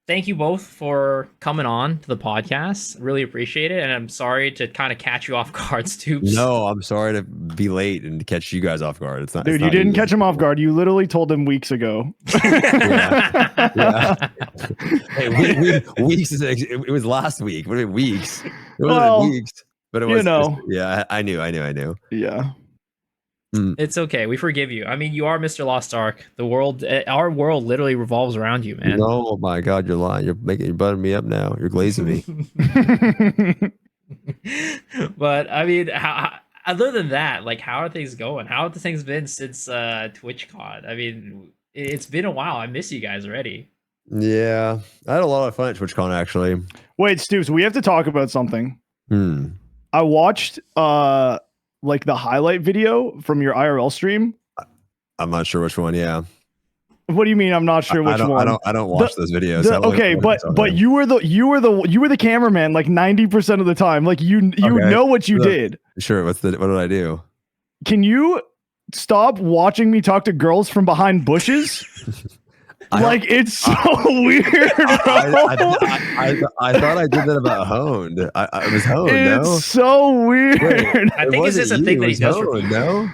thank you both for coming on to the podcast. Really appreciate it, and I'm sorry to kind of catch you off guard, Stoops. No, I'm sorry to be late and to catch you guys off guard. It's not. It's Dude, you not didn't you. catch him off guard. You literally told him weeks ago. Yeah. Yeah. Hey, weeks. It was last week. What weeks? It wasn't weeks, but it was. Yeah, I knew. Yeah. It's okay. We forgive you. I mean, you are Mr. Lost Ark. The world, our world, literally revolves around you, man. Oh my God, you're lying. You're buttering me up now. You're glazing me. But I mean, other than that, like, how are things going? How have the things been since TwitchCon? I mean, it's been a while. I miss you guys already. Yeah, I had a lot of fun at TwitchCon actually. Wait, Stoops, we have to talk about something. I watched like the highlight video from your IRL stream. I'm not sure which one. Yeah. What do you mean? I'm not sure which one. I don't watch those videos. Okay, but you were the cameraman like 90% of the time. Like you know what you did. Sure. What did I do? Can you stop watching me talk to girls from behind bushes? Like it's so weird, bro. I thought I did that about Honed. It was Honed. It's so weird. Wait, I think it's just a thing that he does. No.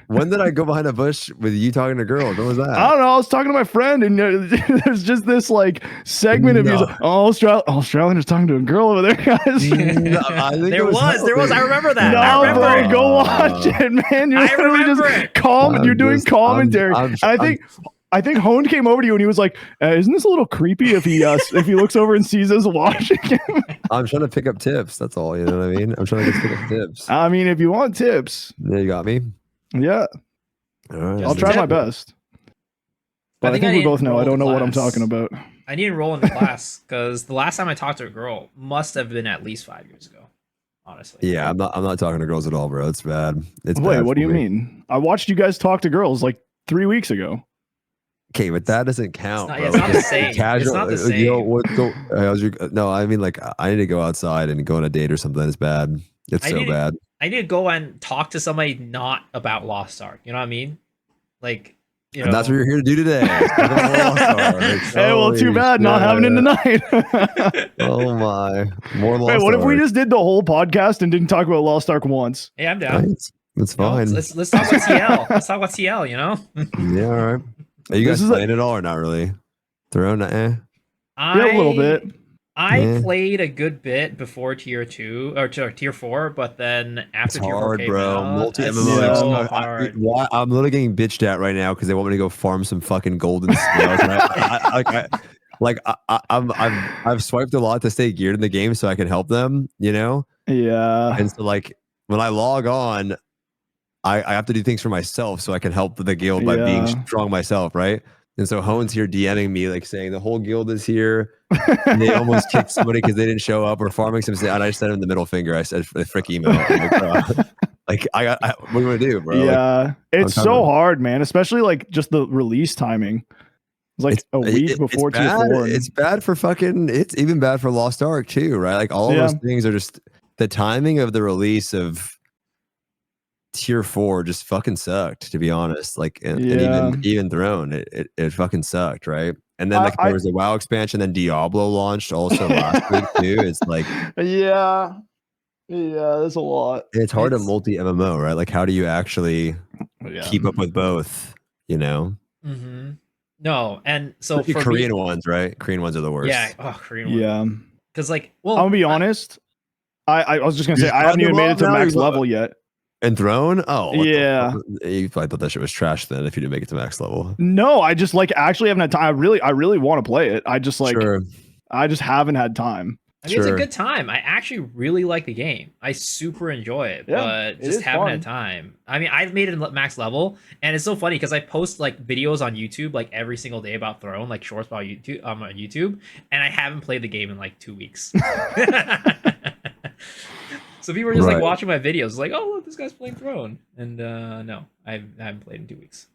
When did I go behind a bush with you talking to girls? What was that? I don't know. I was talking to my friend, and there's just this like segment of you. Like, Australian is talking to a girl over there, guys. There was. I remember that. No, bro, go watch it, man. You're literally just you're doing commentary. I think Hone came over to you and he was like, "Isn't this a little creepy if he looks over and sees us watching him?" I'm trying to pick up tips. That's all. You know what I mean? I'm trying to pick up tips. I mean, if you want tips, yeah, you got me. Yeah, right. I'll try my best. But I think we both know I don't know what I'm talking about. I need to roll into class because the last time I talked to a girl must have been at least 5 years ago. Honestly. Yeah, I'm not talking to girls at all, bro. It's bad. It's Wait, bad what do you mean? I watched you guys talk to girls like 3 weeks ago. Okay, but that doesn't count. It's not the same. Casual, it's not the same. No, I mean, like, I need to go outside and go on a date or something. It's bad. It's so bad. I need to go and talk to somebody not about Lost Ark. You know what I mean? Like, you know. And that's what you're here to do today. Hey, well, too bad not having it tonight. Oh my! More Lost Wait, what Ark. if we just did the whole podcast and didn't talk about Lost Ark once? Yeah, I'm down. Right. That's fine. Let's talk about TL. Let's talk about TL. You know? Yeah. All right. Are you guys playing it all or not really? Throne, yeah, a little bit. I played a good bit before tier 2 or tier 4, but then after tier 4 came out, multi MMO. I'm literally getting bitched at right now because they want me to go farm some fucking golden snails. I've swiped a lot to stay geared in the game so I can help them. You know? Yeah. And so like when I log on, I have to do things for myself so I can help the guild by being strong myself, right? And so Hone's here DMing me, like saying the whole guild is here. And they almost kicked somebody because they didn't show up or farming some. And I just sent him the middle finger. I said, frick email. Like, what do I do, bro? Yeah, like, it's so hard, man. Especially like just the release timing. It's like a week before tier 4. It's bad for fucking. It's even bad for Lost Ark too, right? Like all those things are just the timing of the release of tier 4 just fucking sucked, to be honest. Like, and even Throne, it fucking sucked, right? And then like there was a WoW expansion, then Diablo launched also last week too. It's like yeah, there's a lot. It's hard to multi MMO, right? Like, how do you actually keep up with both? You know? Mm-hmm. No, and so for Korean ones, right? Korean ones are the worst. Yeah, Korean ones. Yeah, because like, well, I'm gonna be honest. I was just gonna say I haven't even made it to max level yet. And Throne? Oh, yeah. You probably thought that shit was trash then if you didn't make it to max level. No, I just like actually haven't had time. I really want to play it. I just like I just haven't had time. I mean, it's a good time. I actually really like the game. I super enjoy it, but just haven't had time. I mean, I've made it max level, and it's so funny because I post like videos on YouTube like every single day about Throne, like shorts about YouTube on YouTube, and I haven't played the game in like 2 weeks. So people are just like watching my videos, like, "Oh, look, this guy's playing Throne," and no, I haven't played in 2 weeks.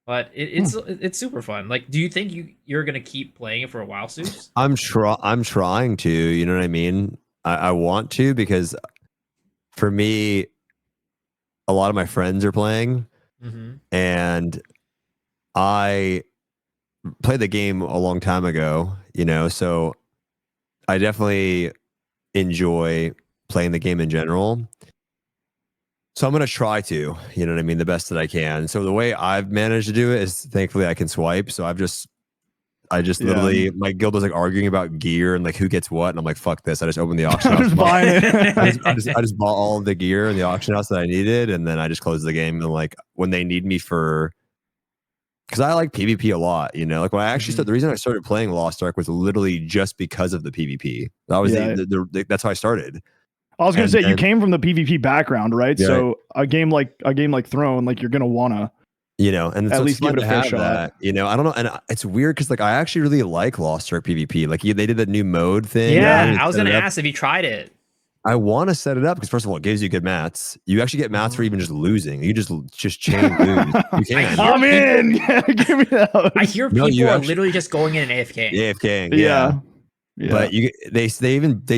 But it's super fun. Like, do you think you're gonna keep playing it for a while, Suits? I'm trying to. You know what I mean? I want to, because for me, a lot of my friends are playing, and I played the game a long time ago, you know, so I definitely enjoy playing the game in general. So I'm going to try to, you know what I mean, the best that I can. So the way I've managed to do it is thankfully I can swipe. So I just literally, my guild was like arguing about gear and like who gets what. And I'm like, fuck this. I just opened the auction house. Just buying it. I just bought all of the gear in the auction house that I needed. And then I just closed the game. And like when they need me for, because I like PvP a lot, you know, like when I actually started, the reason I started playing Lost Ark was literally just because of the PvP. That was that's how I started. I was gonna say you came from the PvP background, right? Yeah, so a game like Throne, like you're gonna wanna, you know, and at least give it a fair shot. That, you know, I don't know, and it's weird because like I actually really like Lost Ark PvP. Like they did the new mode thing. Yeah, I was gonna ask if you tried it. I want to set it up because first of all, it gives you good mats. You actually get mats for even just losing. You just chain lose. You can. I'm in. Yeah, give me that. I hear people are literally just going in and AFK. AFK. Yeah. But they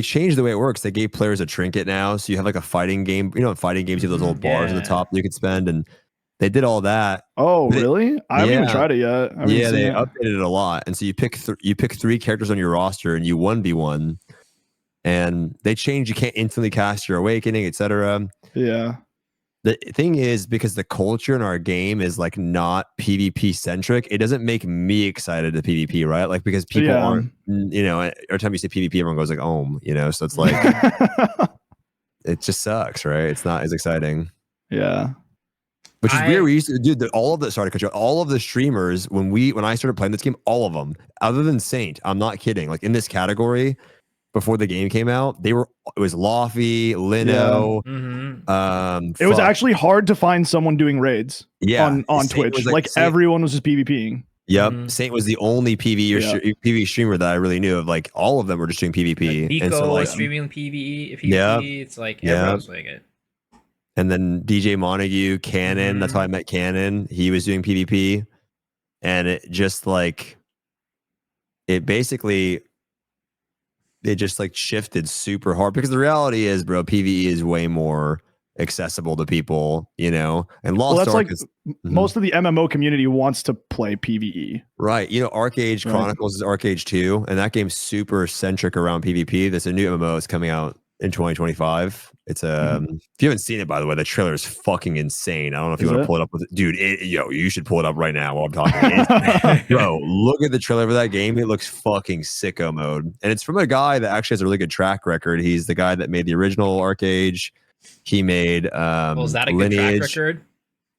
changed the way it works. They gave players a trinket now, so you have like a fighting game. You know, in fighting games, you have those little bars at the top you could spend, and they did all that. Oh, really? I haven't even tried it yet. Yeah, they updated it a lot, and so you pick 3 characters on your roster, and you 1v1, and they changed. You can't instantly cast your awakening, etc. Yeah. The thing is, because the culture in our game is like not PvP centric, it doesn't make me excited to PvP, right? Like because people aren't, you know, every time you say PvP, everyone goes like, you know, so it's like, it just sucks, right? It's not as exciting. Yeah. Which is weird. We used to do all of the all of the streamers when I started playing this game, all of them, other than Saint, I'm not kidding. Like in this category, before the game came out, it was Lofty, Lino. It was actually hard to find someone doing raids on Saint Twitch. Like everyone was just PvPing. Yep. Saint was the only PvE streamer that I really knew of. Like all of them were just doing PvP. Like Nico was streaming PvE. It's like everyone was doing it. And then DJ Montague, Cannon, that's how I met Cannon. He was doing PvP. And it just like, it just like shifted super hard because the reality is, bro, PvE is way more accessible to people, you know, and Lost Ark is most of the MMO community wants to play PvE, right? You know, Arcade Chronicles is Arcade 2, and that game's super centric around PvP. There's a new MMO that's coming out in 2025. It's if you haven't seen it, by the way, the trailer is fucking insane. I don't know if you want to pull it up with it. Dude, you should pull it up right now while I'm talking. Bro, look at the trailer for that game. It looks fucking sicko mode. And it's from a guy that actually has a really good track record. He's the guy that made the original Arcade. He made was that a good track record?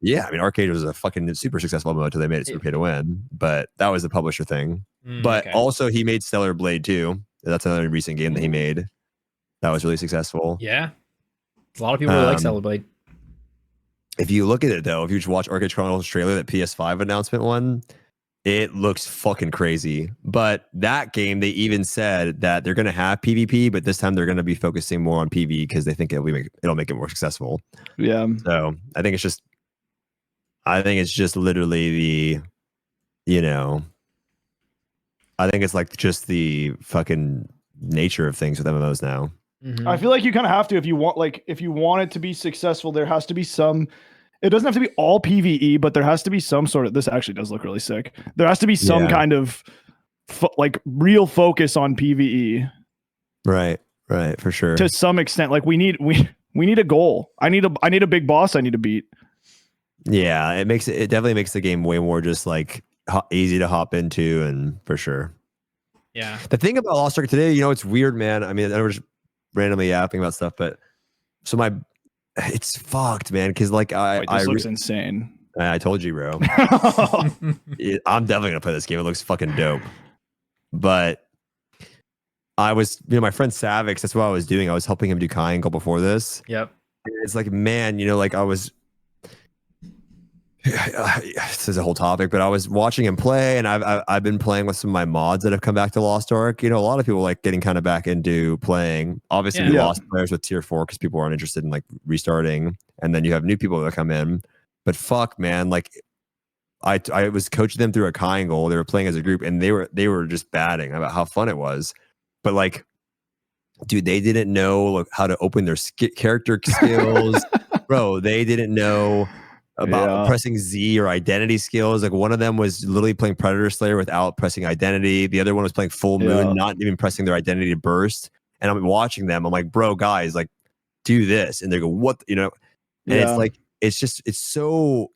Yeah, I mean, Arcade was a fucking super successful mode until they made it super pay to win. But that was the publisher thing. But also he made Stellar Blade 2. That's another recent game that he made. That was really successful. Yeah. A lot of people really like Stellar Blade. If you look at it, though, if you just watch Arcade Chronicles trailer, that PS5 announcement one, it looks fucking crazy. But that game, they even said that they're going to have PvP, but this time they're going to be focusing more on PvE because they think it'll make it more successful. Yeah. So I think it's just literally the, you know, I think it's like just the fucking nature of things with MMOs now. I feel like you kind of have to if you want it to be successful. There has to be some. It doesn't have to be all PvE, but there has to be some sort of. This actually does look really sick. There has to be some kind of like real focus on PvE. Right, for sure. To some extent, like we need a goal. I need a big boss I need to beat. Yeah, it definitely makes the game way more just like easy to hop into, and for sure. Yeah. The thing about Lost Ark today, you know, it's weird, man. I mean, I was just randomly yapping about stuff, but so it's fucked, man. Because like this looks insane. I told you, bro. I'm definitely gonna play this game. It looks fucking dope. But I was, you know, my friend Savix. That's what I was doing. I was helping him do Triangle before this. Yep. And it's like, man, you know, like I was. This is a whole topic, but I was watching him play, and I've been playing with some of my mods that have come back to Lost Ark. You know, a lot of people like getting kind of back into playing. Obviously, we lost players with tier 4 because people aren't interested in like restarting, and then you have new people that come in. But fuck, man, like I was coaching them through a triangle. They were playing as a group, and they were just batting about how fun it was. But like, dude, they didn't know how to open their character skills, bro. They didn't know about pressing Z or identity skills. Like one of them was literally playing Predator Slayer without pressing identity. The other one was playing Full Moon, not even pressing their identity to burst. And I'm watching them. I'm like, bro, guys, like, do this. And they go, what? You know? And it's like, it's so.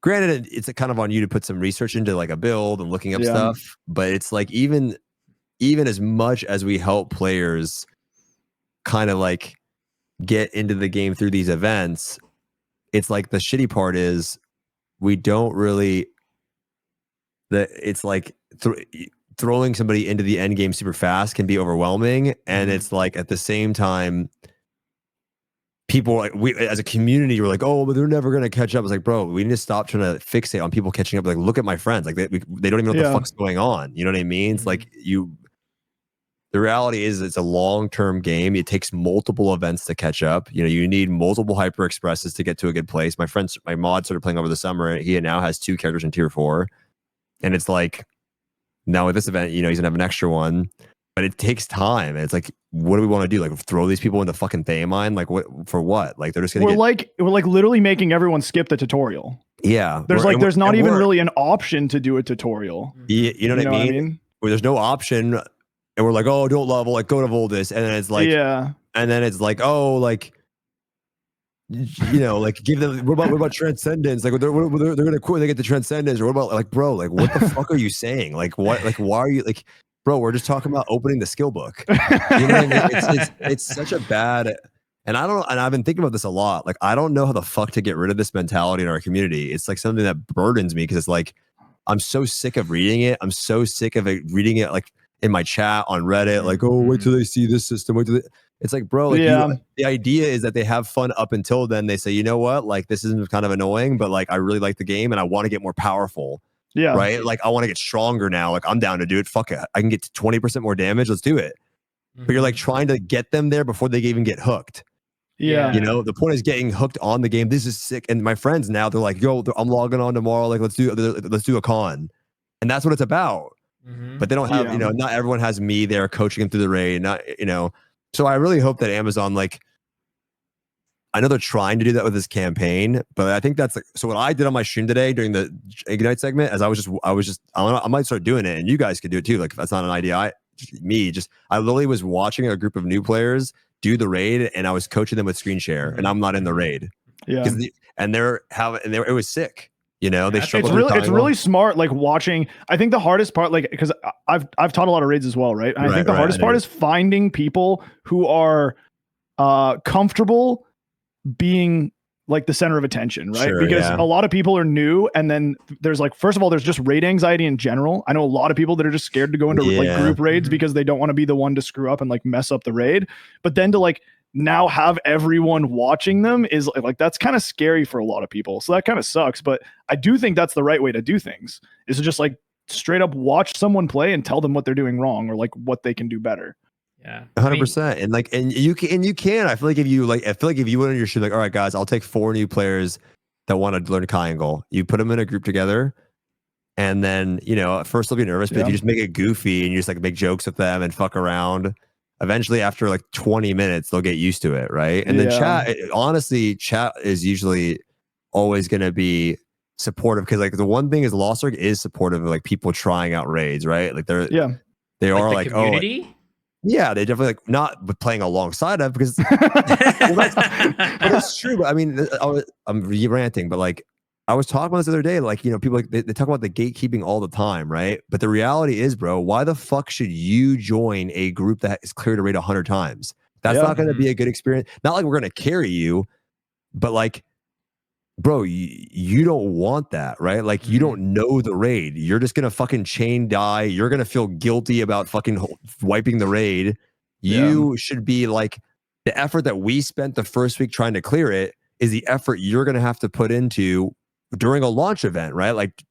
Granted, it's kind of on you to put some research into like a build and looking up stuff. But it's like even as much as we help players kind of like get into the game through these events, it's like the shitty part is we don't really it's like throwing somebody into the end game super fast can be overwhelming. And it's like at the same time, people like we as a community were like, oh, but they're never gonna catch up. It's like, bro, we need to stop trying to fixate on people catching up. Like, look at my friends, like they don't even know what the fuck's going on. You know what I mean? It's like the reality is it's a long-term game. It takes multiple events to catch up. You know, you need multiple hyper expresses to get to a good place. My mod started playing over the summer, and he now has 2 characters in tier 4. And it's like, now with this event, you know, he's gonna have an extra one, but it takes time. And it's like, what do we want to do? Like, throw these people into fucking Thaemine? Like, what for? What? Like, they're just gonna we're like literally making everyone skip the tutorial. Yeah, there's not even really an option to do a tutorial. You know what I mean? Where there's no option. And we're like, oh, don't level, like go to Voldus. And then it's like, and then it's like, oh, like, you know, like give them, what about Transcendence? Like they're gonna quit when they get the Transcendence, or what about like, bro, like what the fuck are you saying? Like what, like why are you like, bro, we're just talking about opening the skill book. You know what I mean? It's such a bad, and I've been thinking about this a lot. Like, I don't know how the fuck to get rid of this mentality in our community. It's like something that burdens me because it's like, I'm so sick of reading it. I'm so sick of reading it like in my chat on Reddit, like, oh, wait till they see this system. It's like, bro, like the idea is that they have fun up until then. They say, you know what, like this is kind of annoying, but like I really like the game and I want to get more powerful. Yeah. Right. Like I want to get stronger now. Like I'm down to do it. Fuck it. I can get to 20% more damage. Let's do it. But you're like trying to get them there before they even get hooked. Yeah. You know, the point is getting hooked on the game. This is sick. And my friends now, they're like, yo, I'm logging on tomorrow. Like, let's do a con. And that's what it's about. But they don't have, you know, not everyone has me there coaching them through the raid. Not, you know, so I really hope that Amazon, like, I know they're trying to do that with this campaign, but I think that's like, so what I did on my stream today during the Ignite segment is I might start doing it, and you guys could do it too. Like, if that's not an idea, I literally was watching a group of new players do the raid, and I was coaching them with screen share, and I'm not in the raid. Yeah. It was sick. You know, they struggle. It's really smart. Like watching, I think the hardest part, like, because I've taught a lot of raids as well, right? And I think the hardest part is finding people who are comfortable being like the center of attention, right? Sure, because a lot of people are new, and then there's like, first of all, there's just raid anxiety in general. I know a lot of people that are just scared to go into like group raids because they don't want to be the one to screw up and like mess up the raid. But then to like now have everyone watching them is like that's kind of scary for a lot of people. So that kind of sucks. But I do think that's the right way to do things, is to just like straight up watch someone play and tell them what they're doing wrong or like what they can do better. Yeah, 100%. And like, and you can. I feel like if you went on your show, like, all right, guys, I'll take 4 new players that want to learn triangle. You put them in a group together, and then, you know, at first they'll be nervous, but if you just make it goofy and you just like make jokes with them and fuck around, eventually after like 20 minutes they'll get used to it, right? And then chat is usually always going to be supportive, because like the one thing is Lost Ark is supportive of like people trying out raids, right? Like they are like, community? Oh. Yeah, they definitely like not playing alongside of, because but it's true. But I mean, I'm ranting, but like I was talking about this the other day, like, you know, people like they talk about the gatekeeping all the time, right? But the reality is, bro, why the fuck should you join a group that is cleared a raid 100 times? That's not going to be a good experience. Not like we're going to carry you, but like, bro, you don't want that, right? Like, you don't know the raid. You're just gonna fucking chain die. You're gonna feel guilty about fucking wiping the raid. You should be like, the effort that we spent the first week trying to clear it is the effort you're gonna have to put into during a launch event, right? Like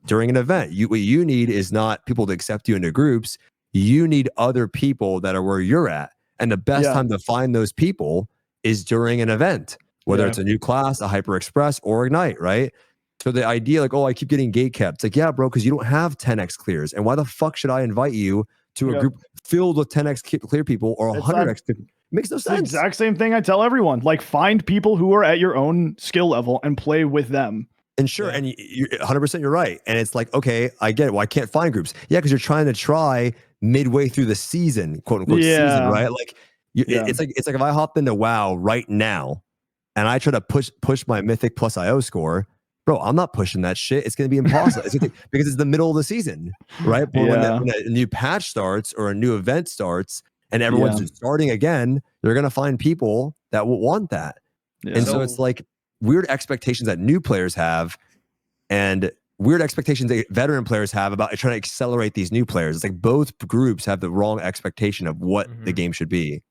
during an event. What you need is not people to accept you into groups. You need other people that are where you're at. And the best time to find those people is during an event. Whether it's a new class, a Hyper Express, or Ignite, right? So the idea, like, oh, I keep getting gate kept. It's like, yeah, bro, because you don't have 10x clears. And why the fuck should I invite you to a group filled with 10x clear people or 100x clear? Makes no sense. The exact same thing I tell everyone. Like, find people who are at your own skill level and play with them. And sure, and you're 100% you're right. And it's like, okay, I get it. Well, I can't find groups. Yeah, because you're trying to try midway through the season, quote unquote season, right? Like, it's like if I hop into WoW right now and I try to push my Mythic plus IO score, bro, I'm not pushing that shit. It's going to be impossible because it's the middle of the season, right? But when a new patch starts or a new event starts and everyone's starting again, they're going to find people that will want that. And so it's like weird expectations that new players have and weird expectations that veteran players have about trying to accelerate these new players. It's like both groups have the wrong expectation of what the game should be.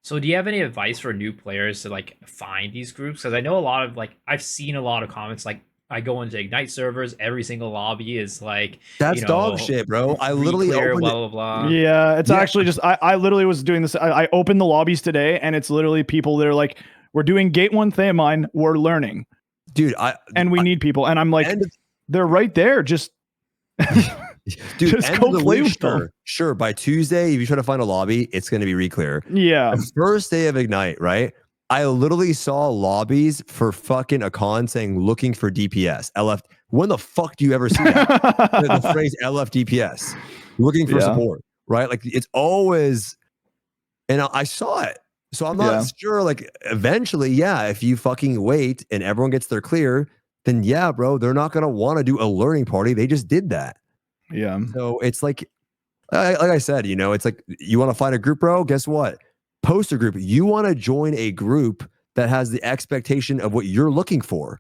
So do you have any advice for new players to like find these groups? Because I know a lot of like I've seen a lot of comments like I go into Ignite servers, every single lobby is like that's dog shit, bro. I literally opened blah blah blah. Yeah, it's actually just I literally was doing this. I opened the lobbies today, and it's literally people that are like, we're doing Gate 1 Thamine, we're learning, dude. And we need people, and I'm like, they're right there. Just dude, just go play with them. Sure, by Tuesday, if you try to find a lobby, it's going to be reclear. Yeah, the first day of Ignite, right? I literally saw lobbies for fucking a con saying looking for DPS. LF. When the fuck do you ever see that? the phrase LF DPS, looking for support, right? Like it's always, and I saw it. So I'm not sure. Like eventually, if you fucking wait and everyone gets their clear, then bro, they're not gonna want to do a learning party. They just did that. Yeah. So it's like I said, it's like you want to find a group, bro. Guess what? Post a group. You want to join a group that has the expectation of what you're looking for.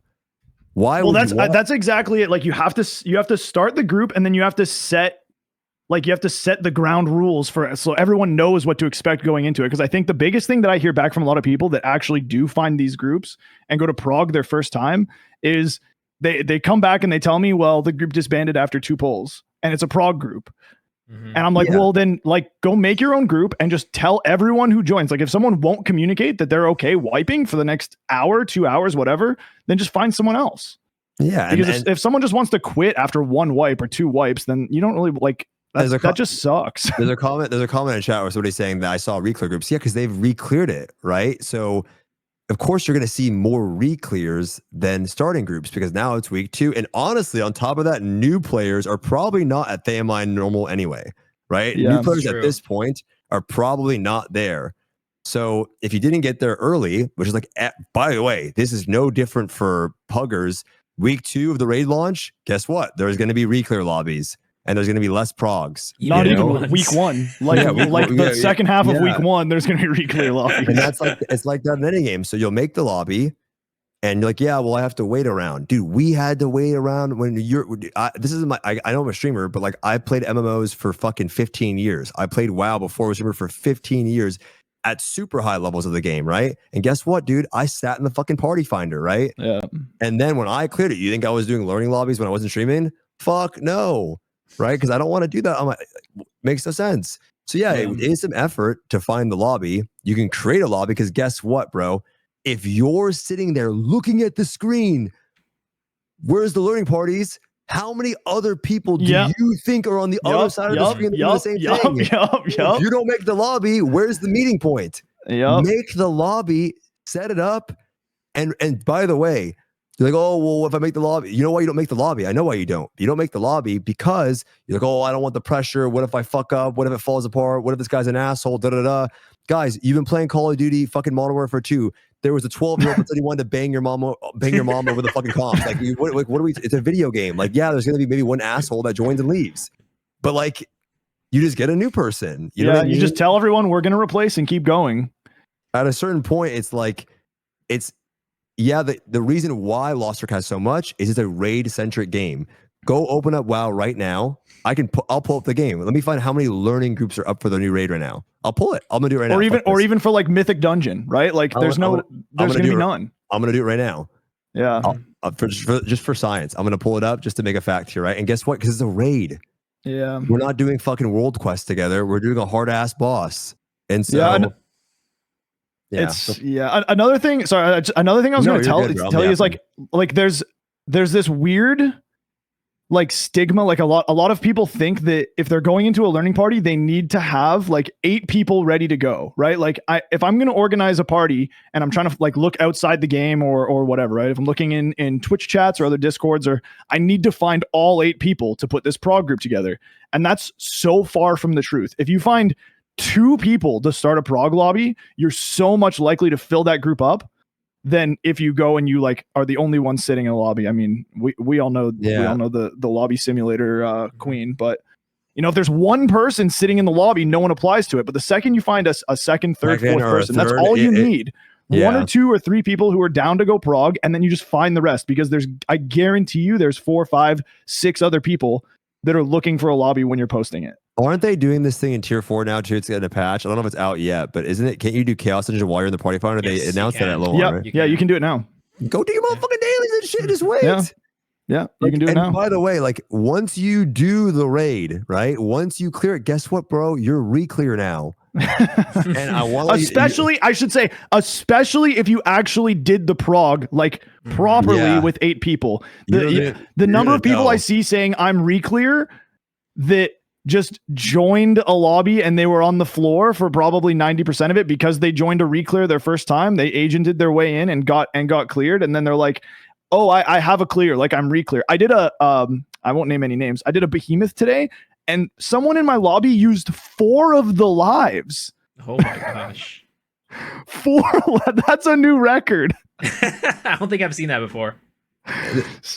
Why? Well, that's exactly it. Like you have to start the group, and then you have to set the ground rules for it, so everyone knows what to expect going into it. Because I think the biggest thing that I hear back from a lot of people that actually do find these groups and go to Prague their first time is they come back and they tell me, well, the group disbanded after 2 polls, and it's a Prague group. And I'm like, well, then like go make your own group and just tell everyone who joins. Like if someone won't communicate that they're okay wiping for the next hour, 2 hours, whatever, then just find someone else. Yeah. Because if someone just wants to quit after 1 wipe or 2 wipes, then you don't really like that just sucks. There's a comment in chat where somebody's saying that I saw reclear groups. Yeah, because they've recleared it, right? So of course you're going to see more reclears than starting groups because now it's week 2. And honestly, on top of that, new players are probably not at Thamine normal anyway, right? Yeah, new players at this point are probably not there. So if you didn't get there early, which is like, by the way, this is no different for Puggers. Week 2 of the raid launch, guess what? There's going to be reclear lobbies. And there's going to be less progs. Not even week 1. Like the second half of week 1, there's going to be reclear lobbies. And it's like that in any game. So you'll make the lobby and you're like, I have to wait around. Dude, we had to wait around when I know I'm a streamer, but like I played MMOs for fucking 15 years. I played WoW before I was a streamer for 15 years at super high levels of the game, right? And guess what, dude? I sat in the fucking party finder, right? Yeah. And then when I cleared it, you think I was doing learning lobbies when I wasn't streaming? Fuck no. Right? Because I don't want to do that. Makes no sense. So it is some effort to find the lobby. You can create a lobby because guess what, bro? If you're sitting there looking at the screen, where's the learning parties? How many other people do you think are on the other side of the screen doing the same thing? If you don't make the lobby, where's the meeting point? Make the lobby, set it up, and by the way, you're like, oh, well, if I make the lobby, you know why you don't make the lobby? I know why you don't. You don't make the lobby because you're like, oh, I don't want the pressure. What if I fuck up? What if it falls apart? What if this guy's an asshole? Guys, you've been playing Call of Duty fucking Modern Warfare 2. There was a 12-year-old that said he wanted to bang your mom over the fucking comp. Like, what are we? It's a video game. Like, there's going to be maybe one asshole that joins and leaves. But like, you just get a new person. You know what I mean? You just tell everyone we're going to replace and keep going. At a certain point, it's like, the reason why Lost Ark has so much is it's a raid-centric game. Go open up WoW right now. I'll pull up the game. Let me find how many learning groups are up for the new raid right now. I'll pull it. I'm gonna do it right now. Or even for like Mythic Dungeon, right? Like there's gonna be none. I'm gonna do it right now. Yeah. Just for science, I'm gonna pull it up just to make a fact here, right? And guess what? Because it's a raid. Yeah. We're not doing fucking world quest together. We're doing a hard ass boss. And so. Another thing. Sorry, another thing I was going to tell you is like there's this weird like stigma. Like a lot of people think that if they're going into a learning party, they need to have like 8 people ready to go, right? Like if I'm going to organize a party and I'm trying to like look outside the game or whatever, right? If I'm looking in Twitch chats or other Discords, or I need to find all 8 people to put this prog group together. And that's so far from the truth. If you find 2 people to start a prog lobby, you're so much likely to fill that group up than if you go and you like are the only one sitting in a lobby. I mean, we all know we all know the lobby simulator queen, but you know, if there's one person sitting in the lobby, no one applies to it. But the second you find a second, third, fourth person, that's all you need. 1 or 2 or 3 people who are down to go prog, and then you just find the rest, because I guarantee you there's 4, 5, 6 other people that are looking for a lobby when you're posting it. Aren't they doing this thing in tier 4 now too? It's getting a patch. I don't know if it's out yet, but isn't it? Can't you do Chaos Engine while you're in the party finder? Yes, they announced that at low on, right? Yeah, you can do it now. Go do your motherfucking dailies and shit. Just wait. Yeah, you can do it now. By the way, like once you do the raid, right? Once you clear it, guess what, bro? You're re-clear now. And I want I should say, especially if you actually did the prog like properly with 8 people. The number of people I see saying I'm re-clear that just joined a lobby and they were on the floor for probably 90% of it because they joined a re-clear their first time. They agented their way in and got cleared, and then they're like, oh, I have a clear, like I'm re-clear. I did I won't name any names. I did a behemoth today, and someone in my lobby used 4 of the lives. Oh my gosh. 4, that's a new record. I don't think I've seen that before.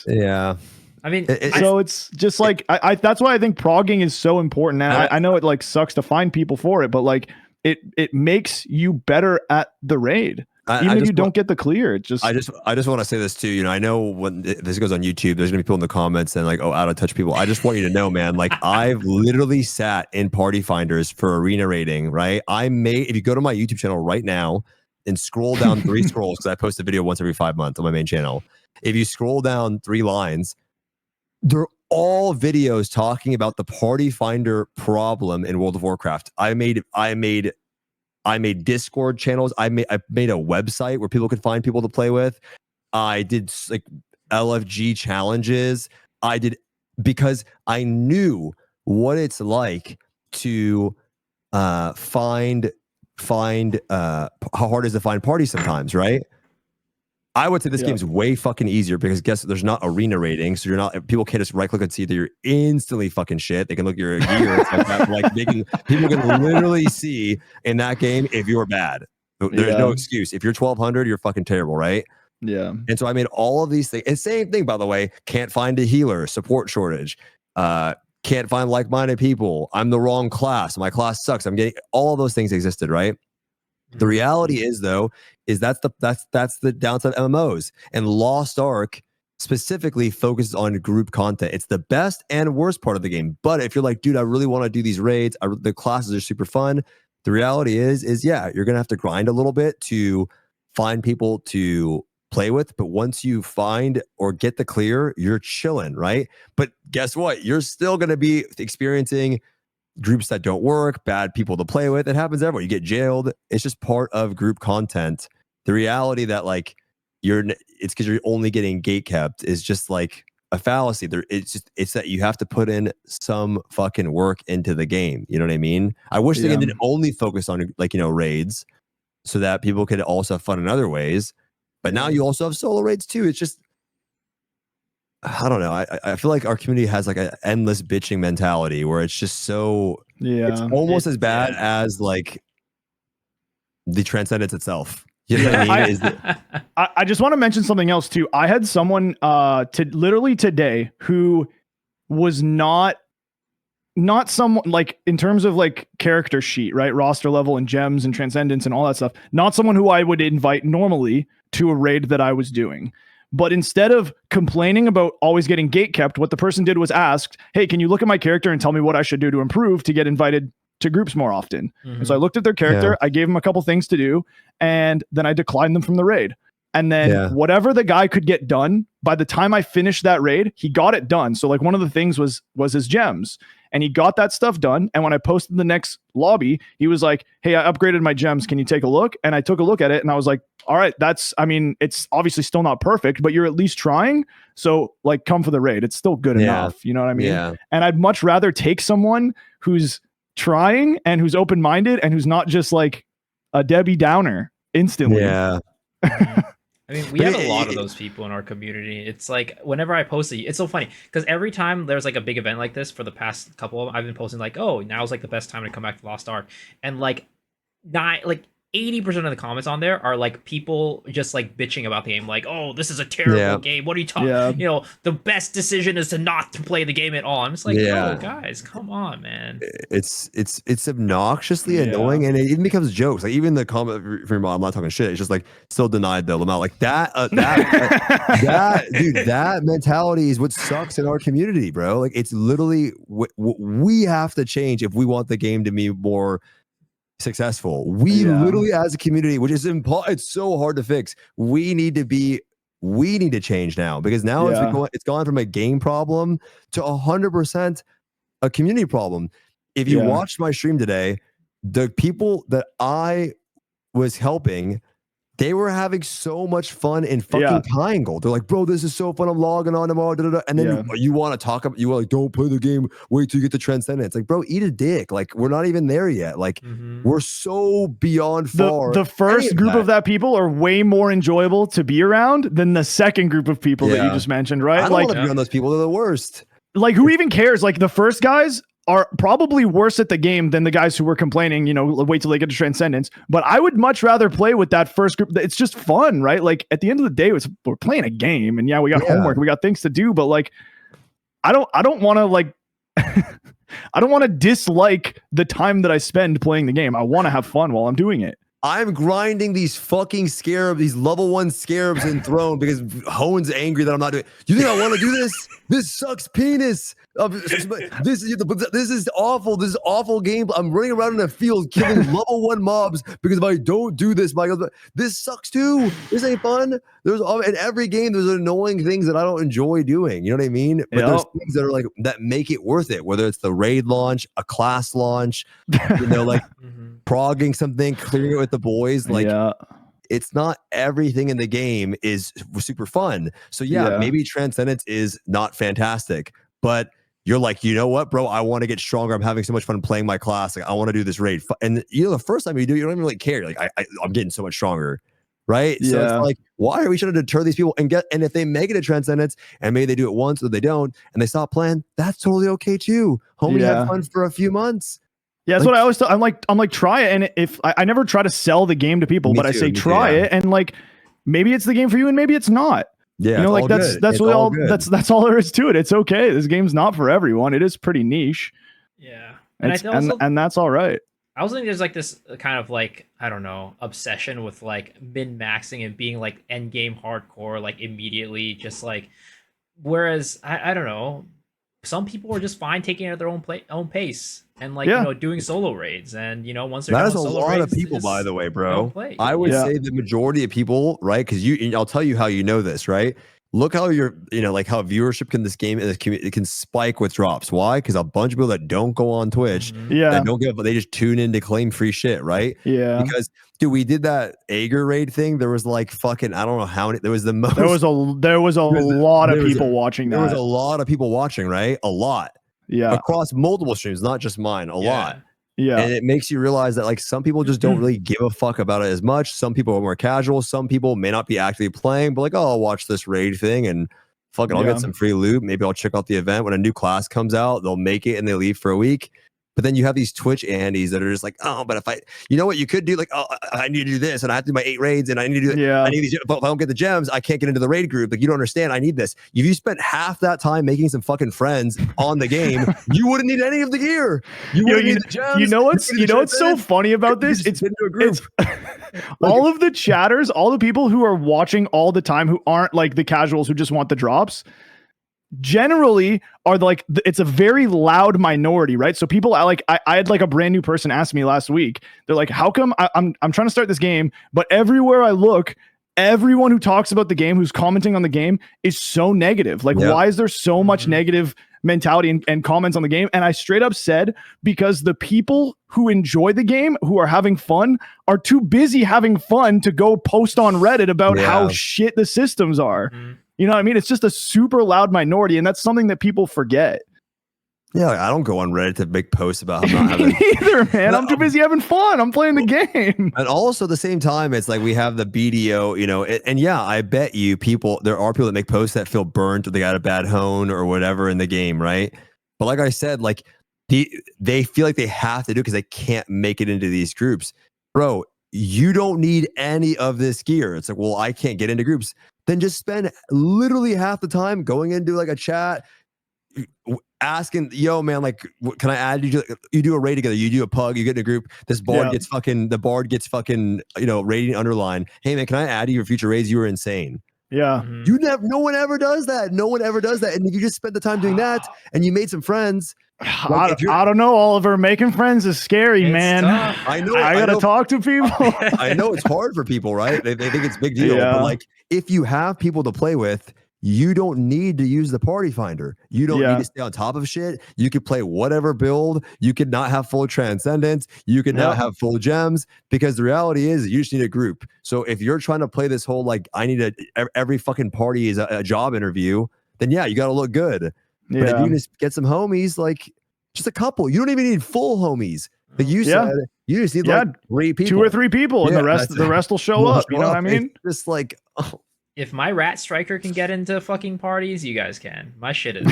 Yeah. I mean, so it's just like I that's why I think progging is so important now. I know it like sucks to find people for it, but like it makes you better at the raid. Even if you don't get the clear, it just. I just want to say this too. You know, I know when this goes on YouTube, there's gonna be people in the comments and like, oh, out of touch people. I just want you to know, man. Like, I've literally sat in party finders for arena rating. Right? If you go to my YouTube channel right now and scroll down 3 scrolls, because I post a video once every 5 months on my main channel. If you scroll down 3 lines, they're all videos talking about the party finder problem in World of Warcraft. I made Discord channels. I made a website where people could find people to play with. I did like LFG challenges. I did because I knew what it's like to find how hard it is to find parties sometimes, right? I would say this game's way fucking easier because guess what? There's not arena rating, so people can't just right click and see that you're instantly fucking shit. They can look at your gear and stuff like that. Like people can literally see in that game if you're bad. There's no excuse. If you're 1200, you're fucking terrible, right? Yeah. And so I made all of these things. And same thing, by the way. Can't find a healer, support shortage. Can't find like-minded people. I'm the wrong class. My class sucks. I'm getting all of those things existed, right? The reality is, though, is that's the downside of MMOs. And Lost Ark specifically focuses on group content. It's the best and worst part of the game. But if you're like, dude, I really want to do these raids, the classes are super fun. The reality is you're gonna have to grind a little bit to find people to play with. But once you find or get the clear, you're chilling, right? But guess what? You're still gonna be experiencing groups that don't work, bad people to play with. It happens everywhere. You get jailed. It's just part of group content. The reality that like it's because you're only getting gate kept is just like a fallacy. It's that you have to put in some fucking work into the game. You know what I mean? I wish they didn't only focus on like, you know, raids so that people could also have fun in other ways. But now you also have solo raids too. It's just, I don't know. I feel like our community has like an endless bitching mentality where it's just so it's almost as bad as like the Transcendence itself. You know what I mean? I just want to mention something else too. I had someone literally today who was not someone like in terms of like character sheet, right? Roster level and gems and Transcendence and all that stuff. Not someone who I would invite normally to a raid that I was doing. But instead of complaining about always getting gate kept, what the person did was asked, hey, can you look at my character and tell me what I should do to improve to get invited to groups more often? And so I looked at their character, I gave them a couple things to do, and then I declined them from the raid. And then whatever the guy could get done, by the time I finished that raid, he got it done. So like one of the things was his gems. and he got that stuff done. And when I posted the next lobby, he was like, hey, I upgraded my gems. Can you take a look? And I took a look at it and I was like, all right, it's obviously still not perfect, but you're at least trying. So like, come for the raid. It's still good enough. You know what I mean? Yeah. And I'd much rather take someone who's trying and who's open-minded and who's not just like a Debbie Downer instantly. Yeah. I mean, we have a lot of those people in our community. It's like whenever I post it's so funny because every time there's like a big event like this for the past couple of, I've been posting like, oh, now's like the best time to come back to Lost Ark. And like 80% of the comments on there are like people just like bitching about the game, like, oh, this is a terrible game. What are you talking? You know, the best decision is to not to play the game at all. I'm just like, oh, guys, come on, man. It's obnoxiously annoying, and it even becomes jokes. Like even the comment from your mom, I'm not talking shit. It's just like still denied though. I'm not like that. That mentality is what sucks in our community, bro. Like it's literally we have to change if we want the game to be more successful. We literally as a community, which is it's so hard to fix, we need to change now, because now it's gone from a game problem to 100% a community problem. If you watched my stream today, the people that I was helping, they were having so much fun in fucking Triangle. They're like, bro, this is so fun. I'm logging on tomorrow. Da, da, da. And then you want to talk about, you like, don't play the game. Wait till you get to Transcendence. Like, bro, eat a dick. Like, we're not even there yet. Like, we're so beyond far. The first group of that people are way more enjoyable to be around than the second group of people that you just mentioned, right? I don't want to be around those people. They're the worst. Like, who even cares? Like, the first guys are probably worse at the game than the guys who were complaining, you know, wait till they get to Transcendence. But I would much rather play with that first group. It's just fun, right? Like at the end of the day, we're playing a game, and we got homework, we got things to do. But like, I don't want to like, I don't want to dislike the time that I spend playing the game. I want to have fun while I'm doing it. I'm grinding these fucking scarabs, these level 1 scarabs in Throne because Hone's angry that I'm not doing it. You think I want to do this? This sucks penis. This is awful. This is awful game. I'm running around in a field killing level 1 mobs because if I don't do this, this sucks too. This ain't fun. In every game, there's annoying things that I don't enjoy doing. You know what I mean? But there's things that are like that make it worth it. Whether it's the raid launch, a class launch, you know, like progging something, clearing it with the boys. Like it's not everything in the game is super fun. So maybe Transcendence is not fantastic, but you're like, you know what, bro? I want to get stronger. I'm having so much fun playing my class. Like, I want to do this raid. And you know, the first time you do, you don't even really care. You're like, I'm getting so much stronger, right? Yeah. So it's like, why are we trying to deter these people? And if they make it a Transcendence, and maybe they do it once or they don't, and they stop playing, that's totally okay too. Homie, have fun for a few months. Yeah, that's what I always tell. I'm like, try it. And if I never try to sell the game to people, but I say try it, and like, maybe it's the game for you, and maybe it's not. Yeah, you know, like that's really all that's all there is to it. It's okay. This game's not for everyone. It is pretty niche. Yeah, and that's all right. I also think there's like this kind of like, I don't know, obsession with like min-maxing and being like end game hardcore like immediately, just like, whereas I don't know, some people are just fine taking it at their own pace and like, you know, doing solo raids, and you know, once they're that is a lot of people, by the way, bro. I would say the majority of people, right? Because I'll tell you how you know this, right? Look how like how viewership it can spike with drops. Why? Because a bunch of people that don't go on Twitch, they just tune in to claim free shit, right? Yeah. Because dude, we did that Ager raid thing. There was like fucking, I don't know how many. There was the most. There was a lot of people watching. There was a lot of people watching, right? A lot. Yeah. Across multiple streams, not just mine. A lot. Yeah. And it makes you realize that like some people just don't really give a fuck about it as much. Some people are more casual. Some people may not be actively playing, but like, oh, I'll watch this raid thing and fucking I'll get some free loot. Maybe I'll check out the event when a new class comes out. They'll make it and they leave for a week. But then you have these Twitch Andes that are just like, oh, but you know what you could do? Like, oh, I need to do this, and I have to do my 8 raids, and I need to do that. Yeah. I need these. But if I don't get the gems, I can't get into the raid group. Like, you don't understand. I need this. If you spent half that time making some fucking friends on the game, you wouldn't need any of the gear. You wouldn't need the gems. You know what's so funny about this? It's all of the chatters, all the people who are watching all the time, who aren't like the casuals who just want the drops, generally are like, it's a very loud minority, right? So people I had like a brand new person ask me last week. They're like, how come I'm trying to start this game, but everywhere I look, everyone who talks about the game, who's commenting on the game, is so negative. Like, why is there so much negative mentality and comments on the game. And I straight up said, because the people who enjoy the game, who are having fun, are too busy having fun to go post on Reddit about how shit the systems are. You know what I mean? It's just a super loud minority, and that's something that people forget. Yeah, like, I don't go on Reddit to make posts about how I'm not having either, man. I'm too busy having fun. I'm playing the game. And also at the same time, it's like we have the BDO, you know, and yeah, I bet you there are people that make posts that feel burnt or they got a bad hone or whatever in the game, right? But like I said, like they feel like they have to do it because they can't make it into these groups. Bro, you don't need any of this gear. It's like, well, I can't get into groups. Then just spend literally half the time going into like a chat, asking, yo, man, like, can I add you? You do a raid together. You do a pug. You get in a group. This bard gets fucking. The bard gets fucking. You know, rating underline. Hey, man, can I add you for future raids? You were insane. Yeah. You never. No one ever does that. No one ever does that. And if you just spend the time doing that, and you made some friends. Like I don't know, Oliver. Making friends is scary, man. Tough. I know. I gotta talk to people. I know it's hard for people, right? They think it's a big deal. But like, if you have people to play with, you don't need to use the party finder. You don't need to stay on top of shit. You could play whatever build. You could not have full transcendence. You could not have full gems, because the reality is you just need a group. So if you're trying to play this whole like every fucking party is a job interview, then yeah, you got to look good. But if you just get some homies, like just a couple, you don't even need full homies. Like you said, you just need like 3 people, 2 or 3 people, and the rest will show up. You know what I mean? It's just like, if my rat striker can get into fucking parties, you guys can. My shit is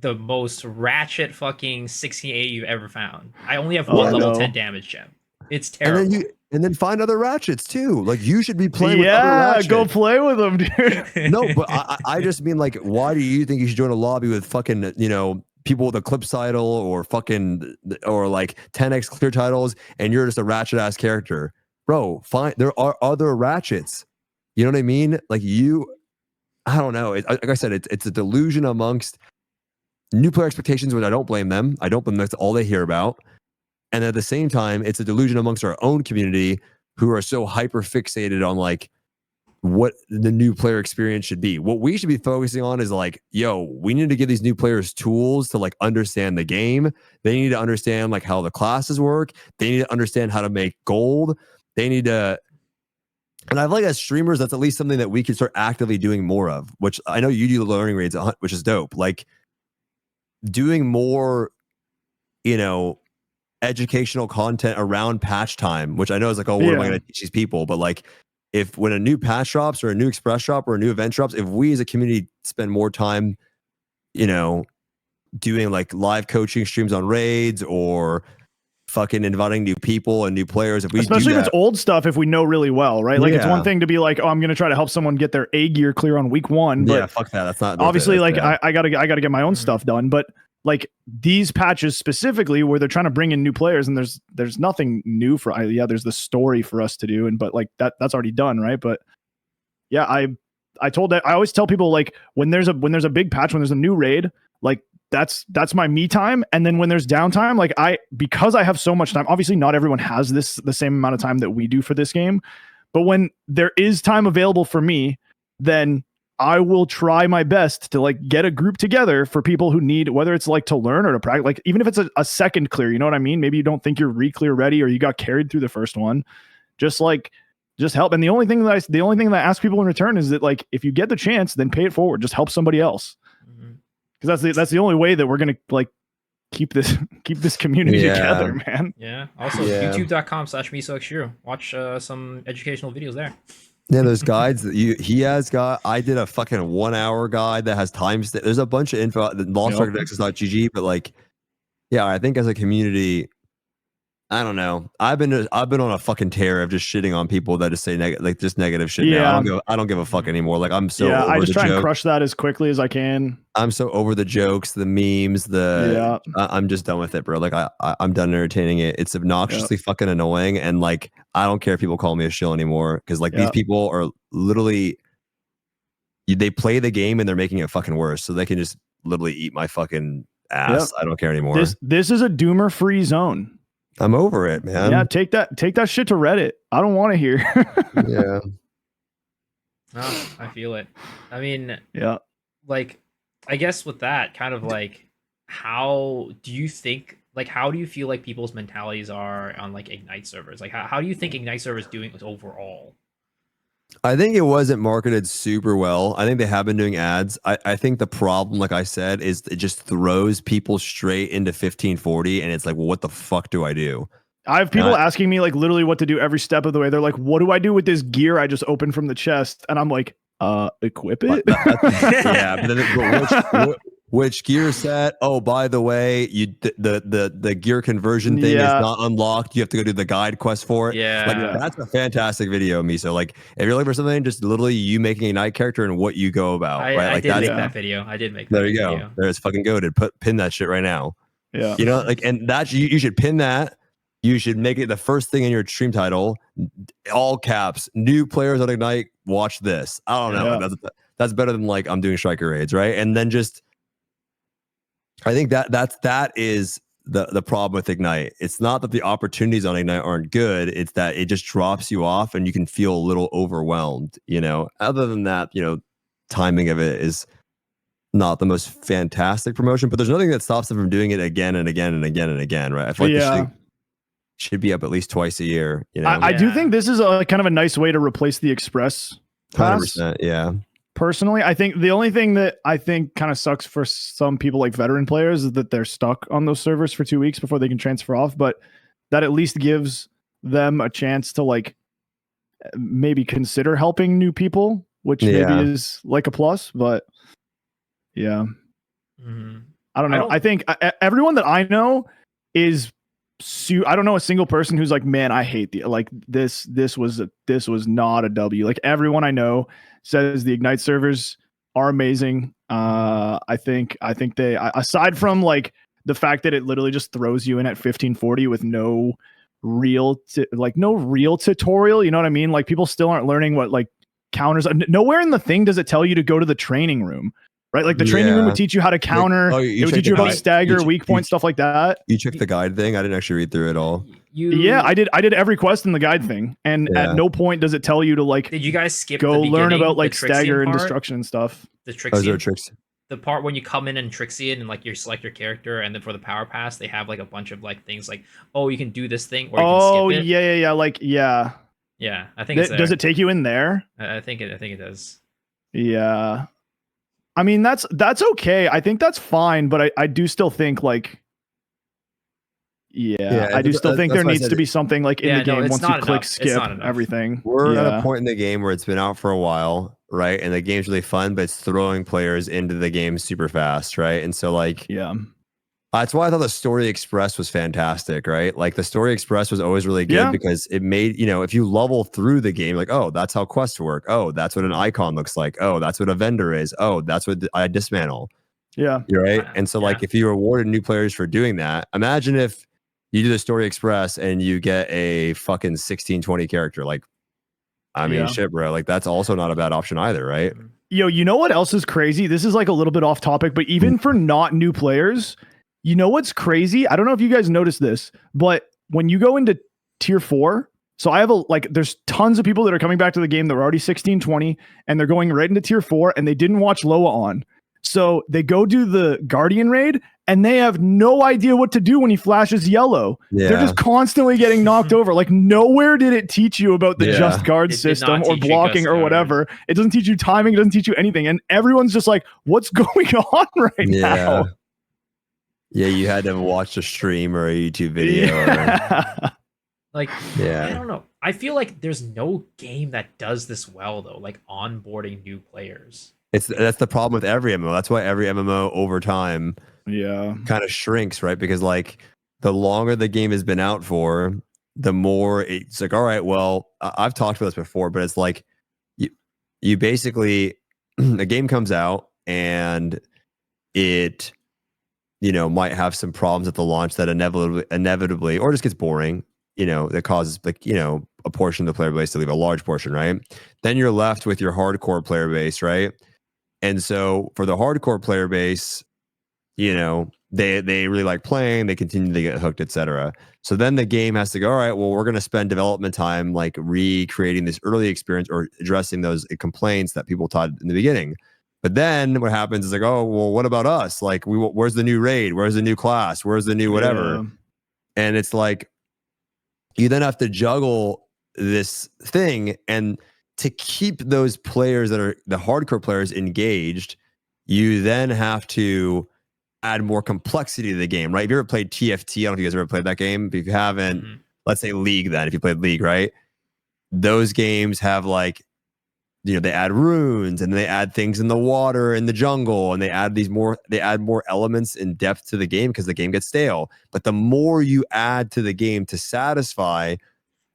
the most ratchet fucking 1680 you've ever found. I only have one level 10 damage gem. It's terrible. And then find other ratchets too. Like you should be playing with other ratchets. Go play with them, dude. No, but I just mean, like, why do you think you should join a lobby with fucking, you know, people with a clip title or like 10x clear titles, and you're just a ratchet ass character? Bro, fine. There are other ratchets. You know what I mean? Like I don't know. Like I said, it's a delusion amongst new player expectations, which I don't blame them. I don't blame them. That's all they hear about. And at the same time, it's a delusion amongst our own community who are so hyper fixated on like what the new player experience should be. What we should be focusing on is like, yo, we need to give these new players tools to like understand the game. They need to understand like how the classes work. They need to understand how to make gold. They need to, and I feel like as streamers, that's at least something that we can start actively doing more of, which I know you do the learning raids, which is dope. Like doing more, you know, educational content around patch time, which I know is like, oh, what am I going to teach these people? But like, if when a new patch drops or a new express drop or a new event drops, if we as a community spend more time, you know, doing like live coaching streams on raids or fucking inviting new people and new players, especially if it's old stuff, if we know really well, right? Like it's one thing to be like, oh, I'm going to try to help someone get their A gear clear on week 1, but fuck that. That's not obviously like I gotta get my own stuff done, but like these patches specifically where they're trying to bring in new players, and there's nothing new for there's the story for us to do, and but like that's already done, right? But yeah, I always tell people, like, when there's a big patch, when there's a new raid, like that's my me time. And then when there's downtime, like because I have so much time, obviously not everyone has the same amount of time that we do for this game, but when there is time available for me, then I will try my best to like get a group together for people who need, whether it's like to learn or to practice, like even if it's a second clear, you know what I mean? Maybe you don't think you're re-clear ready, or you got carried through the first one. Just help. And the only thing that I ask people in return is that, like, if you get the chance, then pay it forward. Just help somebody else. Because that's the only way that we're gonna like keep this community together, man. Yeah. Also, youtube.com/MisoXtrue. Watch some educational videos there. Yeah, those guides that he has got. I did a fucking 1-hour guide that has there's a bunch of info at lostdarknexus.gg, but like, yeah, I think as a community, I don't know. I've been on a fucking tear of just shitting on people that just say negative shit. Yeah. Now. I don't give a fuck anymore. Like I'm so over I just the try joke. and crush that as quickly as I can. I'm so over the jokes, the memes, I'm just done with it, bro. Like I'm done entertaining it. It's obnoxiously fucking annoying, and like I don't care if people call me a shill anymore, because like these people are literally, they play the game and they're making it fucking worse, so they can just literally eat my fucking ass. I don't care anymore. This is a doomer free zone. I'm over it, man. Yeah, take that shit to Reddit. I don't want to hear. Yeah. No, I feel it. I mean, yeah, like I guess with that, kind of like, how do you think, like, how do you feel like people's mentalities are on like Ignite servers? Like, how do you think Ignite servers doing overall? I think it wasn't marketed super well. I think they have been doing ads. I think the problem, like I said, is it just throws people straight into 1540, and it's like, well, what the fuck do I do? I have people asking me like literally what to do every step of the way. They're like, what do I do with this gear I just opened from the chest? And I'm like, equip it. Yeah, but then which gear set? Oh, by the way, the gear conversion thing is not unlocked. You have to go do the guide quest for it. Yeah, like that's a fantastic video, Miso. Like if you're looking for something, just literally you making a night character and what you go about. Right, I like did make that video. I did make that. There you video. go. There's fucking goated. Pin that shit right now. Yeah, you know, like, and that you should pin that. You should make it the first thing in your stream title, all caps. New players on Ignite, watch this. I don't know. Yeah. That's better than like I'm doing striker raids, right? And then just, I think that is the problem with Ignite. It's not that the opportunities on Ignite aren't good. It's that it just drops you off, and you can feel a little overwhelmed. You know. Other than that, you know, timing of it is not the most fantastic promotion, but there's nothing that stops them from doing it again and again and again and again, right? I feel like this should be up at least twice a year. You know, I do think this is a kind of a nice way to replace the Express Pass. 100%, yeah. Personally, I think the only thing that I think kind of sucks for some people like veteran players is that they're stuck on those servers for 2 weeks before they can transfer off, but that at least gives them a chance to like maybe consider helping new people, which maybe is like a plus, but yeah. Mm-hmm. I don't know. I think everyone that I know is I don't know a single person who's like, man, I hate this was not a W. Like everyone I know says the Ignite servers are amazing. I think they, aside from like the fact that it literally just throws you in at 1540 with no real tutorial, you know what I mean? Like people still aren't learning what like counters. Nowhere in the thing does it tell you to go to the training room. Right, like the training room would teach you how to counter. It would teach you about stagger, weak point, stuff like that. You checked the guide thing? I didn't actually read through it all. I did every quest in the guide thing, and at no point does it tell you to like. Did you guys skip? Go learn about like stagger and destruction and stuff. The Trixie. The part when you come in and Trixie it and like you select your character, and then for the power pass they have like a bunch of like things like, oh, you can do this thing or you can skip it. Yeah. I think does it take you in there? I think it does. Yeah. I mean, that's okay. I think that's fine, but I do still think like, I do still think there needs to be something like in the game once you click skip everything. We're at a point in the game where it's been out for a while, right? And the game's really fun, but it's throwing players into the game super fast, right? And so like, that's why I thought the Story Express was fantastic, right? Like the Story Express was always really good because it made, you know, if you level through the game, like, oh, that's how quests work. Oh, that's what an icon looks like. Oh, that's what a vendor is. Oh, that's what I dismantle. Yeah. You're right. And so like if you rewarded new players for doing that, imagine if you do the Story Express and you get a fucking 1620 character. Like, I mean, shit, bro. Like that's also not a bad option either, right? Yo, you know what else is crazy? This is like a little bit off topic, but even for not new players, you know what's crazy? I don't know if you guys noticed this, but when you go into tier 4, so I have there's tons of people that are coming back to the game that were already 1620 and they're going right into tier 4 and they didn't watch Loa on. So they go do the Guardian raid and they have no idea what to do when he flashes yellow. Yeah. They're just constantly getting knocked over. Like nowhere did it teach you about the just guard system or blocking or whatever. It doesn't teach you timing. It doesn't teach you anything. And everyone's just like, what's going on right now? Yeah, you had to watch a stream or a YouTube video. I don't know. I feel like there's no game that does this well though, like onboarding new players. That's the problem with every MMO. That's why every MMO over time kind of shrinks, right? Because like the longer the game has been out for, the more it's like, all right, well, I've talked about this before, but it's like you basically a game comes out and it might have some problems at the launch that inevitably, or just gets boring, that causes a portion of the player base to leave, a large portion, right? Then you're left with your hardcore player base, right? And so for the hardcore player base, they really like playing, they continue to get hooked, etc. So then the game has to go, all right, well, we're going to spend development time like recreating this early experience or addressing those complaints that people taught in the beginning. But then what happens is like, oh, well, what about us? Like, where's the new raid? Where's the new class? Where's the new whatever? Yeah. And it's like, you then have to juggle this thing. And to keep those players that are the hardcore players engaged, you then have to add more complexity to the game, right? If you ever played TFT, I don't know if you guys ever played that game, but if you haven't, let's say League then, if you played League, right? Those games have like, they add runes and they add things in the water in the jungle, and they add more elements in depth to the game because the game gets stale. But the more you add to the game to satisfy,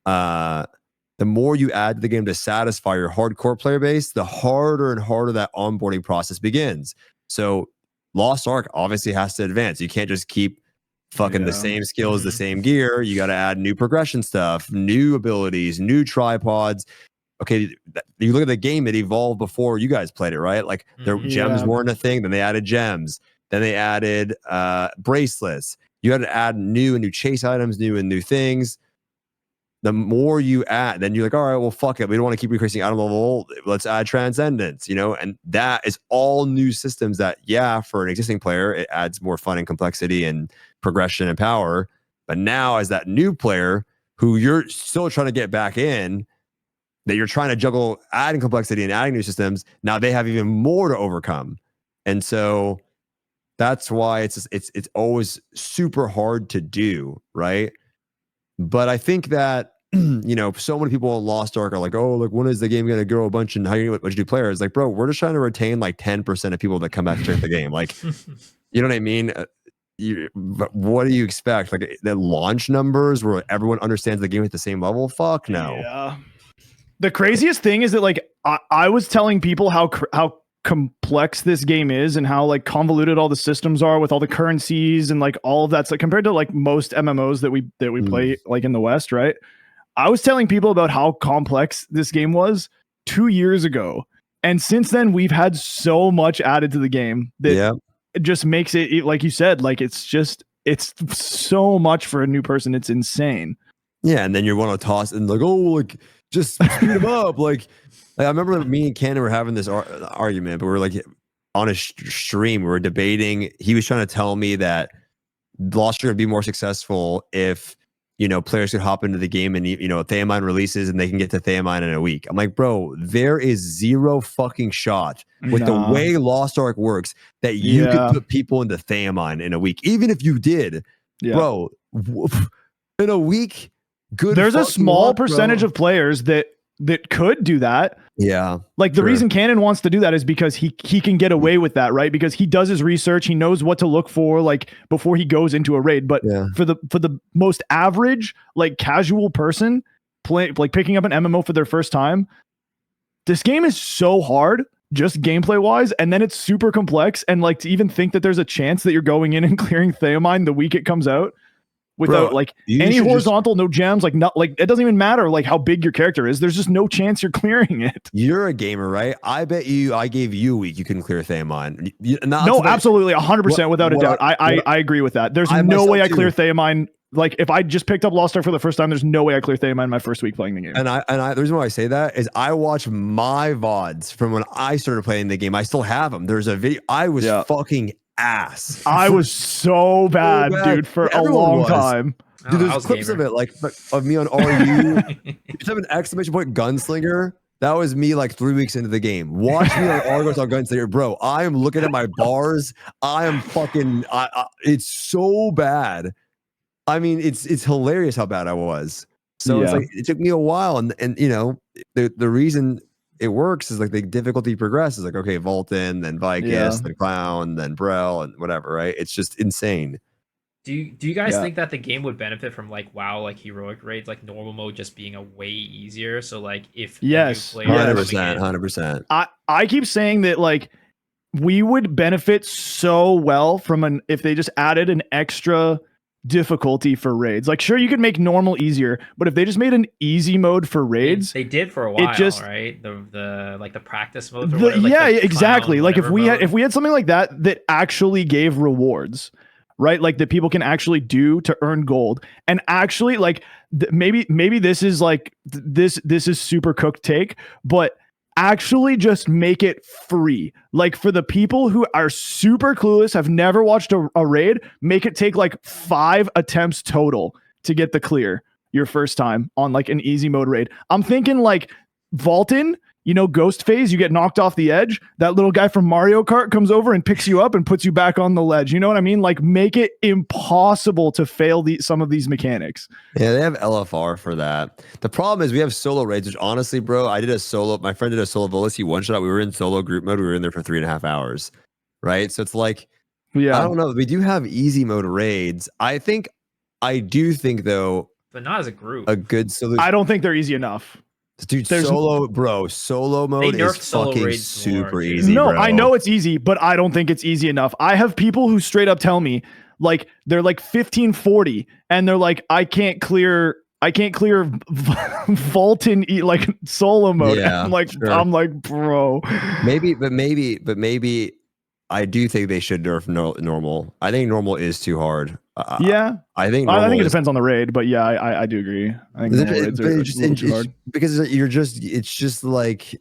your hardcore player base, the harder and harder that onboarding process begins. So Lost Ark obviously has to advance. You can't just keep fucking the same skills, the same gear. You got to add new progression stuff, new abilities, new tripods. Okay, you look at the game, it evolved before you guys played it, right? Like their gems weren't a thing. Then they added gems. Then they added bracelets. You had to add new chase items, new things. The more you add, then you're like, all right, well, fuck it. We don't want to keep increasing item level. Let's add transcendence, and that is all new systems that, for an existing player, it adds more fun and complexity and progression and power. But now as that new player who you're still trying to get back in, that you're trying to juggle adding complexity and adding new systems, now they have even more to overcome. And so that's why it's always super hard to do, right? But I think that, so many people in Lost Ark are like, oh, like, when is the game going to grow a bunch and how you what new players? Like, bro, we're just trying to retain like 10% of people that come back to check the game. Like, you know what I mean? What do you expect? Like the launch numbers where everyone understands the game at the same level? Fuck no. Yeah. The craziest thing is that like I was telling people how complex this game is and how like convoluted all the systems are with all the currencies and like all of that. So compared to like most MMOs that we play like in the West, right? I was telling people about how complex this game was 2 years ago, and since then we've had so much added to the game that it just makes it, like you said, like it's so much for a new person. It's insane. Yeah, and then you want to toss and like, oh, like just speed them up. Like I remember me and Cannon were having this argument, but we were like on a stream, we were debating. He was trying to tell me that Lost Ark would be more successful if, players could hop into the game and, Theamine releases and they can get to Theamine in a week. I'm like, bro, there is zero fucking shot with the way Lost Ark works that you could put people into Theamine in a week. Even if you did, bro, in a week, there's a small percentage of players that could do that. Yeah. Like the reason Cannon wants to do that is because he can get away with that, right? Because he does his research, he knows what to look for like before he goes into a raid. But for the most average, like casual person picking up an MMO for their first time, this game is so hard just gameplay wise, and then it's super complex, and like to even think that there's a chance that you're going in and clearing Theamine the week it comes out without like any horizontal, no gems, like not like it doesn't even matter like how big your character is. There's just no chance you're clearing it. You're a gamer, right? I bet I gave you a week you couldn't clear Theamine. No, absolutely, 100% without a doubt. I agree with that. There's no way I clear Theamine. Like if I just picked up Lost Ark for the first time, there's no way I clear Theamine my first week playing the game. And the reason why I say that is I watch my VODs from when I started playing the game. I still have them. There's a video. I was fucking ass. I was so bad, dude, for a long time. Dude, there's clips of it, like of me on RU. Just have an exclamation point gunslinger. That was me like 3 weeks into the game. Watch me on Argos on gunslinger, bro. I am looking at my bars. I am fucking. It's so bad. I mean, it's hilarious how bad I was. So it's like it took me a while, and the reason it works is like the difficulty progresses. Like, okay, Vulcan, then Vicus, then Clown, then Brel, and whatever, right? It's just insane. Do you guys think that the game would benefit from like WoW, like heroic raids, like normal mode just being a way easier? So like if 100%. I keep saying that like we would benefit so well from if they just added an extra difficulty for raids. Like sure, you could make normal easier, but if they just made an easy mode for raids, they did for a while, right? The like the practice mode. Exactly. Like if we had something like that actually gave rewards, right? Like that people can actually do to earn gold, and actually like maybe this is like this is super cooked take, but actually just make it free. Like for the people who are super clueless, have never watched a raid, make it take like 5 attempts total to get the clear your first time on like an easy mode raid. I'm thinking like Vaultin, you know, Ghost Phase, you get knocked off the edge. That little guy from Mario Kart comes over and picks you up and puts you back on the ledge. You know what I mean? Like make it impossible to fail some of these mechanics. Yeah, they have LFR for that. The problem is we have solo raids, which honestly, bro, my friend did a solo Volus. He one shot. We were in solo group mode. We were in there for 3.5 hours. Right. So it's like, I don't know. We do have easy mode raids. I do think though, but not as a group. A good solution. I don't think they're easy enough. Dude, solo mode is fucking super easy. No, bro. I know it's easy, but I don't think it's easy enough. I have people who straight up tell me, like, they're like 1540, and they're like, I can't clear Vaultin like solo mode. Yeah, I'm like, sure. I'm like, bro. Maybe I do think they should nerf normal. I think normal is too hard. Yeah, I think it depends on the raid, but yeah, I do agree. I think raids are too hard because it's just like,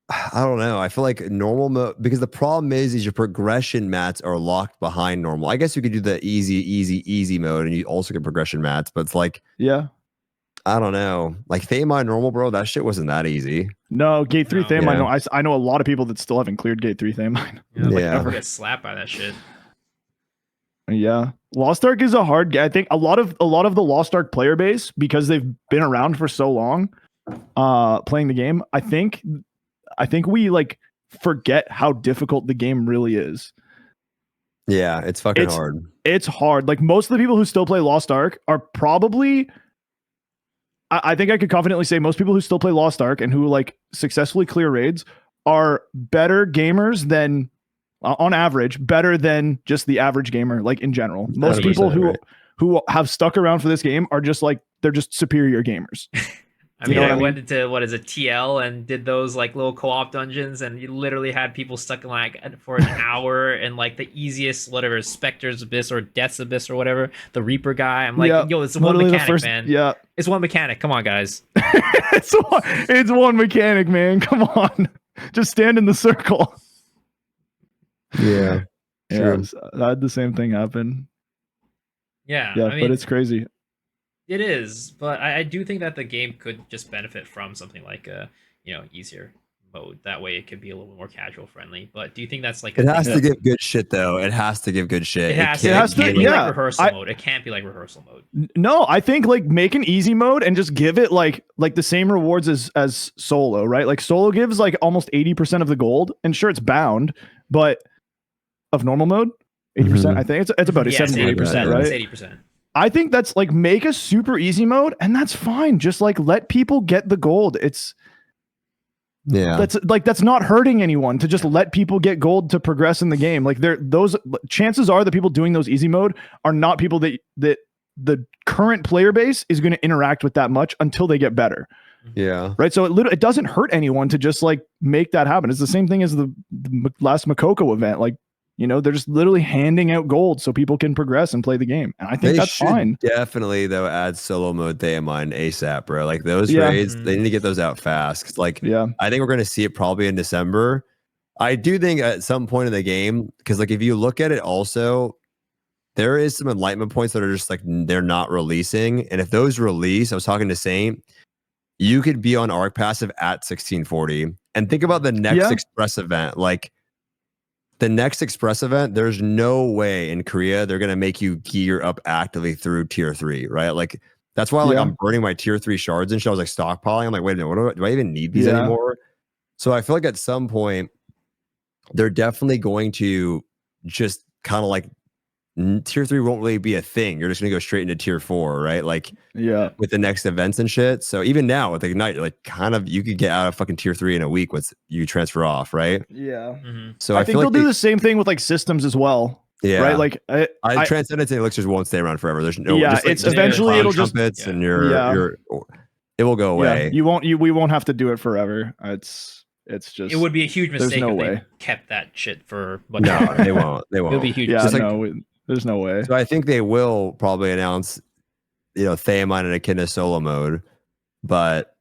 I don't know. I feel like normal mode, because the problem is your progression mats are locked behind normal. I guess you could do the easy mode and you also get progression mats, but it's like, yeah, I don't know. Like Thaymine normal, bro, that shit wasn't that easy. No, Gate 3 Thaymine. No, I know a lot of people that still haven't cleared Gate 3 Thaymine. Yeah, ever get slapped by that shit. Yeah, Lost Ark is a hard game. I think a lot of the Lost Ark player base, because they've been around for so long, playing the game. I think we like forget how difficult the game really is. Yeah, it's fucking hard. It's hard. Like most of the people who still play Lost Ark are probably, I think I could confidently say most people who still play Lost Ark and who like successfully clear raids are better gamers than, on average, better than just the average gamer, like in general. Most people who have stuck around for this game are just like, they're just superior gamers. I mean, I went into TL and did those like little co-op dungeons, and you literally had people stuck in like for an hour and like the easiest, whatever, Spectre's Abyss or Death's Abyss or whatever, the Reaper guy. I'm like, yo, it's one mechanic, man. Yeah, it's one mechanic. Come on, guys. it's one mechanic, man. Come on, just stand in the circle. Yeah, sure. I had the same thing happen. Yeah, I mean, but it's crazy. It is, but I do think that the game could just benefit from something like a easier mode. That way, it could be a little more casual friendly. But do you think that's like it has to give good shit though? It has to give good shit. It has to be like rehearsal mode. It can't be like rehearsal mode. No, I think like make an easy mode and just give it like the same rewards as solo, right? Like solo gives like almost 80% of the gold, and sure, it's bound, but of normal mode, 80%. I think it's about 70-80%, right? It's 80%. I think that's like, make a super easy mode, and that's fine. Just like let people get the gold. That's not hurting anyone to just let people get gold to progress in the game. Like those chances are the people doing those easy mode are not people that the current player base is going to interact with that much until they get better. Yeah. Right. So it doesn't hurt anyone to just like make that happen. It's the same thing as the last Makoko event. Like, they're just literally handing out gold so people can progress and play the game. And I think that's fine. Definitely, though, add solo mode Thaymine ASAP, bro. Like those raids, they need to get those out fast. I think we're going to see it probably in December. I do think at some point in the game, because like if you look at it also, there is some enlightenment points that are just like they're not releasing. And if those release, I was talking to Saint, you could be on Arc Passive at 1640. And think about the next Express event. Like, the next Express event, there's no way in Korea they're going to make you gear up actively through tier 3, right? Like, that's why I'm burning my tier 3 shards and shit. I was like stockpiling. I'm like, wait a minute, do I even need these anymore? So I feel like at some point, they're definitely going to just kind of like, tier 3 won't really be a thing. You're just going to go straight into tier 4, right? Like, with the next events and shit. So even now with Ignite, you're like kind of, you could get out of fucking tier 3 in a week once you transfer off, right? Yeah. So I think they'll do the same thing with like systems as well. Yeah. Right. Like Transcendence and Elixirs won't stay around forever. There's no. Yeah. It's eventually it'll just and it will go away. We won't have to do it forever. It's just, it would be a huge mistake if they kept that shit for. No, they won't. They won't. It'll be huge. Yeah. There's no way. So I think they will probably announce, Thaymine and Echidna solo mode, but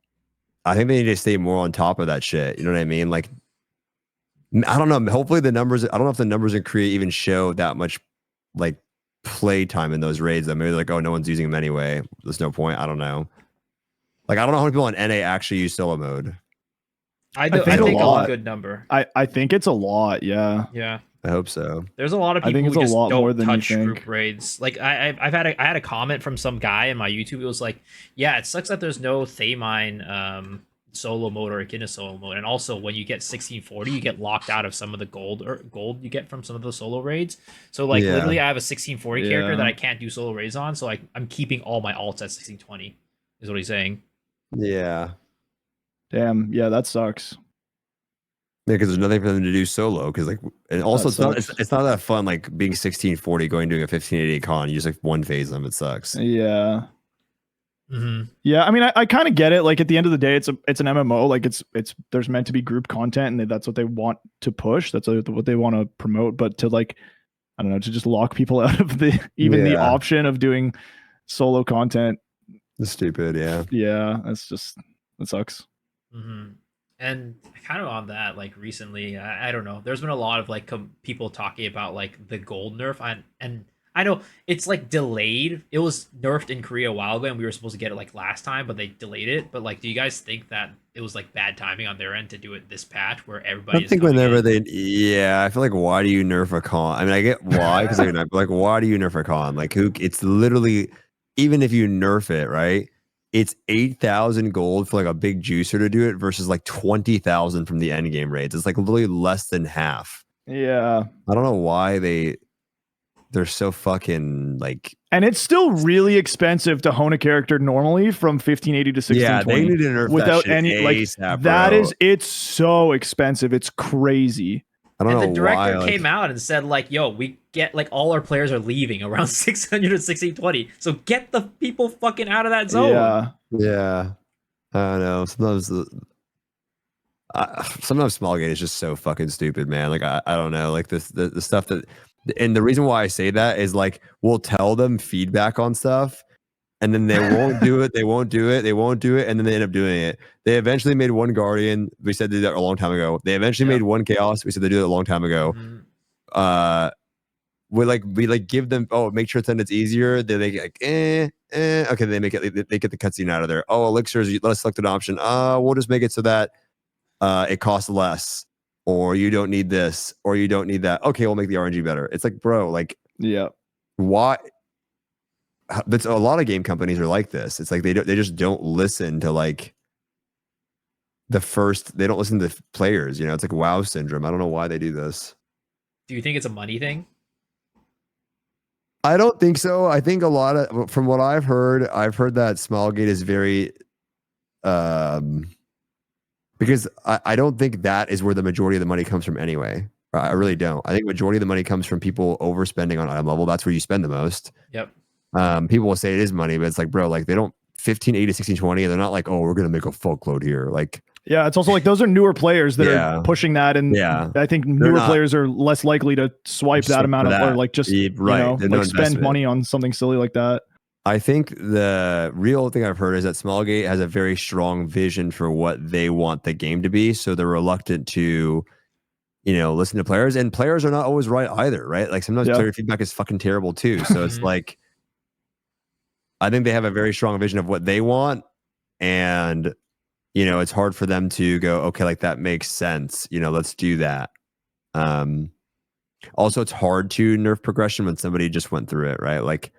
I think they need to stay more on top of that shit. You know what I mean? Like, I don't know. Hopefully the numbers, I don't know if the numbers in Korea even show that much like play time in those raids. That maybe like, oh, no one's using them anyway. There's no point. I don't know. Like, I don't know how many people in NA actually use solo mode. I think a good number. I think it's a lot. Yeah. Yeah. I hope so. There's a lot of people who just don't touch group raids. Like I had a comment from some guy in my YouTube. It was like, yeah, it sucks that there's no Thaymine solo mode or Echidna solo mode, and also when you get 1640, you get locked out of some of the gold you get from some of the solo raids. So like literally, I have a 1640 character that I can't do solo raids on. So I'm keeping all my alts at 1620. Is what he's saying. Yeah. Damn. Yeah, that sucks. Yeah, because there's nothing for them to do solo. Because like, and also it's not that fun. Like being 1640, doing a 1580 con, you just like one phase them. It sucks. Yeah. Mm-hmm. Yeah, I mean, I kind of get it. Like at the end of the day, it's an MMO. Like it's there's meant to be group content, and that's what they want to push. That's what they want to promote. But to like, I don't know, to just lock people out of the option of doing solo content. It's stupid. Yeah. Yeah, that sucks. Mm-hmm. And kind of on that, like recently, I don't know. There's been a lot of like people talking about like the gold nerf, and I know it's like delayed. It was nerfed in Korea a while ago, and we were supposed to get it like last time, but they delayed it. But like, do you guys think that it was like bad timing on their end to do it this patch where everybody? I think whenever I feel like, why do you nerf a con? I mean, I get why, because like, why do you nerf a con? Like, it's literally, even if you nerf it, right? It's 8,000 gold for like a big juicer to do it versus like 20,000 from the end game raids. It's like literally less than half. Yeah. I don't know why they're so fucking like. And it's still really expensive to hone a character normally from 1580 to 1620. Yeah, they need to nerf without that shit like ASAP, that is, it's so expensive. It's crazy. I don't know the director why, came out and said like, yo, we get like all our players are leaving around 600 to 1620. So get the people fucking out of that zone. Yeah. I don't know. Sometimes Smallgate is just so fucking stupid, man. Like I don't know. Like the stuff that, and the reason why I say that is like we'll tell them feedback on stuff, and then they won't do it. They won't do it. They won't do it, and then they end up doing it. They eventually made one Guardian. We said they did that a long time ago. They eventually made one Chaos. We said they did it a long time ago. Mm-hmm. We give them, make sure it's easier. Then they get like okay. They make it. They get the cutscene out of there. Oh, elixirs. Let us select an option. We'll just make it so that it costs less, or you don't need this, or you don't need that. Okay, we'll make the RNG better. It's like, bro, like, yeah, why? But a lot of game companies are like this. It's like they just don't listen to like they don't listen to players. You know, it's like WoW syndrome. I don't know why they do this. Do you think it's a money thing? I don't think so. I think a lot of, from what I've heard that Smilegate is very, because I don't think that is where the majority of the money comes from anyway. I really don't. I think majority of the money comes from people overspending on item level. That's where you spend the most. Yep. People will say it is money, but it's like, bro, like they don't 1580 to 1620, and they're not like, oh, we're gonna make a folk load here. Like, yeah, it's also like those are newer players that are pushing that, and I think newer players are less likely to swipe that amount of, or like just like spend money on something silly like that. I think the real thing I've heard is that Smilegate has a very strong vision for what they want the game to be, so they're reluctant to, listen to players, and players are not always right either, right? Like sometimes player feedback is fucking terrible too. So it's like, I think they have a very strong vision of what they want, and it's hard for them to go, okay, like that makes sense. Let's do that. Also, it's hard to nerf progression when somebody just went through it, right? Like,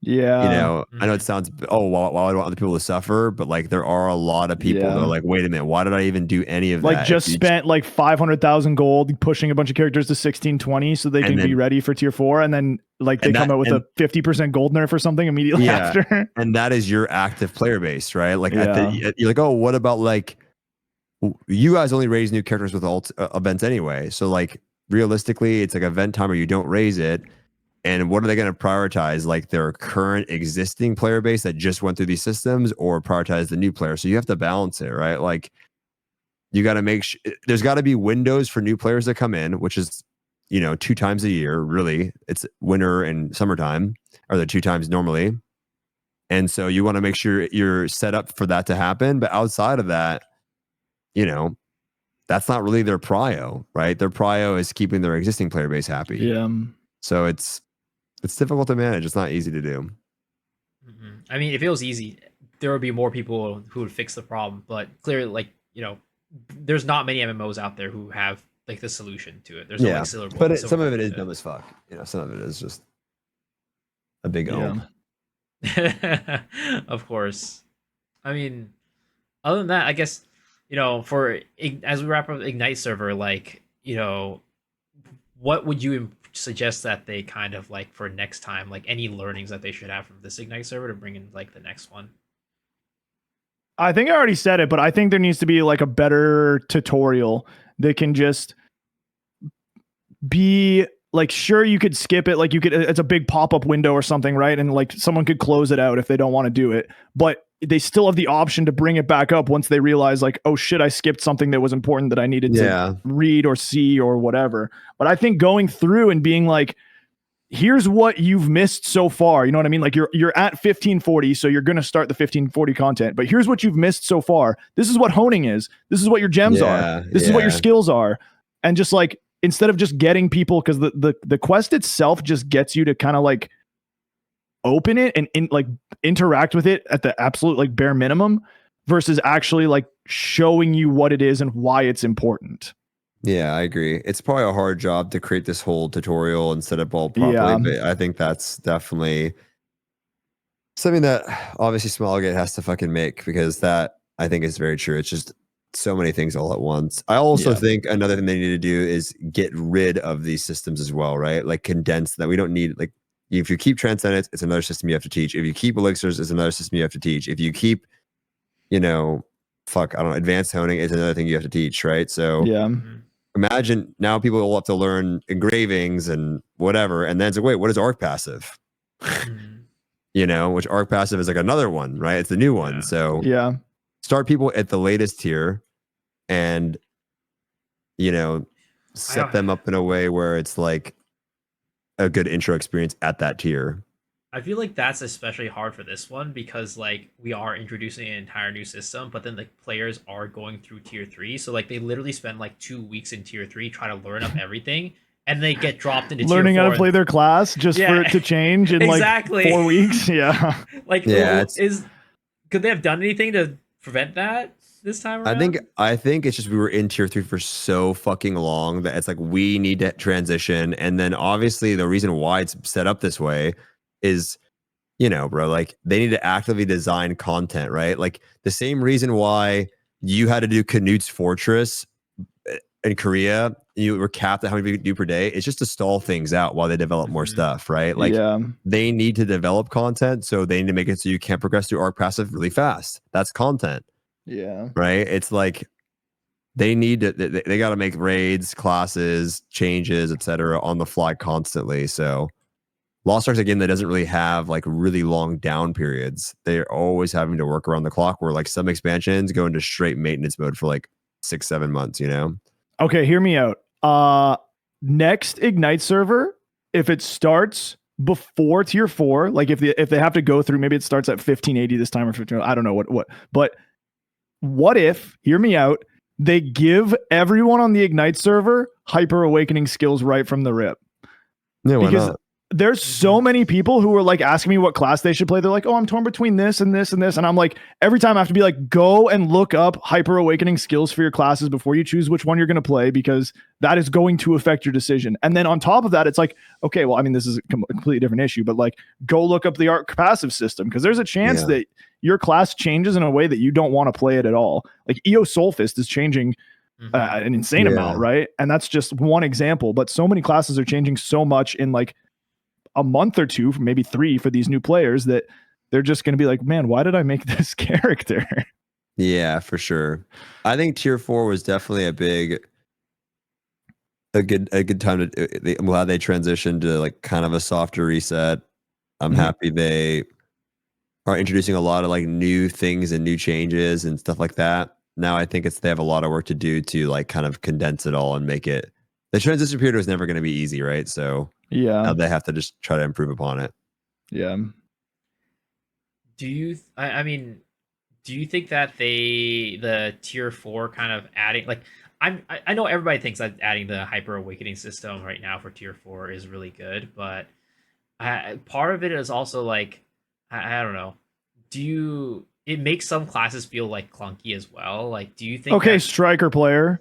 I know it sounds, well, I don't want other people to suffer, but like there are a lot of people that are like, wait a minute, why did I even do any of that? Like just spent like 500,000 gold pushing a bunch of characters to 1620 so they can be ready for tier 4, and then like they come out with a 50% gold nerf or something immediately after. And that is your active player base, right? Like you're like, oh, what about like, you guys only raise new characters with alt events anyway. So like realistically, it's like event time or you don't raise it. And what are they going to prioritize? Like their current existing player base that just went through these systems, or prioritize the new player? So you have to balance it, right? Like you got to make sure there's got to be windows for new players that come in, which is, 2 times a year, really. It's winter and summertime are the 2 times normally. And so you want to make sure you're set up for that to happen. But outside of that, that's not really their prio, right? Their prio is keeping their existing player base happy. Yeah. So it's difficult to manage. It's not easy to do. Mm-hmm. I mean, if it was easy, there would be more people who would fix the problem. But clearly, there's not many MMOs out there who have like the solution to it. There's no Silver But some of it is dumb as fuck. Some of it is just a big ohm. Of course. I mean, other than that, I guess for as we wrap up Ignite server, what would you suggest that they kind of for next time, like any learnings that they should have from this Ignite server to bring in the next one? I think I already said it, but I think there needs to be a better tutorial that can just be sure, you could skip it. It's a big pop-up window or something, right? And someone could close it out if they don't want to do it, but they still have the option to bring it back up once they realize oh shit, I skipped something that was important that I needed to read or see or whatever. But I think going through and being here's what you've missed so far. You know what I mean? You're at 1540, so you're going to start the 1540 content, but here's what you've missed so far. This is what honing is. This is what your gems are. This is what your skills are. And just instead of just getting people, because the quest itself just gets you to kind of open it and interact with it at the absolute bare minimum versus actually showing you what it is and why it's important. Yeah, I agree. It's probably a hard job to create this whole tutorial and set up all properly, but I think that's definitely something that obviously Smilegate has to fucking make, because that I think is very true. It's just so many things all at once. I also think another thing they need to do is get rid of these systems as well, right? Condense that. We don't need if you keep Transcendence, it's another system you have to teach. If you keep Elixirs, it's another system you have to teach. If you keep, advanced honing is another thing you have to teach, right? So imagine now people will have to learn engravings and whatever, and then it's wait, what is arc passive? Which arc passive is another one, right? It's the new one. So start people at the latest tier and set them up in a way where it's a good intro experience at that tier. I feel like that's especially hard for this one because we are introducing an entire new system, but then the players are going through tier 3, so they literally spend 2 weeks in tier 3 trying to learn up everything, and they get dropped into learning tier 4 how to play their class just for it to change in exactly 4 weeks. Could they have done anything to prevent that this time around? I think it's just we were in tier 3 for so fucking long that it's we need to transition, and then obviously the reason why it's set up this way is, bro, they need to actively design content, right? The same reason why you had to do Canute's Fortress in Korea, you were capped at how many you could do per day. It's just to stall things out while they develop more stuff, right? They need to develop content, so they need to make it so you can't progress through arc passive really fast. That's content. Yeah. Right? It's they need to, they got to make raids, classes, changes, etc. on the fly constantly. So Lost Ark's a game that doesn't really have really long down periods. They're always having to work around the clock, where some expansions go into straight maintenance mode for 6-7 months, Okay, hear me out. Next Ignite server, if it starts before tier 4, if they have to go through, maybe it starts at 1580 this time or 15, I don't know what, but what if, hear me out, they give everyone on the Ignite server Hyper Awakening skills right from the rip? Yeah, why not? There's so many people who are asking me what class they should play. They're oh, I'm torn between this and this and this. And I'm every time I have to be go and look up Hyper Awakening skills for your classes before you choose which one you're going to play, because that is going to affect your decision. And then on top of that, it's okay, well, I mean, this is a completely different issue, but go look up the arc passive system, because there's a chance that your class changes in a way that you don't want to play it at all. EO Soulfist is changing an insane amount, right? And that's just one example, but so many classes are changing so much in a month or 2, maybe 3 for these new players, that they're just going to be man, why did I make this character? Yeah, for sure. I think tier 4 was definitely a good time to, I'm glad they transitioned to kind of a softer reset. I'm happy they are introducing a lot of new things and new changes and stuff like that. Now I think they have a lot of work to do to kind of condense it all and make it, the transition period was never going to be easy, right? So now they have to just try to improve upon it. Yeah. do you? I mean, do you think that the tier 4 kind of adding like I know everybody thinks that adding the hyper awakening system right now for tier 4 is really good, but part of it is also like I don't know. Do you? It makes some classes feel like clunky as well. Like, do you think? Okay, striker player.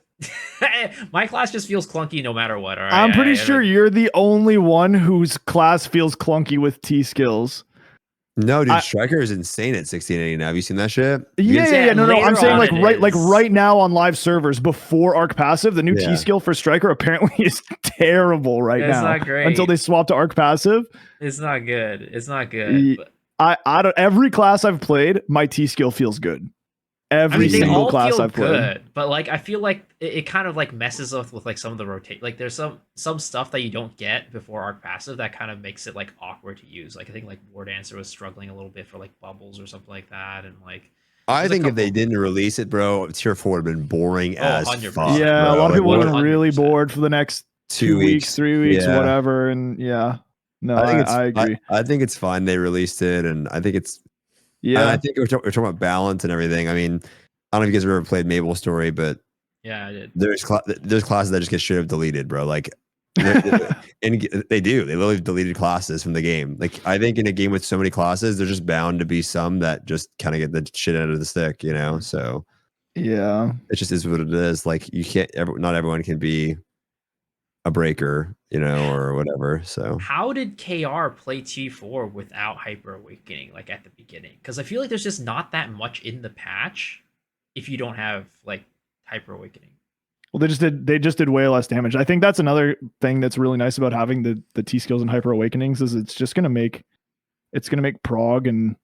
My class just feels clunky no matter what. All right, I'm pretty sure you're the only one whose class feels clunky with T skills. No, dude, Striker is insane at 1680 now. Have you seen that shit? Yeah. No. I'm saying like right now on live servers before Arc Passive, the new T skill for Striker apparently is terrible right now. It's not great until they swap to Arc Passive. It's not good. It's not good. But I don't. Every class I've played, my T skill feels good. Every single class I've played. But like, I feel like it kind of like messes with like some of the rotate. Like, there's some stuff that you don't get before Arc Passive that kind of makes it like awkward to use. Like, I think like War Dancer was struggling a little bit for like bubbles or something like that, and like. I think if they didn't release it, bro, tier 4 would have been boring as 100%. fuck. Yeah, bro. a lot of people would have been 100%. really bored for the next 2 weeks, 3 weeks, whatever. And yeah, no, I agree. I think it's fine they released it, and I think it's I think we're talking about balance and everything. I mean, I don't know if you guys have ever played Mabel Story, but yeah, I did. There's classes that just get straight up deleted, bro. Like, and they do. They literally deleted classes from the game. Like, I think in a game with so many classes, there's just bound to be some that just kind of get the shit out of the stick, you know. So yeah, it just is what it is. Like, you can't. Not everyone can be a breaker, you know, or whatever. So how did KR play T4 without Hyper Awakening like at the beginning? Because I feel like there's just not that much in the patch if you don't have like Hyper Awakening. Well, they just did way less damage. I think that's another thing that's really nice about having the T skills and Hyper Awakenings is it's just gonna make prog and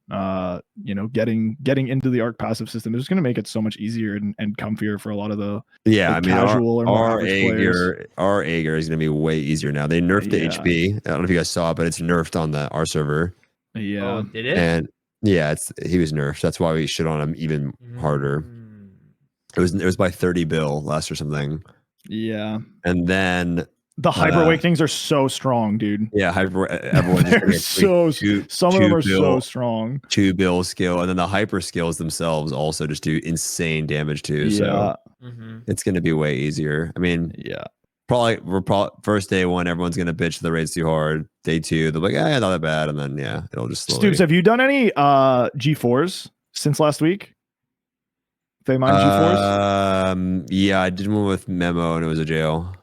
getting into the Arc Passive system. It's just gonna make it so much easier and comfier for a lot of the casual or more average players. Our Aegir is gonna be way easier now. They nerfed the HP. I don't know if you guys saw it, but it's nerfed on our server. Yeah, oh, did it? And yeah, he was nerfed. That's why we shit on him even harder. It was by 30 bill last or something. Yeah. And then the Hyper Awakenings are so strong, dude. Yeah, everyone just some of them are so strong. 2 bill skill, and then the hyper skills themselves also just do insane damage too. So it's gonna be way easier. I mean, probably first day 1, everyone's gonna bitch the raid's too hard. Day 2, they're like, not that bad, and then it'll just slowly. Stoops, have you done any G4s since last week? They mind G4s? Yeah, I did one with Memo, and it was a jail.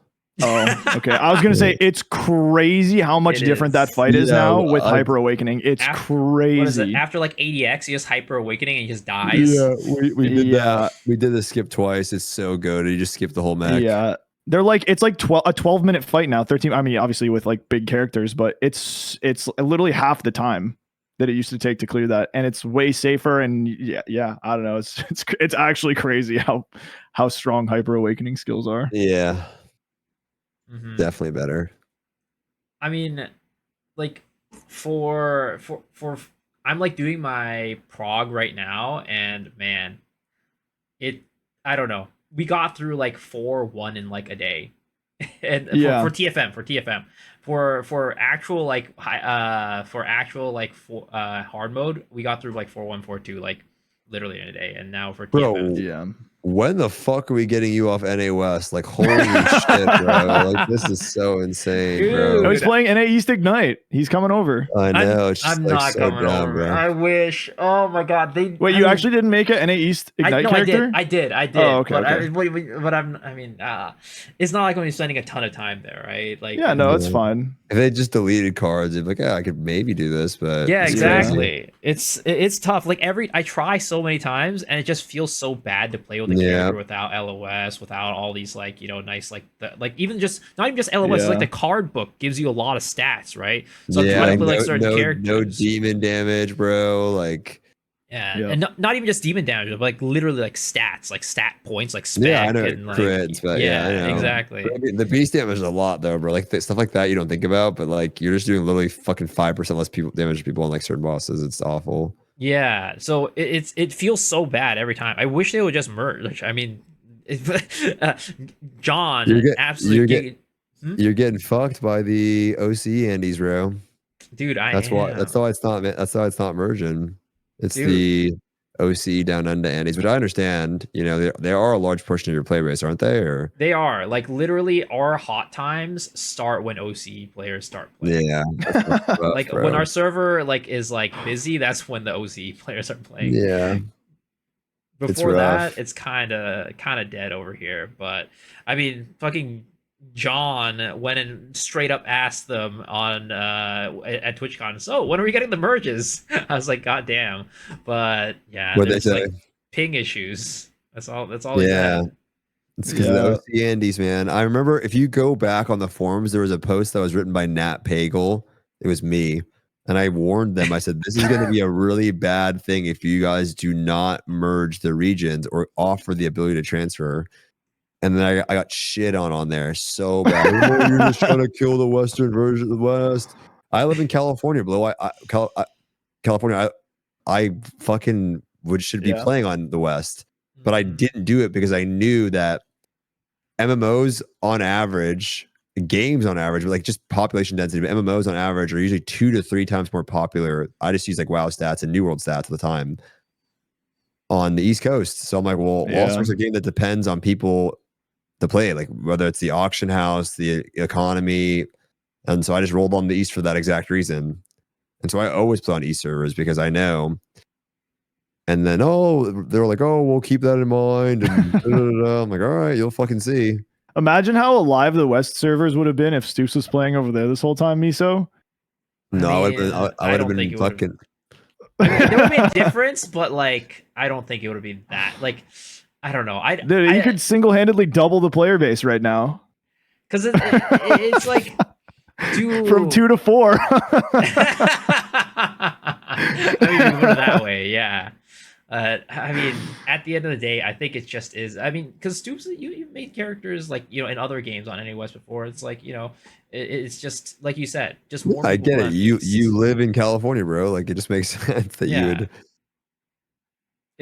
Oh, okay. I was gonna say it's crazy how much different that fight is now with Hyper Awakening. It's crazy. What is it? After like ADX, he just Hyper Awakening and he just dies. Yeah, we did that. We did the skip twice. It's so good. You just skip the whole mech. Yeah, they're like it's like a 12-minute fight now. 13. I mean, obviously with like big characters, but it's literally half the time that it used to take to clear that, and it's way safer. And yeah, I don't know. It's actually crazy how strong Hyper Awakening skills are. Yeah. Definitely better. I mean, like for I'm like doing my prog right now, and man, I don't know. We got through like 4-1 in like a day, and for TFM for actual like hard mode, we got through like 4-1 4-2 like literally in a day, and now for TFM, when the fuck are we getting you off NA West? Like, holy shit, bro. Like, this is so insane, dude, bro. He's playing NA East Ignite. He's coming over. I know. I'm not coming over. Bro. I wish. Oh my god. Wait, you actually didn't make an NA East Ignite character? I did. Oh, okay. But it's not like I'm spending a ton of time there, right? Like, yeah, no, it's fine. If they just deleted cards, it'd be like, I could maybe do this, but yeah, exactly. It's tough. Like I try so many times, and it just feels so bad to play with character without LOS, without all these like nice even just not even just LOS, like the card book gives you a lot of stats, right? So I'm trying to play like certain characters. No demon damage, bro. Like and not even just demon damage, but like literally like stats, like stat points, like spec. Yeah, I know and, like, crits, but I know. Exactly. I mean, the beast damage is a lot though, bro. Like stuff like that you don't think about, but like you're just doing literally fucking 5% less damage to people on like certain bosses. It's awful. Yeah, so it feels so bad every time. I wish they would just merge. I mean, John, absolutely. You're getting fucked by the OC Andes, bro. Dude, that's why it's not merging. It's the OC down under Andes, which I understand. You know, they are a large portion of your play base, aren't they? Or they are like literally our hot times start when OC players start playing. Yeah, rough, like bro. When our server like is like busy, that's when the OC players are playing. Yeah. Before that, it's kind of dead over here. But I mean, fucking John went and straight up asked them on at TwitchCon, so when are we getting the merges? I was like, God damn. But yeah, what there's like ping issues. That's all yeah. It's because of the OC Andes, man. I remember if you go back on the forums, there was a post that was written by Nat Pagel. It was me. And I warned them. I said, this is going to be a really bad thing if you guys do not merge the regions or offer the ability to transfer. And then I got shit on there so bad. Oh, you're just trying to kill the Western version of the West. I live in California, bro. California, I fucking should be playing on the West. But I didn't do it because I knew that MMOs on average, games on average, like just population density, but MMOs on average are usually 2 to 3 times more popular. I just use like WoW stats and New World stats at the time on the East Coast. So I'm like, well, Lost Ark's a game that depends on people to play it, like whether it's the auction house, the economy. And so I just rolled on the East for that exact reason. And so I always play on East servers because I know. And then, they're like, oh, we'll keep that in mind. And I'm like, all right, you'll fucking see. Imagine how alive the West servers would have been if Stoops was playing over there this whole time, Miso. No, I would have been fucking. I mean, there would be a difference, but like, I don't think it would have been that. Like, I don't know. You could single-handedly double the player base right now. Because it's like from 2 to 4. I mean, you put it that way, yeah. I mean, at the end of the day, I think it just is. I mean, because Stoops, you've made characters like, you know, in other games on NA West before. It's like, you know, it's just like you said, just more. I get it. You live in California, bro. Like it just makes sense that you would.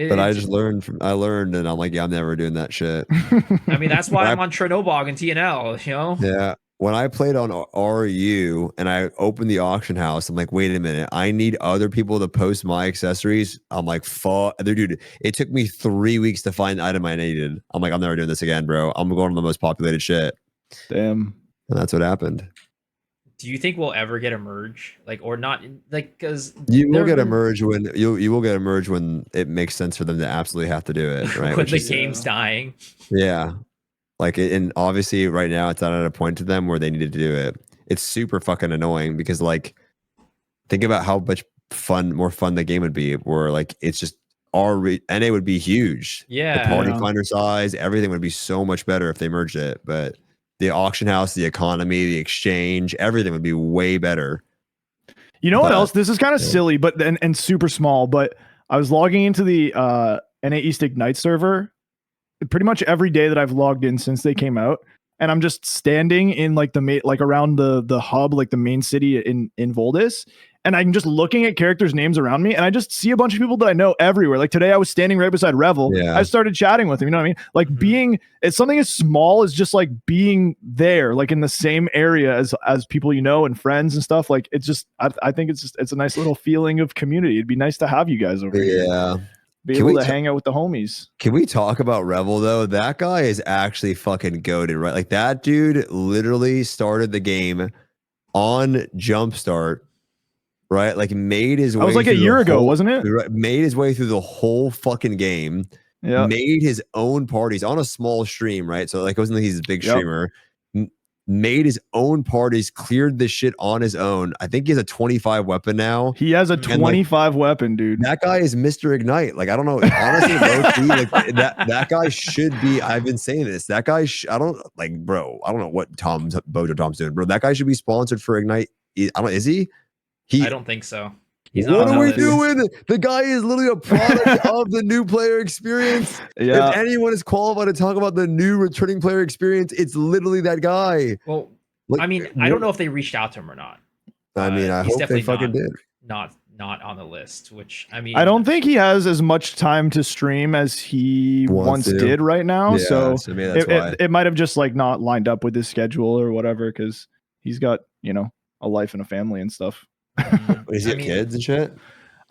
But I just learned and I'm like, yeah, I'm never doing that shit. I mean, that's why I'm on Chernobyl and TNL, you know? Yeah. When I played on RU and I opened the auction house, I'm like, wait a minute, I need other people to post my accessories. I'm like, fuck, dude, it took me 3 weeks to find the item I needed. I'm like, I'm never doing this again, bro. I'm going to the most populated shit. Damn. And that's what happened. Do you think we'll ever get a merge? Like, or not? Like, because you will get a merge when you will get a merge when it makes sense for them to absolutely have to do it, right? When the game's dying. Yeah. Like, and obviously right now it's not at a point to them where they need to do it. It's super fucking annoying because like, think about how much more fun the game would be where like, it's just NA would be huge. Yeah. The party finder size, everything would be so much better if they merged it. But the auction house, the economy, the exchange, everything would be way better. You know what else? This is kind of silly, but and super small, but I was logging into the NA East Ignite server pretty much every day that I've logged in since they came out, and I'm just standing in like around the hub, like the main city in Voldis, and I'm just looking at characters' names around me, and I just see a bunch of people that I know everywhere. Like today, I was standing right beside Revel. Yeah. I started chatting with him. You know what I mean? Like it's something as small as just like being there, like in the same area as people you know and friends and stuff. Like it's just, I think it's a nice little feeling of community. It'd be nice to have you guys over here. Yeah. Be able to hang out with the homies. Can we talk about Revel though? That guy is actually fucking goated, right? Like that dude literally started the game on Jumpstart, right? Like made his way. That was like a year ago, wasn't it? Made his way through the whole fucking game. Yeah. Made his own parties on a small stream, right? So like it wasn't like he's a big streamer. Made his own parties, cleared this shit on his own. I think he has a 25 weapon now. He has a 25 weapon, dude. That guy is Mr. Ignite. Like, I don't know. Honestly, like, that guy should be. I've been saying this. That guy, I don't know what Bojo Tom's doing, bro. That guy should be sponsored for Ignite. Is he? I don't think so. What are we doing? The guy is literally a product of the new player experience. Yeah. If anyone is qualified to talk about the new returning player experience, it's literally that guy. Well, like, I mean, I don't know if they reached out to him or not. I mean, I hope they fucking did. Not on the list, which I mean, I don't think he has as much time to stream as he once did right now. Yeah, so it might have just like not lined up with his schedule or whatever, because he's got, you know, a life and a family and stuff. Is he have kids and shit?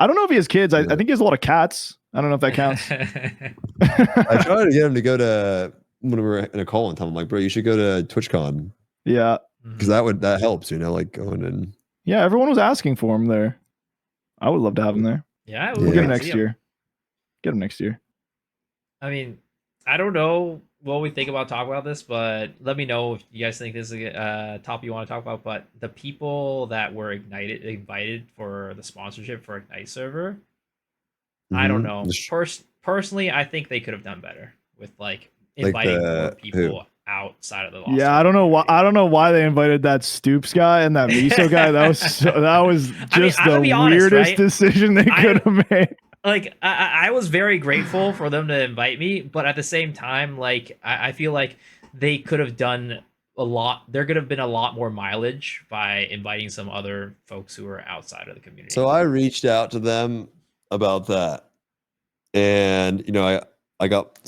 I don't know if he has kids. I think he has a lot of cats. I don't know if that counts. I tried to get him to go to when we were in a call and tell him like, bro, you should go to TwitchCon. Yeah, because that helps, like going and. Yeah, everyone was asking for him there. I would love to have him there. Yeah, we'll get him next year. Get him next year. I mean, I don't know what we think about talking about this, but let me know if you guys think this is a topic you want to talk about. But the people that were invited for the sponsorship for Ignite server, I don't know. Personally, I think they could have done better with like inviting more people outside of the Lost I don't know why. I don't know why they invited that Stoops guy and that Miso guy. That was just the weirdest decision they could have made. Like I was very grateful for them to invite me, but at the same time, like I feel like they could have done a lot. There could have been a lot more mileage by inviting some other folks who are outside of the community. So I reached out to them about that, and I got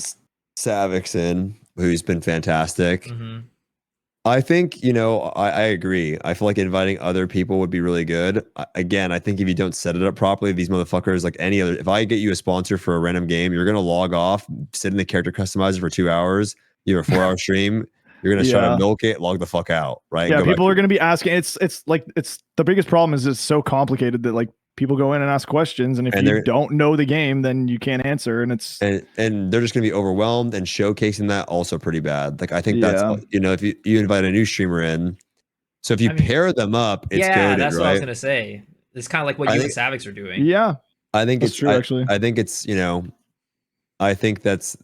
Savix in, who's been fantastic. Mm-hmm. I think, I agree. I feel like inviting other people would be really good. Again, I think if you don't set it up properly, these motherfuckers, like any other, if I get you a sponsor for a random game, you're going to log off, sit in the character customizer for 2 hours. You have a 4-hour stream. You're going to try to milk it, log the fuck out, right? Yeah, people are going to be asking. It's the biggest problem is it's so complicated that like people go in and ask questions, and if you don't know the game, then you can't answer, and it's and they're just gonna be overwhelmed, and showcasing that also pretty bad. Like I think that's if you invite a new streamer in, so if you pair them up, it's goated, that's right? what I was gonna say. It's kind of like what you and Savix are doing. Yeah, I think it's true. Actually, I think it's I think that's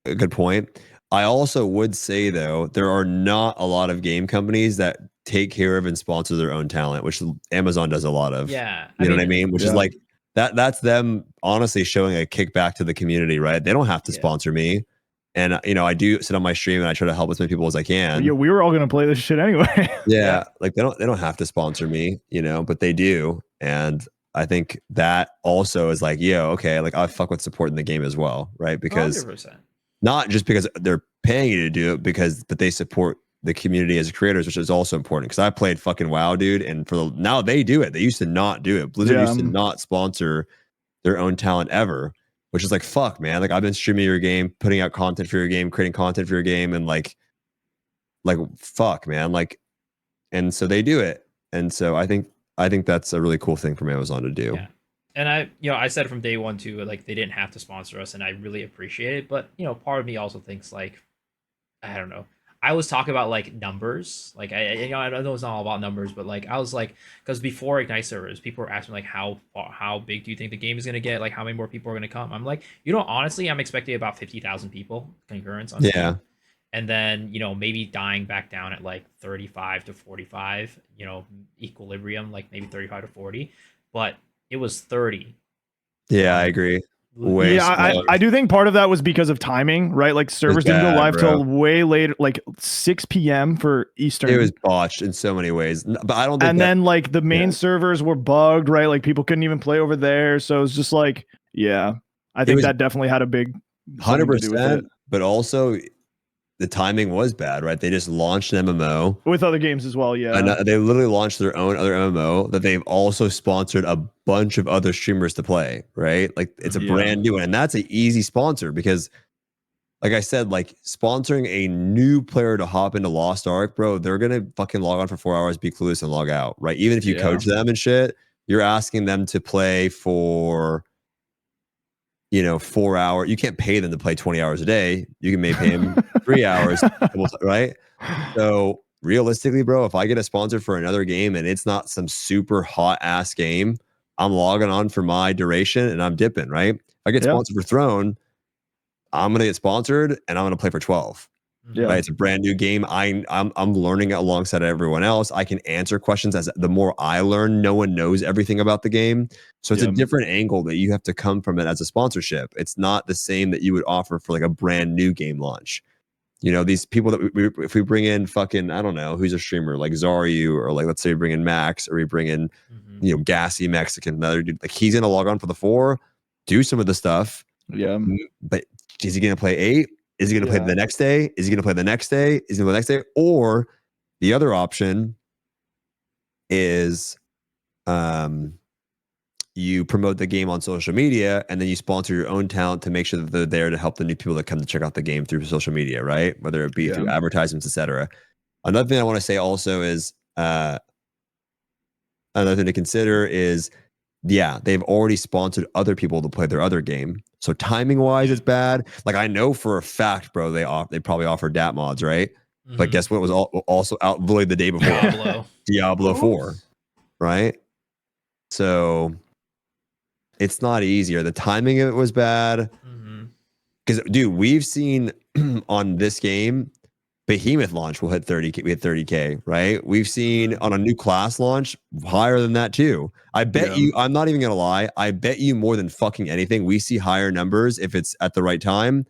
a good point. I also would say though, there are not a lot of game companies that take care of and sponsor their own talent, which Amazon does a lot of. Yeah. You know what I mean? Which is like that's them honestly showing a kickback to the community, right? They don't have to sponsor me. And I do sit on my stream and I try to help as many people as I can. Yeah, we were all gonna play this shit anyway. Like they don't have to sponsor me, but they do. And I think that also is like, okay, like I fuck with supporting the game as well, right? Because 100%. Not just because they're paying you to do it, but they support the community as creators, which is also important. Because I played fucking WoW, dude, and now they do it. They used to not do it. Blizzard used to not sponsor their own talent ever, which is like, fuck, man. Like I've been streaming your game, putting out content for your game, creating content for your game, and like fuck, man. Like, and so they do it, and so I think that's a really cool thing from Amazon to do. Yeah. And I said from day one too, like they didn't have to sponsor us, and I really appreciate it. But part of me also thinks like, I don't know. I was talking about like numbers, like I know it's not all about numbers, but like I was like, because before Ignite servers, people were asking like how big do you think the game is gonna get? Like how many more people are gonna come? I'm like, honestly, I'm expecting about 50,000 people concurrence on Steam. And then maybe dying back down at like 35 to 45, equilibrium, like maybe 35 to 40, but it was 30. Yeah, I agree. I do think part of that was because of timing, right? Like servers didn't go live till way later, like 6 p.m. for Eastern. It was botched in so many ways, but I don't think. And then like the main servers were bugged, right? Like people couldn't even play over there, so it was just like, I think that definitely had a big 100%. But also, the timing was bad, right? They just launched an MMO with other games as well. Yeah, and they literally launched their own other MMO that they've also sponsored a bunch of other streamers to play, right? Like it's a brand new one, and that's an easy sponsor because, like I said, like sponsoring a new player to hop into Lost Ark, bro, they're gonna fucking log on for 4 hours, be clueless, and log out, right? Even if you coach them and shit, you're asking them to play for 4 hours. You can't pay them to play 20 hours a day. You can maybe pay them 3 hours, right? So realistically, bro, if I get a sponsor for another game and it's not some super hot ass game, I'm logging on for my duration and I'm dipping, right? If I get sponsored for Throne, I'm gonna get sponsored and I'm gonna play for 12. Right? It's a brand new game. I'm learning it alongside everyone else. I can answer questions as the more I learn. No one knows everything about the game, so it's a different angle that you have to come from it as a sponsorship. It's not the same that you would offer for like a brand new game launch. These people that if we bring in fucking, I don't know who's a streamer like Zaryu, or like let's say we bring in Max, or we bring in Gassy Mexican, another dude, like he's gonna log on for the 4, do some of the stuff. But is he gonna play 8? Is he going to play the next day? Is he going to play the next day? Is he going to play the next day? Or the other option is you promote the game on social media, and then you sponsor your own talent to make sure that they're there to help the new people that come to check out the game through social media, right? Whether it be through advertisements, etc. Another thing I want to say also is another thing to consider is, they've already sponsored other people to play their other game. So timing wise, it's bad. Like I know for a fact, bro, they probably offer DAT mods, right? But guess what was also out literally the day before? Diablo 4, right? So it's not easier. The timing of it was bad. Because dude, we've seen on this game, Behemoth launch will hit 30K. We hit 30K, right? We've seen on a new class launch higher than that too. I bet you, I'm not even gonna lie, I bet you more than fucking anything, we see higher numbers if it's at the right time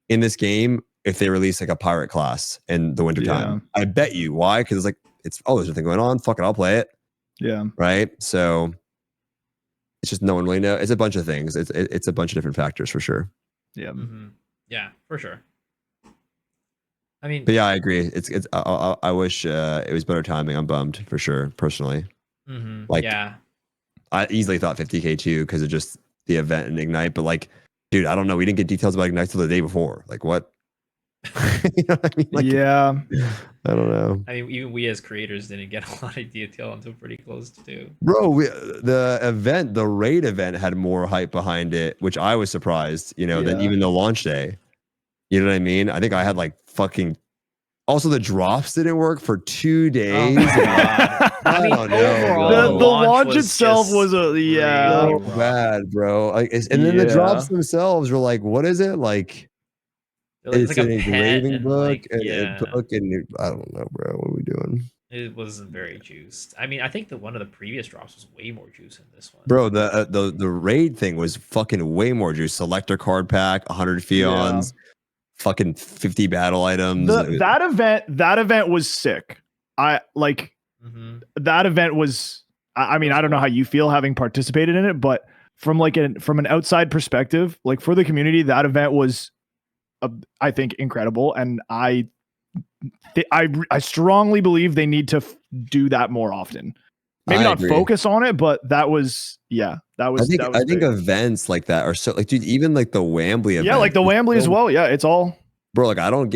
in this game if they release like a pirate class in the winter time. I bet you. Why? Because it's like there's nothing going on. Fuck it, I'll play it. Yeah. Right. So it's just no one really knows. It's a bunch of things. It's a bunch of different factors for sure. Yeah. Yeah, for sure. I mean, but yeah, I agree. I wish it was better timing. I'm bummed for sure, personally. Like, I easily thought 50K too because of just the event and Ignite. But like, dude, I don't know. We didn't get details about Ignite till the day before. Like, what? You know what I mean? Like, I don't know. I mean, even we as creators didn't get a lot of detail until pretty close to. Bro, the raid event had more hype behind it, which I was surprised, than even the launch day. You know what I mean? I think I had like fucking. Also, the drops didn't work for 2 days. I mean, overall, the launch itself was so bad, bro. Like, and then the drops themselves were like, what is it like? It's like an engraving book, and book, and I don't know, bro. What are we doing? It wasn't very juiced. I mean, I think one of the previous drops was way more juice than this one. Bro, the raid thing was fucking way more juice. Selector card pack, 100 Fions, fucking 50 battle items. That event was sick. I like that event was. I mean, I don't know how you feel having participated in it, but from an outside perspective, like for the community, that event was, I think, incredible, and I strongly believe they need to do that more often. Maybe not focus on it, but that was that was. I think events like that are so like, dude, even like the Wembley event. Yeah, like the Wembley as well. Yeah, it's all. Bro, like I don't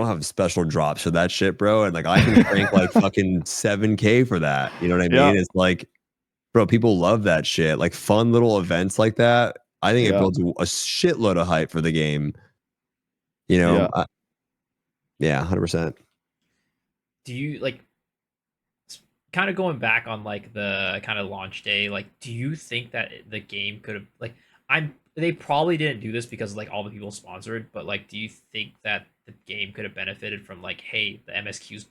have special drops for that shit, bro, and like I can crank like fucking 7K for that. You know what I mean? It's like, bro, people love that shit. Like fun little events like that. I think it builds a shitload of hype for the game. 100%. Do you like kind of going back on like the kind of launch day? Like, do you think that the game could have like they probably didn't do this because like all the people sponsored, but like, do you think that the game could have benefited from like, hey, the MSQ's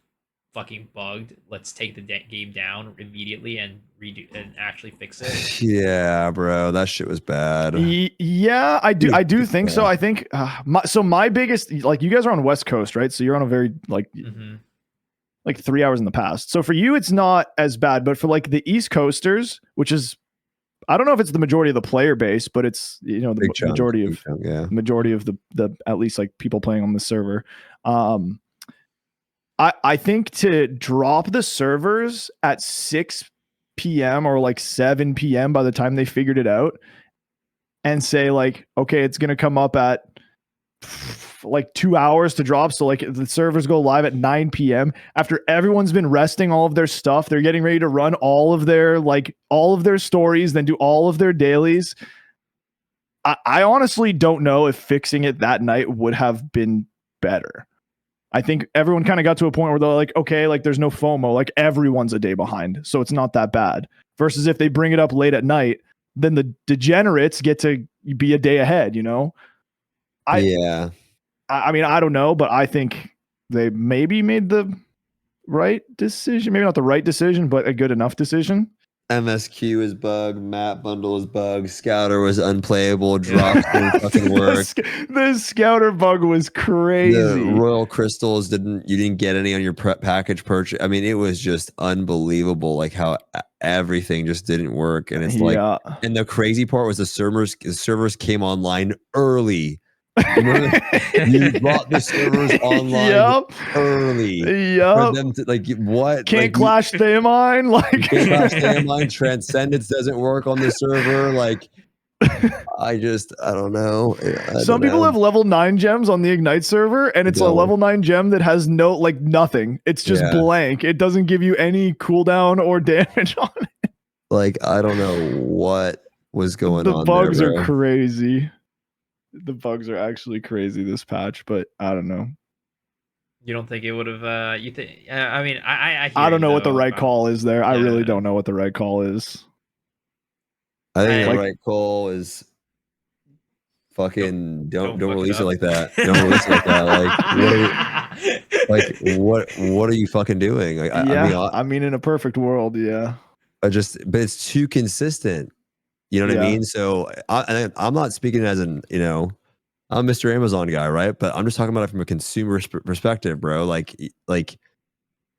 fucking bugged. Let's take the game down immediately and redo and actually fix it. Yeah, bro, that shit was bad. Yeah, I do think so. I think my biggest, like, you guys are on West Coast, right? So you're on a very like 3 hours in the past. So for you, it's not as bad, but for like the East Coasters, which is, I don't know if it's the majority of the player base, but it's, the majority of the at least like people playing on the server. I think to drop the servers at 6 p.m. or like 7 p.m. by the time they figured it out, and say like, okay, it's gonna come up at like 2 hours to drop. So like the servers go live at 9 p.m. after everyone's been resting all of their stuff. They're getting ready to run all of their stories, then do all of their dailies. I honestly don't know if fixing it that night would have been better. I think everyone kind of got to a point where they're like, okay, like there's no FOMO, like everyone's a day behind, so it's not that bad. Versus if they bring it up late at night, then the degenerates get to be a day ahead, I mean, I don't know, but I think they maybe made the right decision. Maybe not the right decision, but a good enough decision. MSQ is bugged. Map bundle is bugged. Scouter was unplayable. Drops didn't fucking work. The Scouter bug was crazy. The Royal Crystals you didn't get any on your package purchase. I mean, it was just unbelievable, like how everything just didn't work. And it's like, and the crazy part was the servers came online early You brought the servers online early. For them to like what? Can't clash Theomine. Like can't clash Theomine. Transcendence doesn't work on the server. Like I don't know. Some people have level 9 gems on the Ignite server, and it's a level 9 gem that has no nothing. It's just blank. It doesn't give you any cooldown or damage on it. Like I don't know what was going on. The bugs are crazy. The bugs are actually crazy this patch, but I don't know. You don't think it would have? You think? I mean, I don't know what the right call is there. I really don't know what the right call is. I think the right call is fucking don't release it like that. Don't release it like that. What are you fucking doing? Like, I mean, in a perfect world, yeah. But it's too consistent. You know what I mean? So I'm not speaking as I'm Mr. Amazon guy, right? But I'm just talking about it from a consumer perspective, bro. Like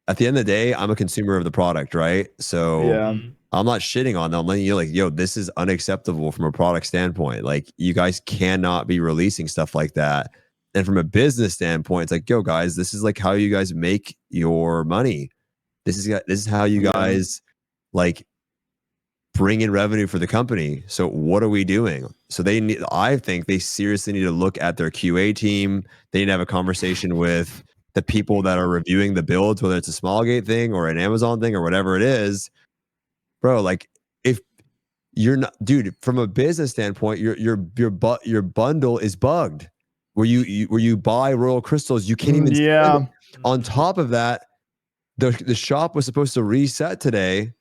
at the end of the day, I'm a consumer of the product, right? So I'm not shitting on them. I'm letting you like, yo, this is unacceptable from a product standpoint. Like you guys cannot be releasing stuff like that. And from a business standpoint, it's like, yo, guys, this is like how you guys make your money. This is how you guys like bring in revenue for the company. So what are we doing? So I think they seriously need to look at their QA team. They need to have a conversation with the people that are reviewing the builds, whether it's a Smallgate thing or an Amazon thing or whatever it is. Bro, like if you're not, dude, from a business standpoint, your bundle is bugged. Where you buy royal crystals, you can't even spend it. On top of that, the shop was supposed to reset today,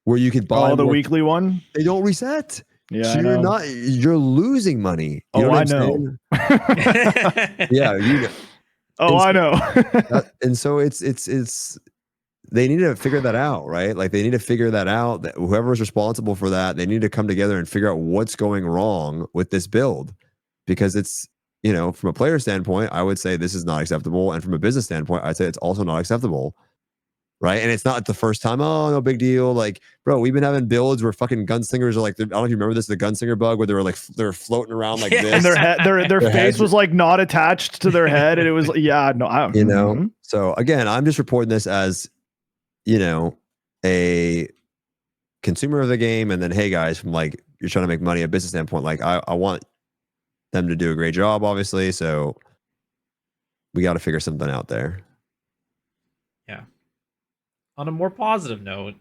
where you could buy the weekly one. They don't reset. Yeah, so you're losing money. You know what I'm saying? Yeah, you know. I know. And so it's they need to figure that out, right? Like they need to figure that out. That whoever's responsible for that, they need to come together and figure out what's going wrong with this build, because it's from a player standpoint, I would say this is not acceptable, and from a business standpoint, I'd say it's also not acceptable. Right. And it's not the first time. Oh, no big deal. Like, bro, we've been having builds where fucking gunslingers are like, I don't know if you remember this, the gunslinger bug, where they were floating around like this. And their face was like not attached to their head. And it was, So again, I'm just reporting this as, a consumer of the game. And then, hey guys, from like, you're trying to make money at a business standpoint. Like I want them to do a great job, obviously. So we got to figure something out there. Yeah. On a more positive note,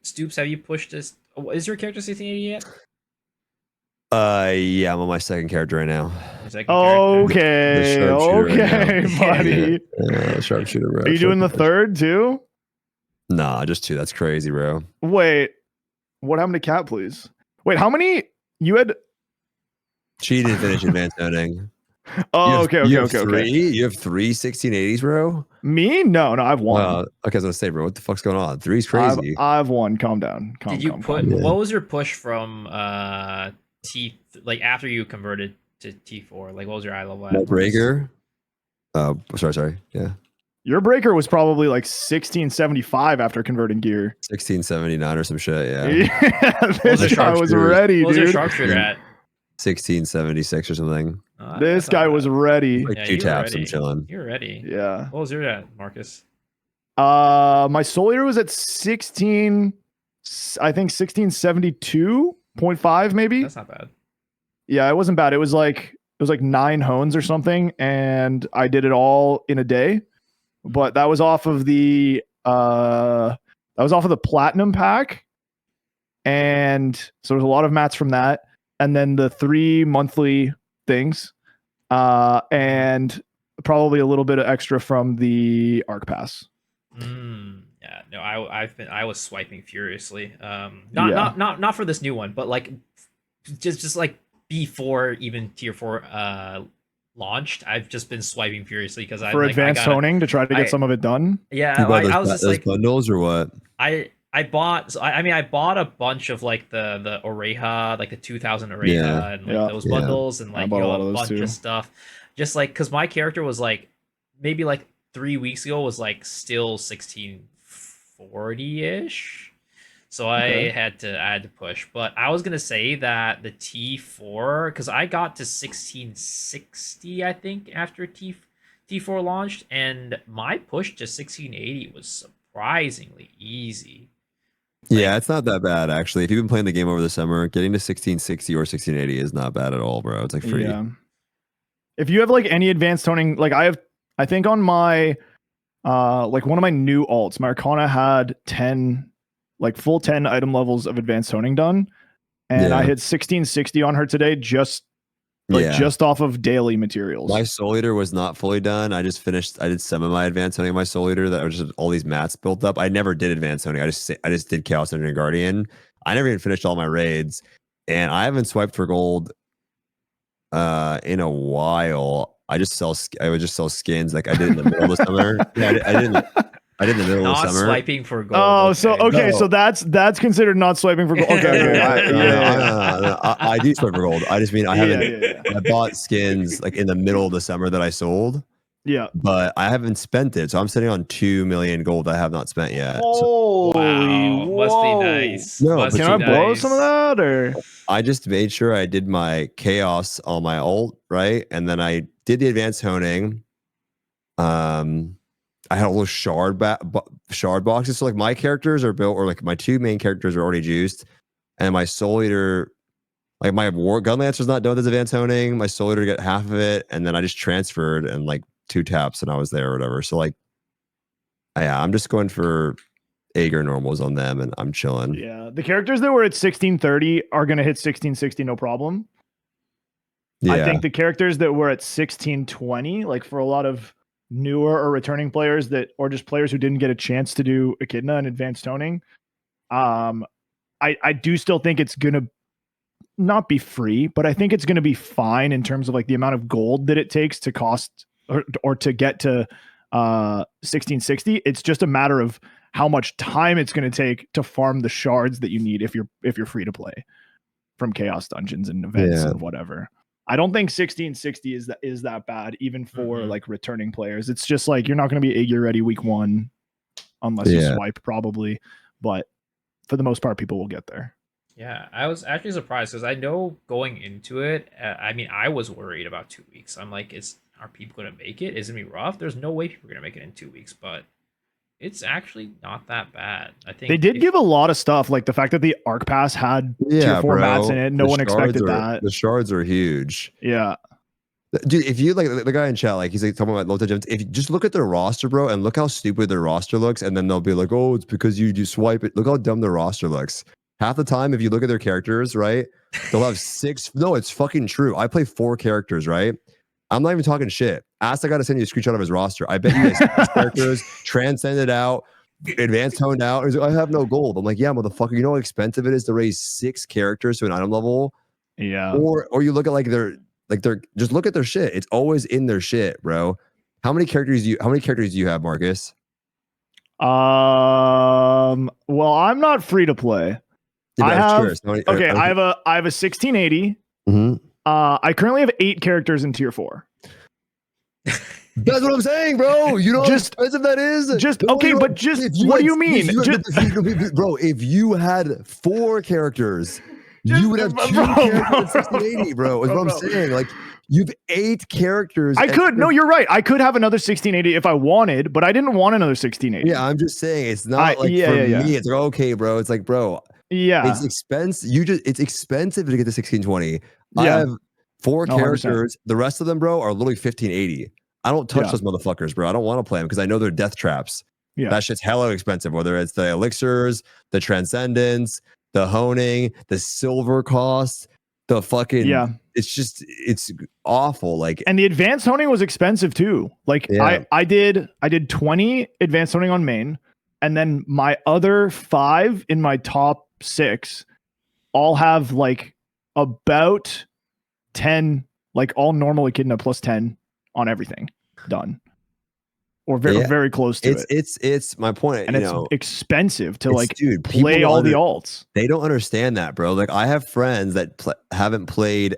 Stoops, have you pushed this? Is your character 1680 yet? Yeah, I'm on my second character right now. Okay, buddy. Sharpshooter, bro. Are you doing the third too? Nah, just 2. That's crazy, bro. Wait, what happened to Cat, please? Wait, how many you had? She didn't finish advanced noting. Okay. You have 3 1680s, bro? Me? No, I have 1. Okay, I was gonna say, bro, what the fuck's going on? 3's crazy. I have 1. Calm down. What was your push from like after you converted to T4? Like what was your eye level at? My breaker? Sorry. Yeah. Your breaker was probably like 1675 after converting gear. 1679 or some shit, yeah. This guy was ready, dude. What was your sharpshooter at? 1676 or something. This guy was ready. Like 2 taps, I'm chilling. You're ready. Yeah. What was your at, Marcus? My soul eater was at 16, I think 1672.5 maybe. That's not bad. Yeah, it wasn't bad. It was like 9 hones or something, and I did it all in a day. But that was off of the platinum pack, and so there's a lot of mats from that, and then the 3 monthly things, and probably a little bit of extra from the Arc Pass. Yeah, no, I was swiping furiously. Not for this new one, but like just like before even tier 4 launched, I've just been swiping furiously because I advanced honing to try to get some of it done. Yeah, I was just like bundles or what? I bought a bunch of like the Oreja, like the 2000 Oreja and like those bundles and like a bunch of stuff. Just like because my character was like maybe like 3 weeks ago was like still 1640-ish. So I had to push. But I was gonna say that the T4, because I got to 1660, I think, after T4 launched, and my push to 1680 was surprisingly easy. Yeah, it's not that bad actually. If you've been playing the game over the summer, getting to 1660 or 1680 is not bad at all, bro. It's like free. Yeah. If you have like any advanced toning, like I think on my like one of my new alts, my Arcana had 10, like full 10 item levels of advanced toning done. And I hit 1660 on her today, just off of daily materials. My Soul Eater was not fully done. I just finished. I did some of my advanced toning. My Soul Eater that was just all these mats built up. I never did advanced toning. I just did Chaos Engine Guardian. I never even finished all my raids, and I haven't swiped for gold in a while. I would just sell skins like I did in the middle of the summer. Yeah, I did in the middle of the summer. Not swiping for gold. Oh, so that's considered not swiping for gold. Okay. I do swipe for gold. I just mean I haven't. I bought skins like in the middle of the summer that I sold. Yeah, but I haven't spent it, so I'm sitting on 2 million gold that I have not spent yet. Holy, wow, must be nice. No, can I borrow some of that? Or I just made sure I did my chaos on my ult, right, and then I did the advanced honing. I had all those shard boxes. So like my characters are built, or like my two main characters are already juiced, and my Soul Eater, like my War Gunlancer's not done with his advanced honing. My Soul Eater got half of it, and then I just transferred and like 2 taps and I was there or whatever. So like, yeah, I'm just going for Aegir normals on them, and I'm chilling. Yeah, the characters that were at 1630 are gonna hit 1660 no problem. Yeah. I think the characters that were at 1620, like for a lot of newer or returning players or just players who didn't get a chance to do Echidna and advanced toning, I do still think it's gonna not be free, but I think it's gonna be fine in terms of like the amount of gold that it takes to cost or to get to 1660. It's just a matter of how much time it's going to take to farm the shards that you need if you're free to play from chaos dungeons and events and whatever. I don't think 1660 is that bad, even for like returning players. It's just like you're not going to be Aegir ready week 1 unless you swipe, probably. But for the most part, people will get there. Yeah, I was actually surprised because I know going into it, I mean, I was worried about 2 weeks. I'm like, are people going to make it? Is it going to be rough? There's no way people are going to make it in 2 weeks, but it's actually not that bad. I think they did give a lot of stuff, like the fact that the Arc Pass had tier 4 mats in it. No one expected that. The shards are huge. Yeah. Dude, if you like the guy in chat, like he's like talking about low gems. If you just look at their roster, bro, and look how stupid their roster looks, and then they'll be like, oh, it's because you swipe it. Look how dumb their roster looks. Half the time, if you look at their characters, right, they'll have 6. No, it's fucking true. I play 4 characters, right? I'm not even talking shit. Ask the guy to send you a screenshot of his roster. I bet you guys characters transcended out, advanced toned out. He's like, I have no gold. I'm like, yeah, motherfucker. You know how expensive it is to raise 6 characters to an item level? Yeah. Or you look at they're just look at their shit. It's always in their shit, bro. How many characters do you have, Marcus? Well, I'm not free to play. Yeah, I have a 1680. Mm-hmm. I currently have 8 characters in tier 4. That's what I'm saying, bro. You know how expensive that is? What do you mean? Bro, if you had 4 characters, you would have 2 characters in 1680, bro. Is what I'm saying. Like, you've 8 characters. No, you're right. I could have another 1680 if I wanted, but I didn't want another 1680. Yeah, I'm just saying it's not me. It's like, okay, bro. It's like, bro. Yeah, it's expensive. It's expensive to get the 1620. Yeah. I have 4 characters. 100%. The rest of them, bro, are literally 1580. I don't touch those motherfuckers, bro. I don't want to play them because I know they're death traps. Yeah, that shit's hella expensive. Whether it's the elixirs, the transcendence, the honing, the silver cost, the fucking it's awful. Like, and the advanced honing was expensive too. Like I did 20 advanced honing on main, and then my other 5 in my top 6 all have like about 10, like all normal Echidna plus 10 on everything done, or very close to it. It's my point, and it's expensive to play all the alts. They don't understand that, bro. Like, I have friends that haven't played.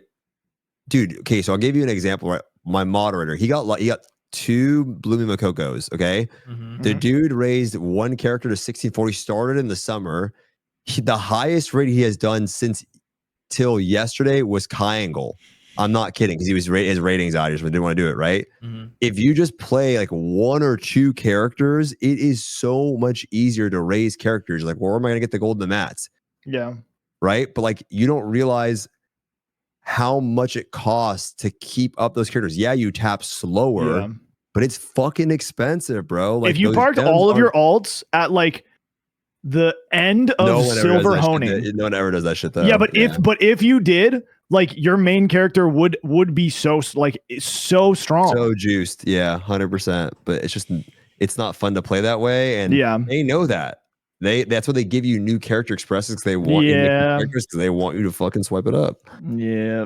Dude, okay, so I'll give you an example. Right, my moderator, he got 2 Bloomy Makokos. Okay, the dude raised 1 character to 1640. Started in the summer. the highest rate he has done since till yesterday was Triangle. I'm not kidding, because his ratings out, but didn't want to do it, right? Mm-hmm. If you just play like 1 or 2 characters, it is so much easier to raise characters. Like, where am I going to get the gold in the mats? Yeah. Right? But like, you don't realize how much it costs to keep up those characters. Yeah, you tap slower, but it's fucking expensive, bro. Like, if you parked all of your alts at like the end of Silver Honing, no one ever does that shit though. Yeah, but if you did, like, your main character would be so so strong, so juiced. Yeah, 100%. But it's not fun to play that way, and they know that. That's why they give you new character expresses, because they want you to make characters, because they want you to fucking swipe it up. Yeah.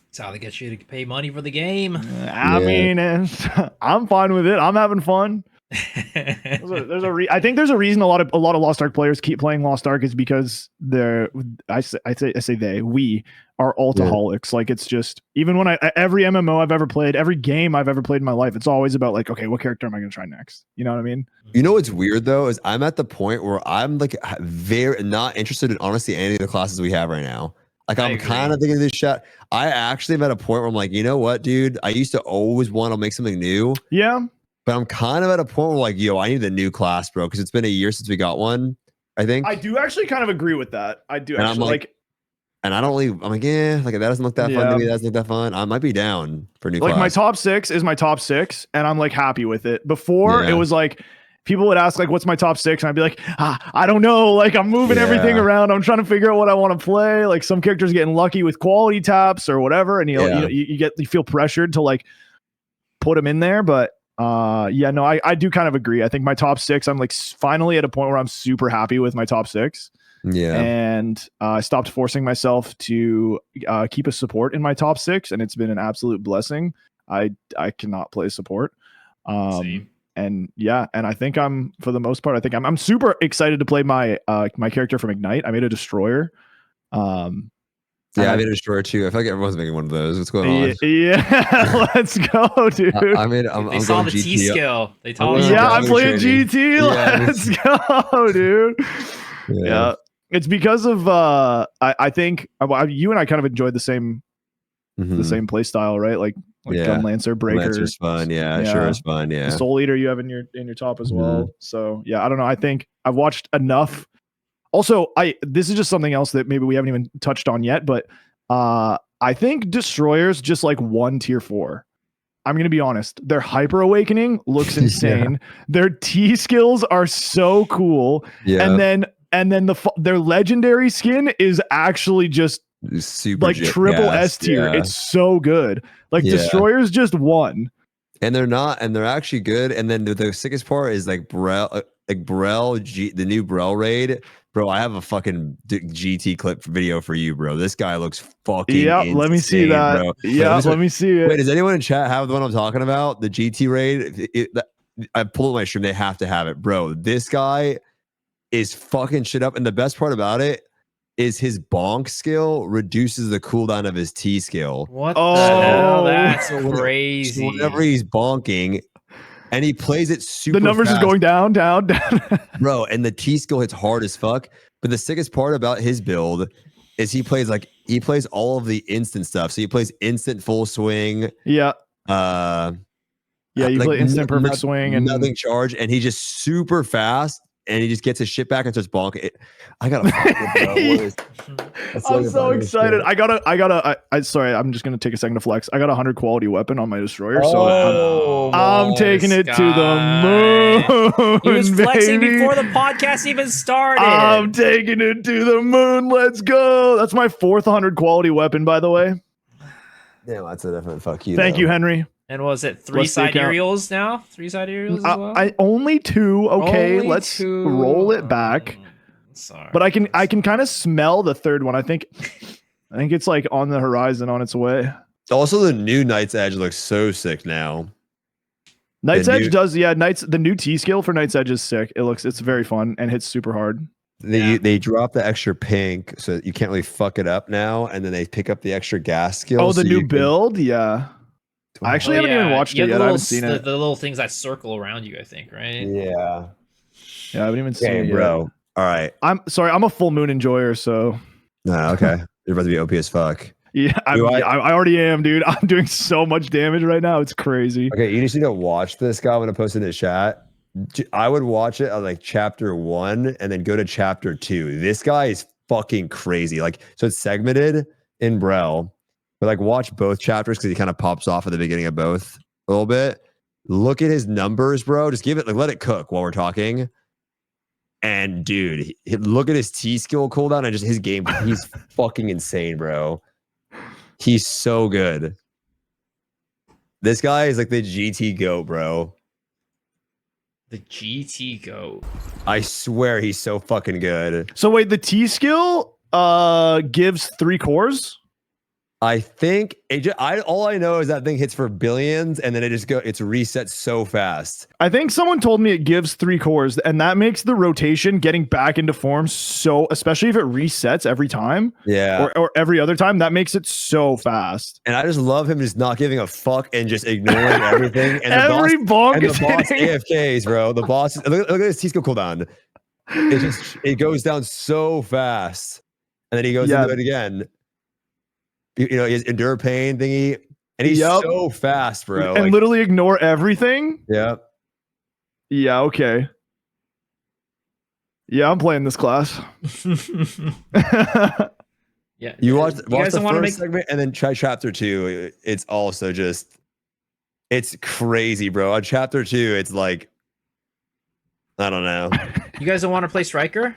That's how they get you to pay money for the game. I mean, I'm fine with it. I'm having fun. I think there's a reason a lot of Lost Ark players keep playing Lost Ark is because we are altaholics. Like, it's just, even when every MMO I've ever played, every game I've ever played in my life, it's always about like, okay, what character am I going to try next? You know what I mean? You know what's weird though is I'm at the point where I'm like very not interested in honestly any of the classes we have right now. Like, I'm kind of thinking of this shot. I actually am at a point where I'm like, you know what, dude? I used to always want to make something new. Yeah. But I'm kind of at a point where like, yo, I need a new class, bro, because it's been a year since we got one, I think. I do actually kind of agree with that. I do, and actually like, and I don't really, I'm like, yeah, like, that doesn't look that fun to me. That doesn't look that fun. I might be down for new class. My top 6 is my top 6, and I'm like happy with it. Before it was like, people would ask like, what's my top 6? And I'd be like, I don't know. Like, I'm moving everything around. I'm trying to figure out what I want to play. Like, some characters getting lucky with quality taps or whatever. And you feel pressured to like put them in there. But I do kind of agree. I think my top 6, I'm like finally at a point where I'm super happy with my top 6. Yeah. And I stopped forcing myself to keep a support in my top 6. And it's been an absolute blessing. I cannot play support. Same. And I think for the most part, I'm super excited to play my character from Ignite. I made a destroyer. I made a destroyer too. I feel like everyone's making one of those. What's going on? Yeah, let's go, dude. They saw the T skill. They told me. Yeah, I'm playing GT. Let's go, dude. Yeah. It's because of I think you and I kind of enjoyed the same play style, right? Like Gun Lancer, Breaker. Lancer's fun, sure is fun, The Soul Eater you have in your top as well. So I don't know. I think I've watched enough. Also, this is just something else that maybe we haven't even touched on yet, but I think Destroyers just like won tier 4. I'm gonna be honest. Their Hyper Awakening looks insane. Their T skills are so cool. Yeah. And then their legendary skin is actually just super like triple S tier. Yeah. It's so good. Like Destroyers just won. And they're actually good. And then the sickest part is like Brel, the new Brel raid. Bro, I have a fucking GT clip video for you, bro. This guy looks fucking insane, let me see that. Bro. Yeah, let me see it. Wait, does anyone in chat have the one I'm talking about? The GT raid? I pulled my stream. They have to have it, bro. This guy is fucking shit up. And the best part about it is his bonk skill reduces the cooldown of his T skill. What the hell? That's crazy. So whenever he's bonking, and he plays it super the numbers fast. Is going down. Bro, and the T skill hits hard as fuck. But the sickest part about his build is he plays all of the instant stuff. So he plays instant full swing. Yeah. You play instant perfect swing and nothing charge, and he's just super fast. And he just gets his shit back and starts bonking. I gotta. I'm so excited. Sorry, I'm just gonna take a second to flex. I got 100 quality weapon on my destroyer, so I'm taking it to the moon. He was flexing before the podcast even started. I'm taking it to the moon. Let's go. That's my 4th 100 quality weapon, by the way. Yeah, that's a definite fuck you. Thank you, Henry. And was it 3-side aerials now? 3-side aerials as well? Only 2. Okay, let's roll it back. Sorry. But I can kind of smell the third one. I think it's like on the horizon, on its way. Also, the new Night's Edge looks so sick now. Night's Edge does, the new T skill for Night's Edge is sick. It's very fun and hits super hard. They drop the extra pink, so you can't really fuck it up now. And then they pick up the extra gas skill. Oh, the new build, yeah. I actually haven't even watched it yet. I haven't seen it. The little things that circle around you, I think, right? Yeah. Yeah, I haven't even seen it yet. Bro. All right. I'm sorry. I'm a full moon enjoyer, so. No, okay. You're about to be OP as fuck. Yeah, I already am, dude. I'm doing so much damage right now. It's crazy. Okay, you just need to watch this guy. I'm gonna post it in the chat. I would watch it on like chapter 1 and then go to chapter 2. This guy is fucking crazy. Like, so it's segmented in Braille, but like watch both chapters because he kind of pops off at the beginning of both a little bit. Look at his numbers, bro. Just give it, like, let it cook while we're talking. And dude, look at his T skill cooldown and just his game. He's fucking insane, bro. He's so good. This guy is like the GT GOAT, bro. The GT GOAT. I swear he's so fucking good. So wait, the T skill gives 3 cores? I think all I know is that thing hits for billions and then it's reset so fast. I think someone told me it gives 3 cores, and that makes the rotation getting back into form so, especially if it resets every time. Yeah. Or every other time, that makes it so fast. And I just love him just not giving a fuck and just ignoring everything. And every bonk is AFKs, bro. The boss, look at his T-skill cooldown. It goes down so fast. And then he goes into it again. You know, his endure pain thingy, and he's so fast, bro. And like, literally ignore everything. Yeah. Yeah. Okay. Yeah, I'm playing this class. Yeah. You watch the first segment and then try chapter 2. It's also just, it's crazy, bro. On chapter 2, it's like, I don't know. You guys don't want to play Striker?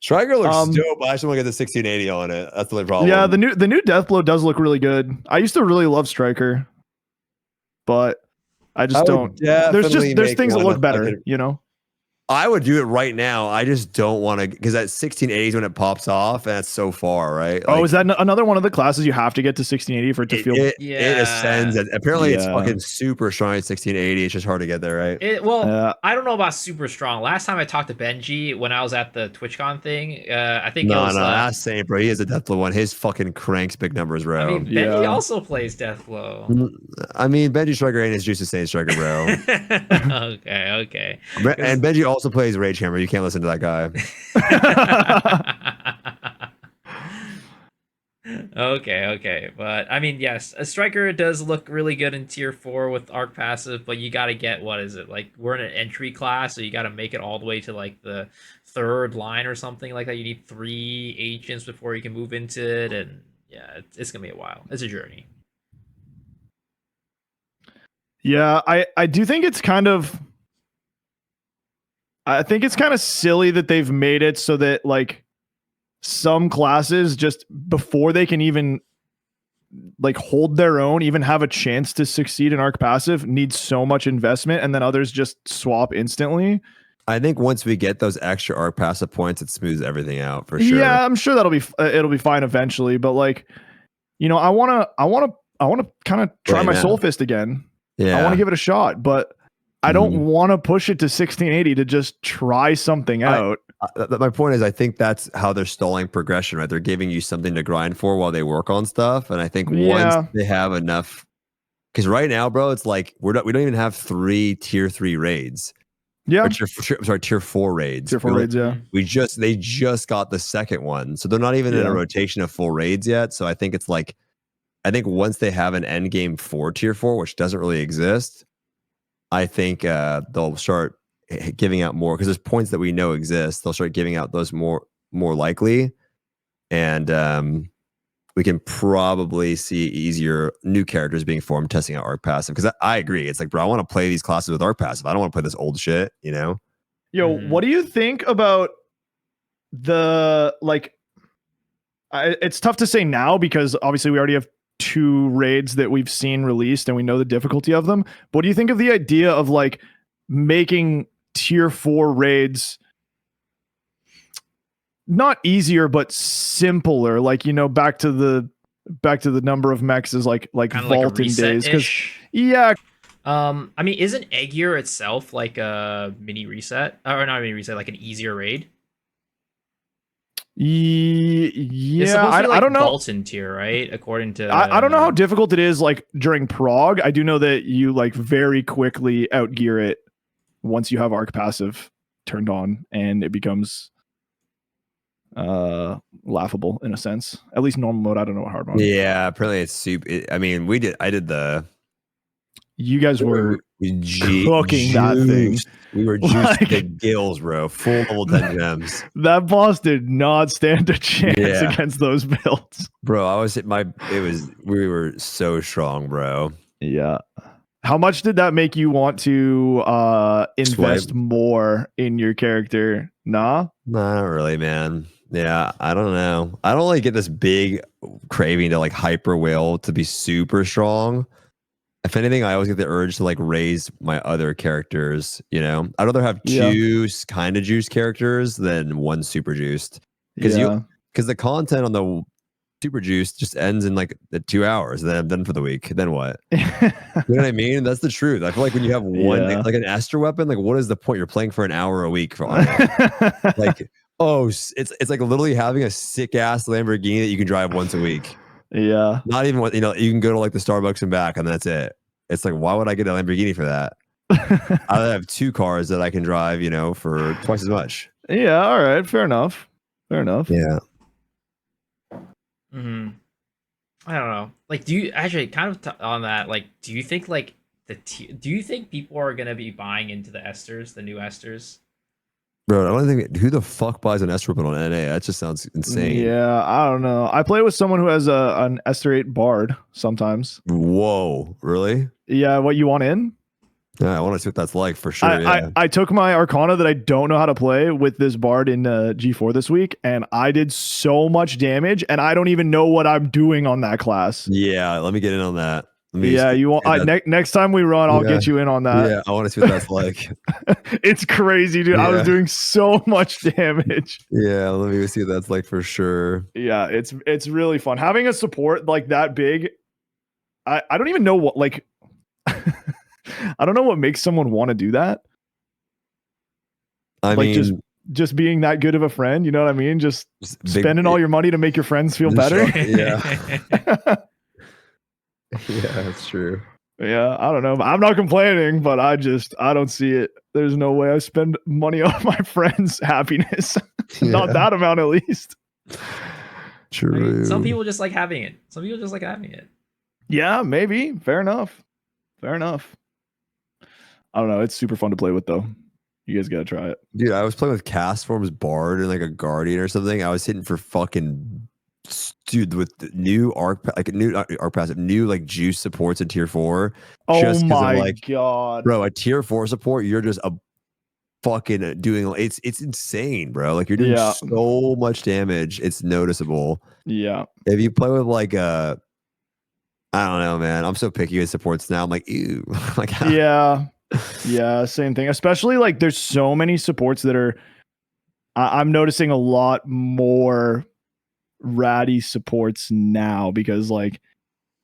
Striker looks dope. I just want to get the 1680 on it. That's the only problem. Yeah, the new Deathblow does look really good. I used to really love Striker, but I just don't. There's things that look better, you know. I would do it right now. I just don't want to, because that 1680 is when it pops off, and that's so far, right? Like, is that another one of the classes you have to get to 1680 for it to feel? It ascends. Apparently, it's fucking super strong at 1680. It's just hard to get there, right? I don't know about super strong. Last time I talked to Benji when I was at the TwitchCon thing, I think that's same, bro. He has a Deathblow one. His fucking cranks big numbers, bro. I mean, Benji also plays Deathblow. I mean, Benji Striker ain't his juice to say Striker, bro. Okay. And Benji also plays Rage Hammer. You can't listen to that guy. Okay. But I mean, yes, a Striker does look really good in tier 4 with arc passive, but you got to get, what is it? Like, we're in an entry class, so you got to make it all the way to like the 3rd line or something like that. You need 3 agents before you can move into it, and yeah, it's gonna be a while. It's a journey. Yeah, I do think it's kind of. I think it's kind of silly that they've made it so that like some classes, just before they can even like hold their own, even have a chance to succeed in arc passive, need so much investment, and then others just swap instantly. I think once we get those extra arc passive points, it smooths everything out for sure. Yeah, I'm sure it'll be fine eventually, but like, you know, I want to kind of try my Soul Fist again. Yeah. I want to give it a shot, but I don't want to push it to 1680 to just try something out. My point is, I think that's how they're stalling progression, right? They're giving you something to grind for while they work on stuff. And I think once they have enough, because right now, bro, it's like we don't even have 3 tier 3 raids. Yeah. Tier 4 raids. Tier 4 raids, yeah. They just got the second one. So they're not even in a rotation of full raids yet. So I think it's like, I think once they have an end game for tier 4, which doesn't really exist, I think they'll start giving out more, because there's points that we know exist. They'll start giving out those more likely, and we can probably see easier new characters being formed testing out arc passive. Because I agree, it's like, bro, I want to play these classes with arc passive. I don't want to play this old shit, you know. Yo, what do you think about the like? It's tough to say now because obviously we already have 2 raids that we've seen released and we know the difficulty of them. But what do you think of the idea of like making tier 4 raids not easier but simpler? Like, you know, back to the number of mechs is like vaulting days. Because I mean, isn't Eggier itself like a mini reset, or not a mini reset, like an easier raid? Yeah, I don't know. Bolton tier, right? According to I don't know how difficult it is like during prog. I do know that you like very quickly outgear it once you have arc passive. turned on, and it becomes laughable in a sense. At least normal mode. I don't know what hard mode. Yeah, apparently it's super. I mean, I did the. You guys were cooking that thing. We were juiced to the gills, bro. Full level 10 gems. That boss did not stand a chance against those builds. Bro, we were so strong, bro. Yeah. How much did that make you want to invest more in your character? Nah? Not really, man. Yeah, I don't know. I don't like get this big craving to like hyper will to be super strong. If anything, I always get the urge to like raise my other characters, you know? I'd rather have two kind of juiced characters than one super juiced. Because the content on the super juiced just ends in like the 2 hours, and then I'm done for the week. Then what? You know what I mean? That's the truth. I feel like when you have one like an Esther weapon, like what is the point? You're playing for an hour a week for like it's like literally having a sick ass Lamborghini that you can drive once a week. Yeah. Not even what, you know, you can go to like the Starbucks and back and that's it. It's like, why would I get a Lamborghini for that? I have 2 cars that I can drive, you know, for twice as much. Yeah. All right. Fair enough. Yeah. Mm-hmm. I don't know. Like, do you actually kind of on that? Like, do you think like do you think people are gonna be buying into the Esters, the new Esters? Bro, I don't think who the fuck buys an Esther weapon on NA? That just sounds insane. Yeah, I don't know. I play with someone who has an Esther 8 Bard sometimes. Whoa, really? Yeah, what you want in? Yeah, I want to see what that's like for sure. I took my Arcana that I don't know how to play with this Bard in G4 this week, and I did so much damage, and I don't even know what I'm doing on that class. Yeah, let me get in on that. You want next time we run, I'll get you in on that. Yeah, I want to see what that's like. It's crazy, dude. I was doing so much damage. Yeah, let me see what that's like for sure. Yeah, it's really fun having a support like that big. I don't even know what like. I don't know what makes someone want to do that. I mean, just being that good of a friend, you know what I mean? Just spending all your money to make your friends feel better. Yeah. Yeah, that's true. Yeah, I don't know. I'm not complaining, but I don't see it. There's no way I spend money on my friends' happiness. Not that amount, at least. True. I mean, some people just like having it. Yeah, maybe. Fair enough. I don't know. It's super fun to play with, though. You guys got to try it. Dude, I was playing with Cast Form's Bard and like a Guardian or something. I was hitting for fucking... Dude, with the new new like juice supports in tier 4. Oh my god, bro! A tier 4 support, you're just a fucking doing. It's insane, bro. Like you're doing so much damage. It's noticeable. Yeah. If you play with like I don't know, man. I'm so picky with supports now. I'm like, ew. Like yeah, same thing. Especially like there's so many supports that are. I'm noticing a lot more ratty supports now because like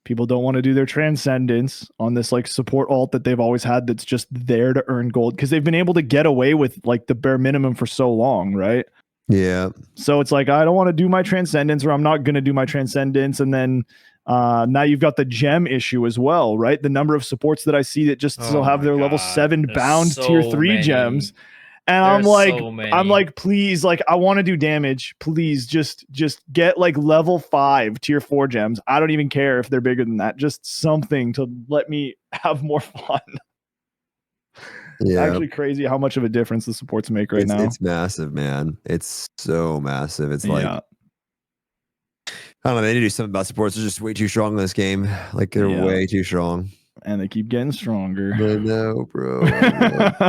people don't want to do their transcendence on this like support alt that they've always had that's just there to earn gold because they've been able to get away with like the bare minimum for so long, right? Yeah. So it's like I don't want to do my transcendence, or I'm not going to do my transcendence, and then now you've got the gem issue as well, right? The number of supports that I see that just still have their level 7 bound tier 3 gems. And I'm like, please, like, I want to do damage. Please, just get like level 5 tier 4 gems. I don't even care if they're bigger than that. Just something to let me have more fun. Yeah, it's actually crazy how much of a difference the supports make right now. It's massive, man. It's so massive. It's like, I don't know. They need to do something about supports. They're just way too strong in this game. Like they're way too strong. And they keep getting stronger. I know, bro.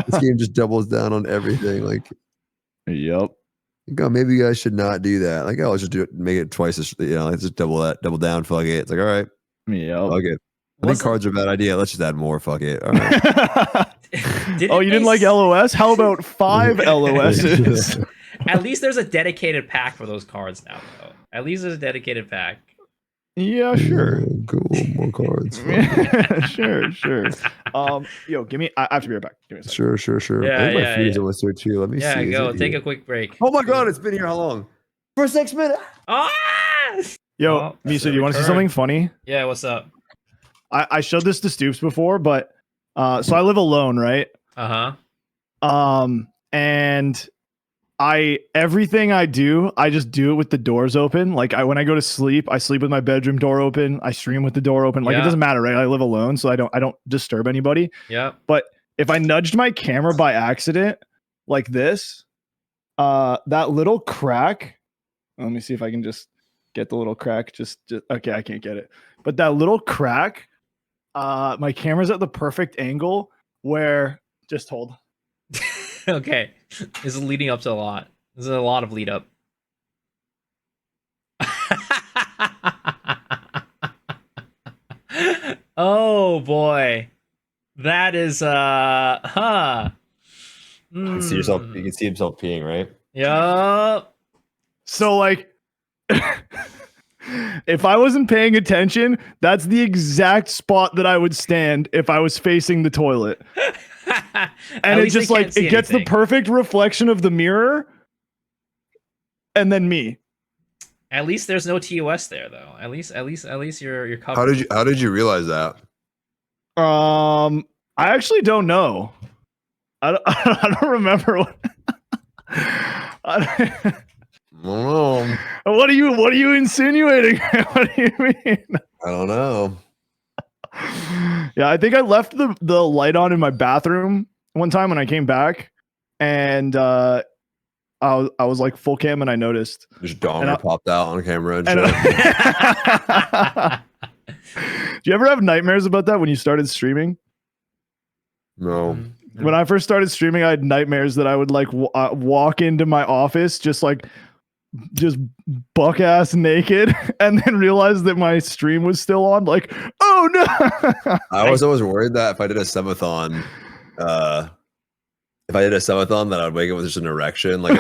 This game just doubles down on everything. Like, yep. Oh, maybe you guys should not do that. Like, oh, let's just do it, make it twice as, let's just double down, fuck it. It's like, all right. Yep. Fuck it. I think cards are a bad idea. Let's just add more. Fuck it. All right. You didn't like LOS? How about 5 LOSs? At least there's a dedicated pack for those cards now, though. At least there's a dedicated pack. Yeah, sure. Yeah, cool. More cards. Sure. Yo, give me. I have to be right back. Give me a second. Sure. Yeah, I think my food is almost here too. Let me see. Yeah, go. Take a quick break. Oh my god, it's been here how long? For 6 minutes. Yo, Miso, do you want to see something funny? Yeah, what's up? I showed this to Stoops before, but so I live alone, right? Uh-huh. and everything I do, I just do it with the doors open. Like when I go to sleep, I sleep with my bedroom door open. I stream with the door open. Like it doesn't matter, right? I live alone, so I don't disturb anybody. Yeah. But if I nudged my camera by accident, like this, that little crack. Let me see if I can just get the little crack. Just okay, I can't get it. But that little crack, my camera's at the perfect angle where. Just hold. Okay, this is leading up to a lot. This is a lot of lead up. Oh boy, that is huh. You can see yourself. You can see himself peeing, right? Yup. So like, if I wasn't paying attention, that's the exact spot that I would stand if I was facing the toilet. And it just like it gets the perfect reflection of the mirror and then me. At least there's no TOS there though. At least you're covered. How did you realize that? I actually don't know. I don't remember what I don't know. What are you insinuating? What do you mean? I don't know. Yeah, I think I left the light on in my bathroom one time when I came back, and I was like full cam, and I noticed. Just donger popped out on camera. And Do you ever have nightmares about that when you started streaming? No. When I first started streaming, I had nightmares that I would like walk into my office just buck ass naked and then realize that my stream was still on. Like, oh no. I was always worried that if I did a subathon, that I'd wake up with just an erection, like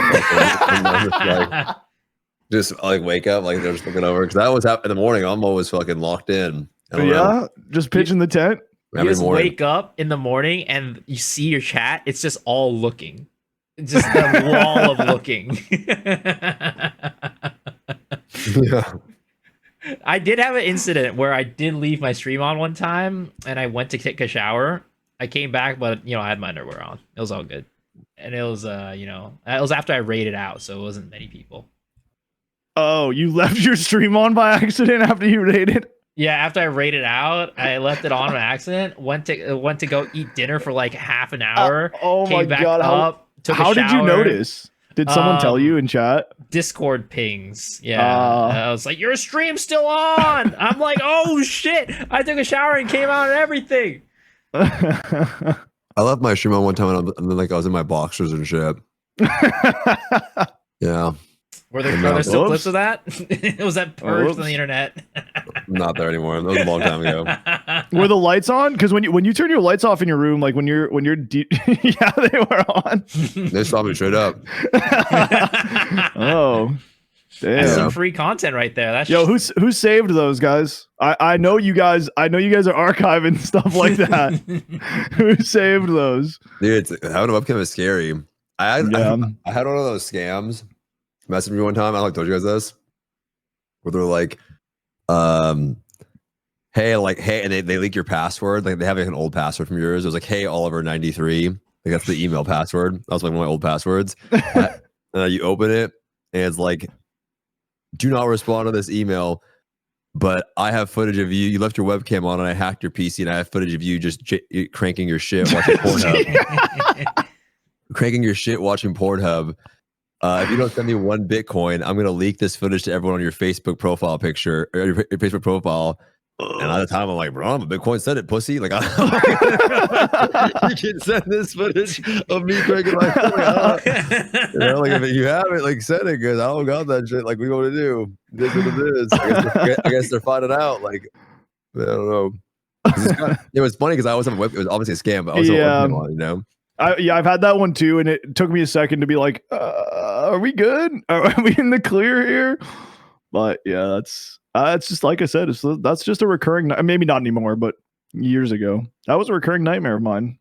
just like wake up like they're just looking over, because that was happening in the morning. I'm always fucking locked in. Just pitching the tent. You just wake up in the morning and you see your chat. It's just all looking. Just the wall of looking. Yeah. I did have an incident where I did leave my stream on one time and I went to take a shower. I came back, but I had my underwear on. It was all good. And it was it was after I raided out, so it wasn't many people. Oh, you left your stream on by accident after you raided? Yeah, after I raided out, I left it on by accident. Went to go eat dinner for like half an hour. Oh my god! How did you notice? Did someone tell you in chat? Discord pings. Yeah, I was like, "Your stream's still on." I'm like, "Oh shit!" I took a shower and came out and everything. I left my stream on one time and then like I was in my boxers and shit. Yeah. Were there still clips of that? It was that purged on the internet. Not there anymore. That was a long time ago. Were the lights on? Because when you turn your lights off in your room, like when you're yeah, they were on. They saw me straight up. Oh, damn. That's some free content right there. That's who saved those guys? I know you guys. I know you guys are archiving stuff like that. Who saved those? Dude, having a webcam is scary. I had one of those scams messaged me one time. I like told you guys this, where they're like, hey, and they leak your password. Like they have like an old password from yours. It was like, hey, Oliver93. Like that's the email password. That was like one of my old passwords. And you open it, and it's like, do not respond to this email. But I have footage of you. You left your webcam on, and I hacked your PC, and I have footage of you just cranking your shit watching Pornhub. Cranking your shit watching Pornhub. If you don't send me 1 Bitcoin, I'm gonna leak this footage to everyone on your Facebook profile picture or your Facebook profile. And at the time, I'm like, bro, I'm a Bitcoin. Send it, pussy. Like, you can send this footage of me cranking my foot. Like, if you have it, like, send it, because I don't got that shit. Like, we want to do. This is what it is. I guess they're finding out. Like, I don't know. It was funny because I was on it was obviously a scam, but I was on, I've had that one too, and it took me a second to be like, are we good? Are we in the clear here? But yeah, it's just like I said, that's just a recurring, maybe not anymore, but years ago, that was a recurring nightmare of mine.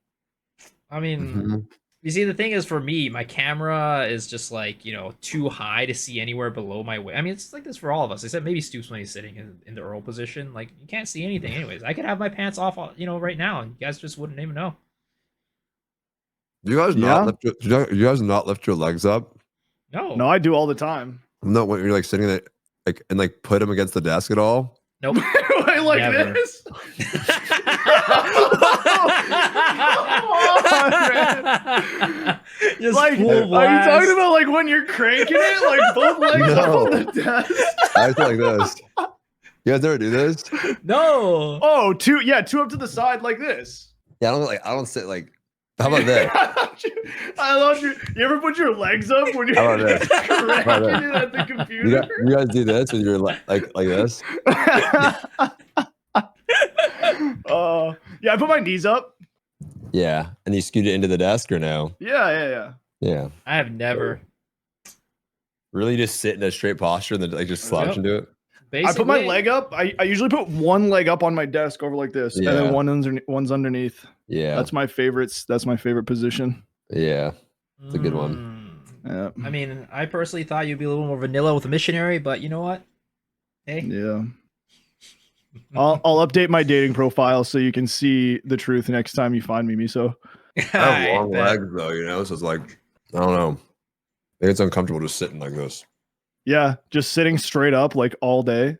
I mean, you see, the thing is, for me, my camera is just like, too high to see anywhere below my waist. I mean, it's like this for all of us, except maybe Stoops when he's sitting in the Earl position. Like, you can't see anything anyways. I could have my pants off, right now, and you guys just wouldn't even know. Do you guys not lift your, do you guys not lift your legs up? No, I do all the time. No, when you're like sitting there, like and like put them against the desk at all. Nope. like Never. This. Come on, man. Just like, are you talking about like when you're cranking it, like both legs up on the desk? I feel like this. You guys ever do this? No. Oh, two up to the side like this. Yeah, I don't sit like. How about that? I love you. You ever put your legs up when you're cranking it at the computer? You guys do this with your like this? Yeah, I put my knees up. Yeah, and you scoot it into the desk or no? Yeah. I have never. Really, just sit in a straight posture and then like just slouch into it. Basically, I put my leg up. I usually put one leg up on my desk over like this, and then one's underneath. Yeah, that's my favorite position. Yeah, it's a good one. Yeah. I mean, I personally thought you'd be a little more vanilla with a missionary, but you know what? Hey. Yeah. I'll update my dating profile so you can see the truth next time you find me, Miso. I have long legs though, you know, so it's like I don't know. I think it's uncomfortable just sitting like this. Yeah, just sitting straight up like all day.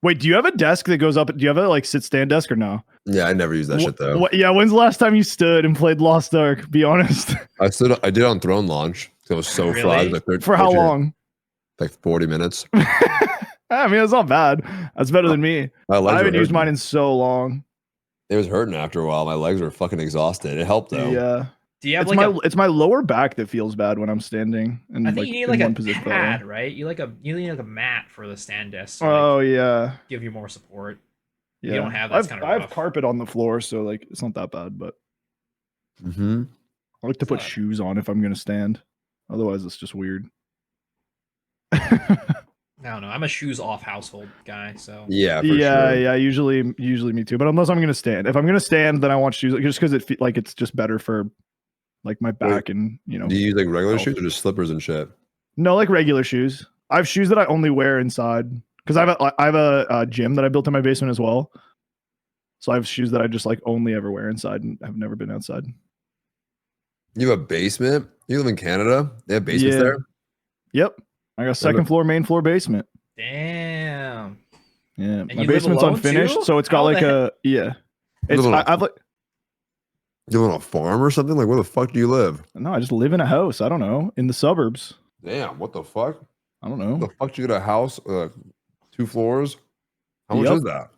Wait, do you have a desk that goes up? Do you have a like sit stand desk or no? Yeah, I never use that shit though. Yeah, when's the last time you stood and played Lost Ark? Be honest. I did on Throne launch. It was so fried. Like for how long? Like 40 minutes. I mean, it's not bad. That's better than me. I haven't used mine in so long. It was hurting after a while. My legs were fucking exhausted. It helped though. Yeah. Do you have it's my lower back that feels bad when I'm standing. And I think you need like a pad, right? You need like a mat for the stand desk. So yeah. Give you more support. Yeah. You don't have that. Kind of I have carpet on the floor, so like it's not that bad. But I like to put shoes on if I'm gonna stand. Otherwise, it's just weird. I don't know. I'm a shoes off household guy, so yeah. Usually me too. But unless I'm gonna stand, if I'm gonna stand, then I want shoes, just because it's just better for like my back and you know. Do you use like regular shoes or just slippers and shit? No, like regular shoes. I have shoes that I only wear inside because I have a gym that I built in my basement as well. So I have shoes that I just like only ever wear inside and have never been outside. You have a basement? You live in Canada? They have basements there? Yep. I got second floor, main floor, basement. Damn. Yeah. My basement's unfinished, so it's got like a I've like. You live on a farm or something? Like, where the fuck do you live? No, I just live in a house. I don't know, in the suburbs. Damn, what the fuck? I don't know. What the fuck do you get a house, 2 floors? How much is that?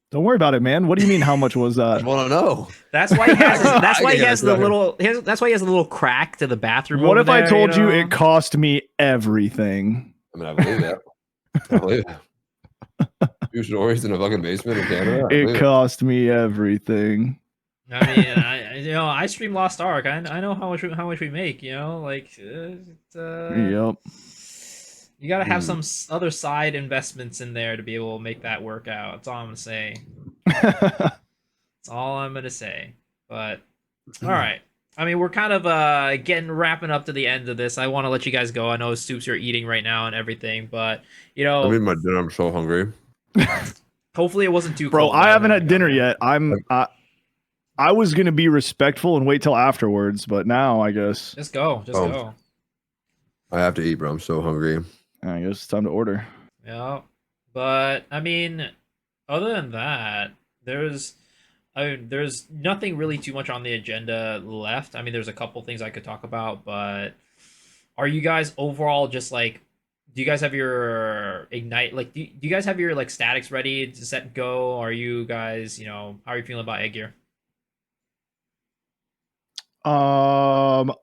Don't worry about it, man. What do you mean? How much was that? I want to know. That's why he has. That's why he has the little. That's why he has a little crack to the bathroom. What if I told you it cost me everything? I mean, I believe that. I believe that. 2 stories in a fucking basement in Canada. It cost me everything. I mean, I stream Lost Ark. I know how much we make. You know, like, yep. You gotta have some other side investments in there to be able to make that work out. That's all I'm gonna say. That's all I'm gonna say. But all right. I mean, we're kind of wrapping up to the end of this. I want to let you guys go. I know Stoops, you're eating right now and everything, but you know, I mean, my dinner. I'm so hungry. Hopefully, it wasn't too. Bro, I haven't had dinner yet. I was gonna be respectful and wait till afterwards, but now I guess just go. Go. I have to eat, bro. I'm so hungry. I guess it's time to order. Yeah, but I mean, other than that, there's nothing really too much on the agenda left. I mean, there's a couple things I could talk about, but are you guys overall just like, do you guys have your Ignite? Like, do you guys have your like statics ready to set and go? Are you guys, how are you feeling about egg gear? I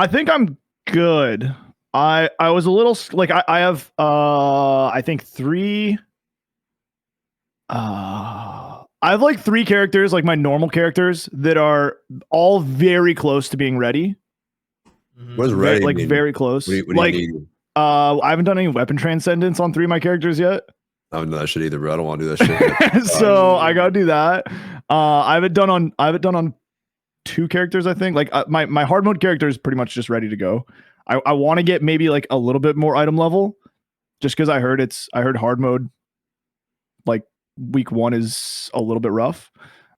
think I'm good. I was a little like I have I think 3 I have like 3 characters, like my normal characters that are all very close to being ready. What is ready? Like very close. What do like you need? I haven't done any weapon transcendence on 3 of my characters yet. I haven't done that shit either, bro. I don't want to do that shit. So I gotta do that. I have it done on 2 characters, I think. Like my hard mode character is pretty much just ready to go. I want to get maybe like a little bit more item level, just because I heard hard mode like week 1 is a little bit rough.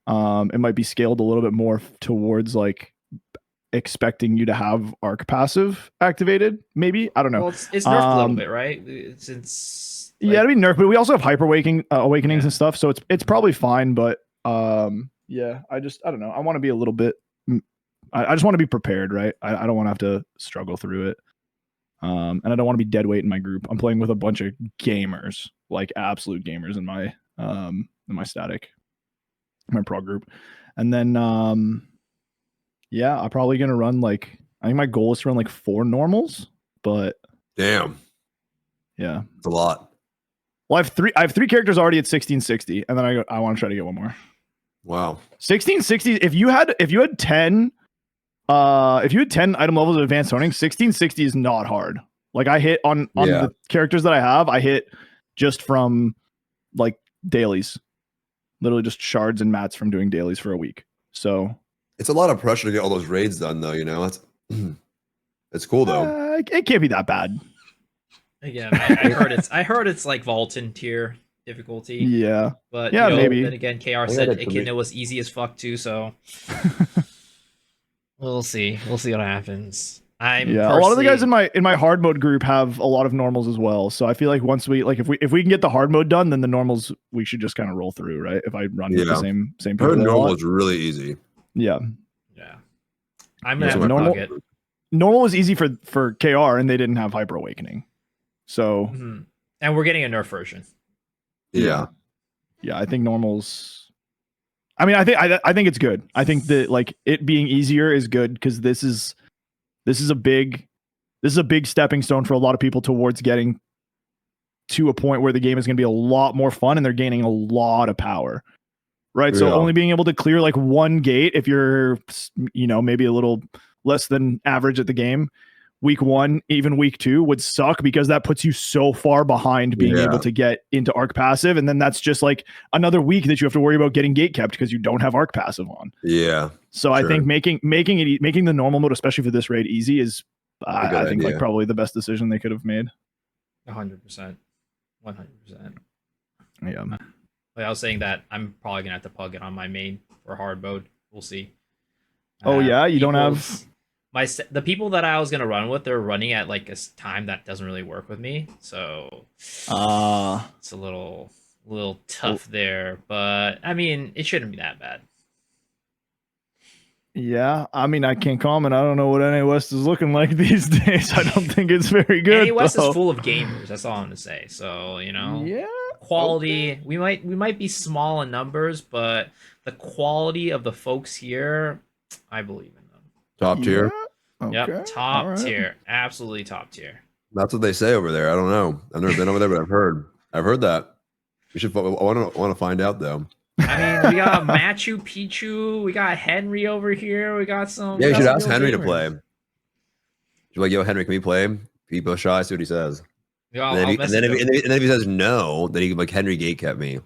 It might be scaled a little bit more towards like expecting you to have arc passive activated. Maybe, I don't know. Well, it's nerfed a little bit, right? Since like, yeah, it'd be nerfed, but we also have hyper awakenings and stuff, so it's probably fine. But yeah, I don't know. I want to be a little bit. I just want to be prepared, right? I don't want to have to struggle through it. And I don't want to be dead weight in my group. I'm playing with a bunch of gamers, like absolute gamers in my static, my pro group. And then yeah, I'm probably gonna run like, I think my goal is to run like 4 normals, but damn. Yeah. It's a lot. Well, I have three characters already at 1660, and then I want to try to get one more. Wow. 1660, if you had 10 item levels of advanced honing, 1660 is not hard. Like I hit on the characters that I have, I hit just from like dailies. Literally just shards and mats from doing dailies for a week. So it's a lot of pressure to get all those raids done though, you know. It's cool though. It can't be that bad. Again, I heard it's like Vaulton tier difficulty. Yeah. But yeah, maybe. Then again, KR said it was easy as fuck too, so we'll see. We'll see what happens. A lot of the guys in my hard mode group have a lot of normals as well. So I feel like once we if we can get the hard mode done, then the normals we should just kind of roll through, right? If I run with the same people. Her normal is really easy. Yeah. Yeah. I'm gonna have to bug it. Normal was easy for KR, and they didn't have hyper awakening. So and we're getting a nerf version. Yeah. Yeah, I think normals. I mean, I think it's good. I think that like it being easier is good because this is a big stepping stone for a lot of people towards getting to a point where the game is going to be a lot more fun and they're gaining a lot of power. Right. Yeah. So only being able to clear like one gate if you're, maybe a little less than average at the game, week 1, even week 2 would suck because that puts you so far behind being able to get into arc passive. And then that's just like another week that you have to worry about getting gate kept because you don't have arc passive on. Yeah. So I think making the normal mode, especially for this raid, easy is I think like probably the best decision they could have made. 100%. 100%. Yeah. Like I was saying that I'm probably gonna have to pug it on my main for hard mode. We'll see. Oh yeah, you don't have the people that I was gonna run with. They're running at like a time that doesn't really work with me, so it's a little tough there. But I mean, it shouldn't be that bad. Yeah, I mean, I can't comment. I don't know what NA West is looking like these days. I don't think it's very good. NA West is full of gamers. That's all I'm gonna say. So quality. Okay. We might be small in numbers, but the quality of the folks here, I believe in them. Top tier. Okay. Yep, top tier. Absolutely top tier. That's what they say over there. I don't know. I've never been over there, but I've heard that. We should. I want to find out though. I mean, we got Machu Picchu. We got Henry over here. We got some. Yeah, you should ask Henry to play. You're like, yo, Henry, can we play? People shy. See what he says. Yeah, and then if he says no, then he can like Henry gate kept me.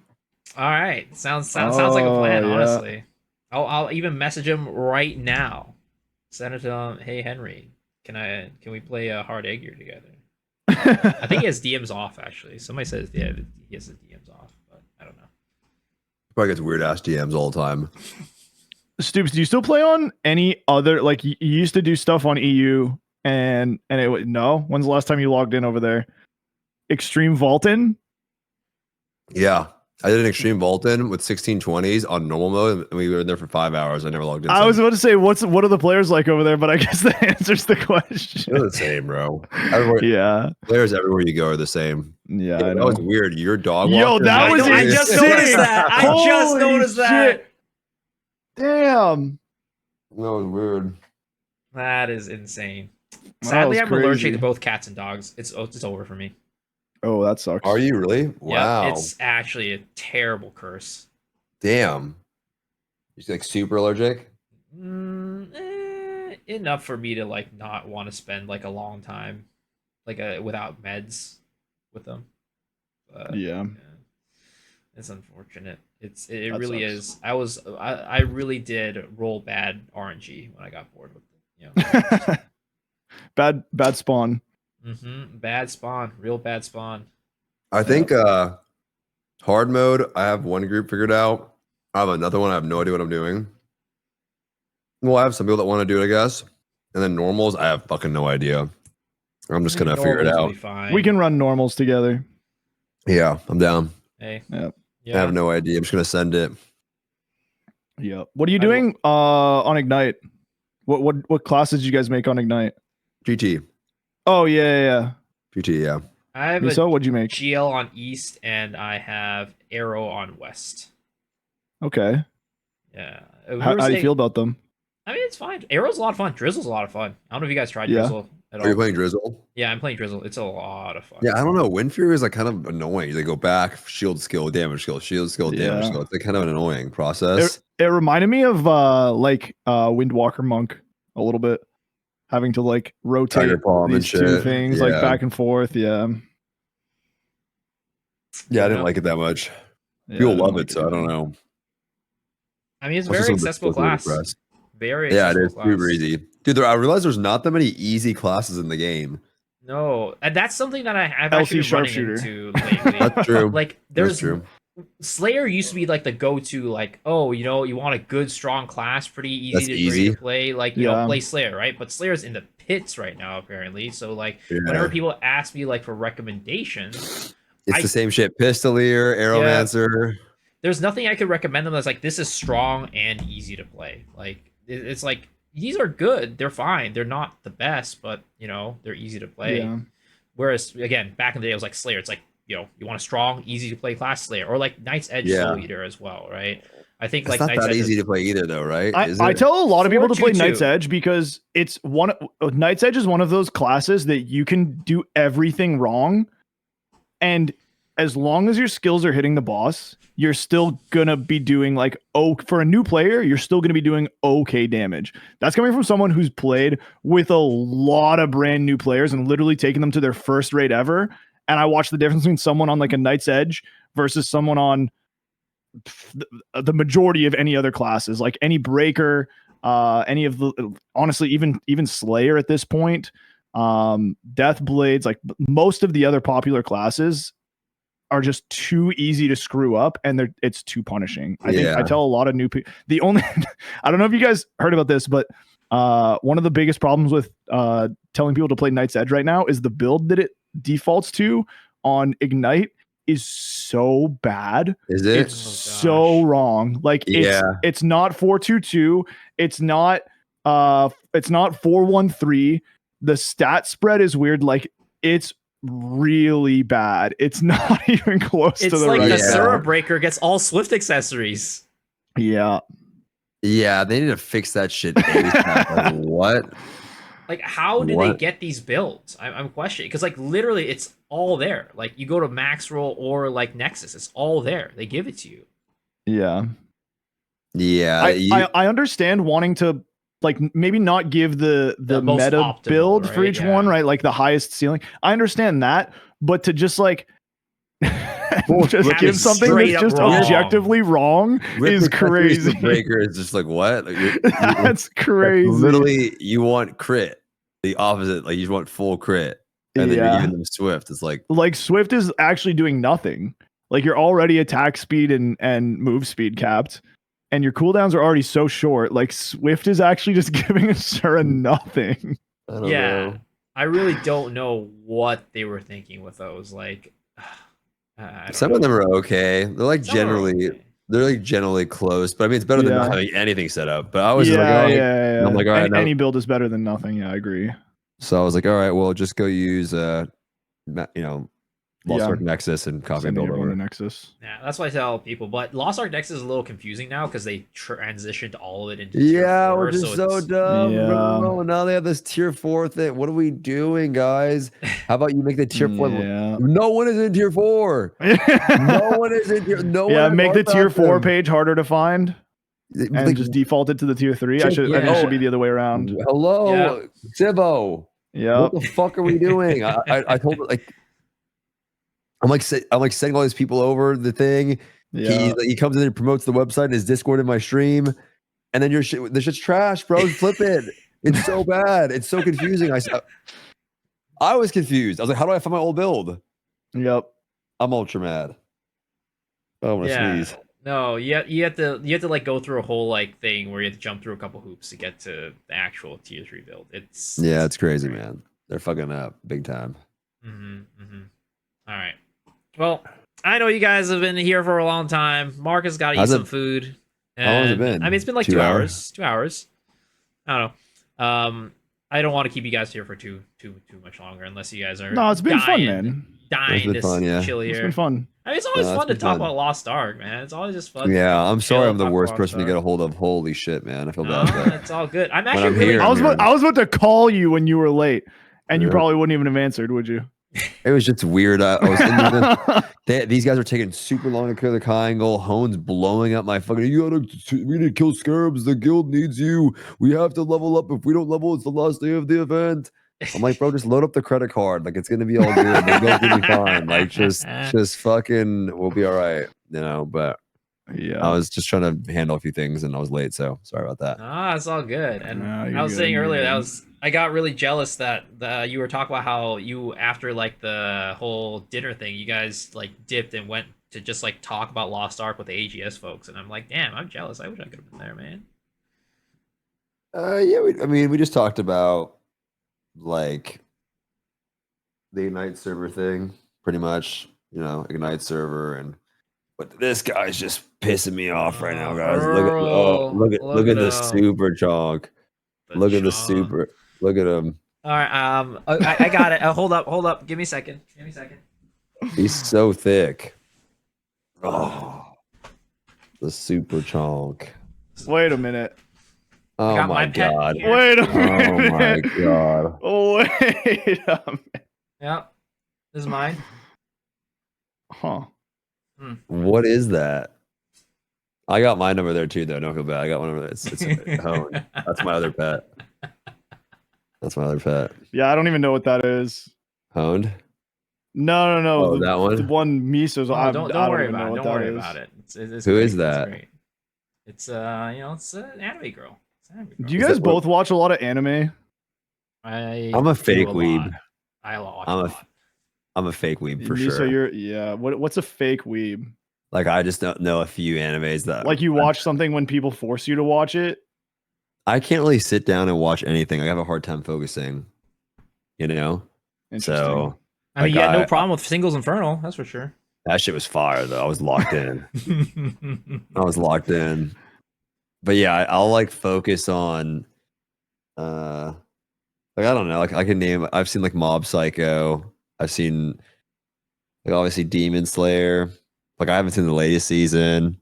All right, sounds like a plan. Honestly, I'll even message him right now. Send it to him. Hey Henry, can we play a hard egg here together? I think he has DMs off actually. Somebody says he has his DMs off, but I don't know. Probably gets weird ass DMs all the time. Stoops, do you still play on any other? Like you used to do stuff on EU, and it no. When's the last time you logged in over there? Extreme Vaulton? Yeah. I did an Extreme Vaulton with 1620s on normal mode, and we were in there for 5 hours. I never logged in. I was about to say, what are the players like over there? But I guess that answers the question. They're the same, bro. Yeah. Players everywhere you go are the same. Yeah, that was weird. Your dog. Yo, that was I just noticed that. I just noticed that. Damn. That was weird. That is insane. Sadly, I'm allergic to both cats and dogs. It's over for me. Oh, that sucks. Are you really? Wow. Yep, it's actually a terrible curse. Damn. You're like super allergic? Enough for me to like not want to spend like a long time like without meds with them. But, yeah. It's unfortunate. It that really sucks. is. I really did roll bad RNG when I got bored with it. Bad spawn. Bad spawn. Real bad spawn. I think hard mode, I have one group figured out. I have another one. I have no idea what I'm doing. Well, I have some people that want to do it, I guess. And then normals, I have fucking no idea. I'm just gonna figure it out. We can run normals together. Yeah, I'm down. Hey. Yep. Yeah. I have no idea. I'm just gonna send it. Yep. What are you doing on Ignite? What classes did you guys make on Ignite? GT. Oh yeah. GT, yeah. I have Miso, what'd you make? GL on East and I have Arrow on West. Okay. Yeah. How do you feel about them? I mean, it's fine. Arrow's a lot of fun. Drizzle's a lot of fun. I don't know if you guys tried Drizzle at all. Are you playing Drizzle? Yeah, I'm playing Drizzle. It's a lot of fun. Yeah, I don't know. Wind Fury is like kind of annoying. They go back, shield skill, damage skill, shield skill, damage skill. It's like kind of an annoying process. It reminded me of Windwalker Monk a little bit. Having to like rotate these two things like back and forth. Yeah. Yeah, I didn't like it that much. People love it, so I don't know. I mean, it's very accessible class. Very accessible. Yeah, it is super easy. Dude, I realize there's not that many easy classes in the game. No, and that's something that I've actually been running into lately. That's true. Like, Slayer used to be like the go-to, like, oh, you know, you want a good, strong class, pretty easy to play, like, you know, play Slayer, right? But Slayer's in the pits right now, apparently. So, like, whenever people ask me, like, for recommendations, it's the same shit. Pistolier, Arrowmancer. There's nothing I could recommend them that's like, this is strong and easy to play. Like, it's like, these are good. They're fine. They're not the best, but, you know, they're easy to play. Yeah. Whereas, again, back in the day, it was like Slayer. It's like, you know, you want a strong, easy to play class Slayer, or like Knight's Edge Soul Eater as well, right? I think it's like not that easy to play either, though, right? I tell a lot of people to play Knight's Edge because it's Knight's Edge is one of those classes that you can do everything wrong, and as long as your skills are hitting the boss, you're still gonna be doing like, for a new player, you're still gonna be doing okay damage. That's coming from someone who's played with a lot of brand new players and literally taken them to their first raid ever. And I watched the difference between someone on like a Knight's Edge versus someone on the majority of any other classes, like any Breaker, any of the, honestly, even Slayer at this point, Death Blades, like most of the other popular classes are just too easy to screw up, and it's too punishing. I think I tell a lot of new people. The only I don't know if you guys heard about this, but one of the biggest problems with telling people to play Knight's Edge right now is the build that it defaults to on Ignite is so bad. Is it? It's so wrong. Like it's not 422. It's not 413. The stat spread is weird. Like it's really bad. It's not even close to the right. It's like the Sura Breaker gets all Swift accessories. Yeah. Yeah, they need to fix that shit. Like, what? Like, how do they get these builds? I'm questioning, because like literally it's all there. Like you go to Max Roll or like Nexus, it's all there. They give it to you. Yeah. Yeah. I understand wanting to like maybe not give the meta optimal build, right? For each one, right? Like the highest ceiling. I understand that, but to just like just give something that's just objectively wrong is crazy. Breaker is just like, what? That's crazy. Like, literally, you want crit. The opposite, like you want full crit, and then you're giving them Swift. It's like Swift is actually doing nothing. Like you're already attack speed and move speed capped, and your cooldowns are already so short. Like Swift is actually just giving Sura nothing. I don't know. I really don't know what they were thinking with those. Like, some of them are okay. They're like they're like generally close, but I mean it's better than not having anything set up. But I was like, I'm like, all right, any build is better than nothing. Yeah, I agree. So I was like, all right, well, just go use Lost Ark Nexus and copy and build over Nexus. Yeah, that's what I tell people. But Lost Ark Nexus is a little confusing now because they transitioned all of it into tier 4, which is so dumb. Yeah. Now they have this tier 4 thing. What are we doing, guys? How about you make the tier 4? No one is in tier 4. No one is in tier. No one. Make the tier 4 page harder to find. And just default it to the tier 3. I think it should be the other way around. Hello, Cibo. Yeah. What the fuck are we doing? I told it like. I'm like sending all these people over the thing. Yeah. He comes in and promotes the website and his Discord in my stream, and then the shit's trash, bro. Flip it. It's so bad. It's so confusing. I was confused. I was like, how do I find my old build? Yep. I'm ultra mad. I want to sneeze. No, you have to like go through a whole like thing where you have to jump through a couple hoops to get to the actual tier 3 build. It's crazy, man. They're fucking up big time. All right. Well, I know you guys have been here for a long time. Marcus got to eat some food. How long has it been? I mean, it's been like 2 hours. 2 hours. I don't know. I don't want to keep you guys here for too much longer unless you guys are. No, it's been fun, man. Dying to chill here. It's been fun. I mean, it's always fun to talk about Lost Ark, man. It's always just fun. Yeah, I'm sorry, I'm the worst person to get a hold of. Holy shit, man, I feel bad. It's all good. I'm actually really. I was about to call you when you were late, and you probably wouldn't even have answered, would you? It was just weird. I was in these guys are taking super long to clear the triangle. Hone's blowing up my fucking. We need to kill Scarabs. The guild needs you. We have to level up. If we don't level, it's the last day of the event. I'm like, bro, just load up the credit card. Like, it's gonna be all good. The guild's gonna be fine. Like, just fucking, we'll be all right. You know. But yeah, I was just trying to handle a few things, and I was late. So sorry about that. It's all good. And I was saying earlier I got really jealous that you were talking about how you, after like the whole dinner thing, you guys like dipped and went to just like talk about Lost Ark with the AGS folks, and I'm like, damn, I'm jealous. I wish I could have been there, man. Yeah, we just talked about like the Ignite server thing, pretty much. You know, Ignite server, but this guy's just pissing me off right now, guys. Look at the super chonk. Look at the super. Look at him. All right. I got it. Hold up. Give me a second. He's so thick. Oh, the super chonk. Wait a minute. Oh my god. Wait a minute. Oh my god. Wait a minute. Yeah. This is mine. Huh. What is that? I got my number there too, though. Don't feel bad. I got one over there. It's Hone. That's my other pet. Yeah, I don't even know what that is. Honed? No. Oh, that one? The one Miso's. Don't worry about it. Don't worry about it. It's Who great. is that? It's it's an anime girl. Do you guys both watch a lot of anime? I'm a fake weeb. I watch a lot. I'm a fake weeb for Miso, sure. What's a fake weeb? Like, I just don't know a few animes that. Like, you watch something when people force you to watch it. I can't really sit down and watch anything. I have a hard time focusing. You know. So. I mean, you had no problem with Singles Infernal, that's for sure. That shit was fire, though. I was locked in. But yeah, I'll like focus on. Like, I don't know. Like, I can name. I've seen like Mob Psycho. I've seen, like, obviously Demon Slayer. Like, I haven't seen the latest season.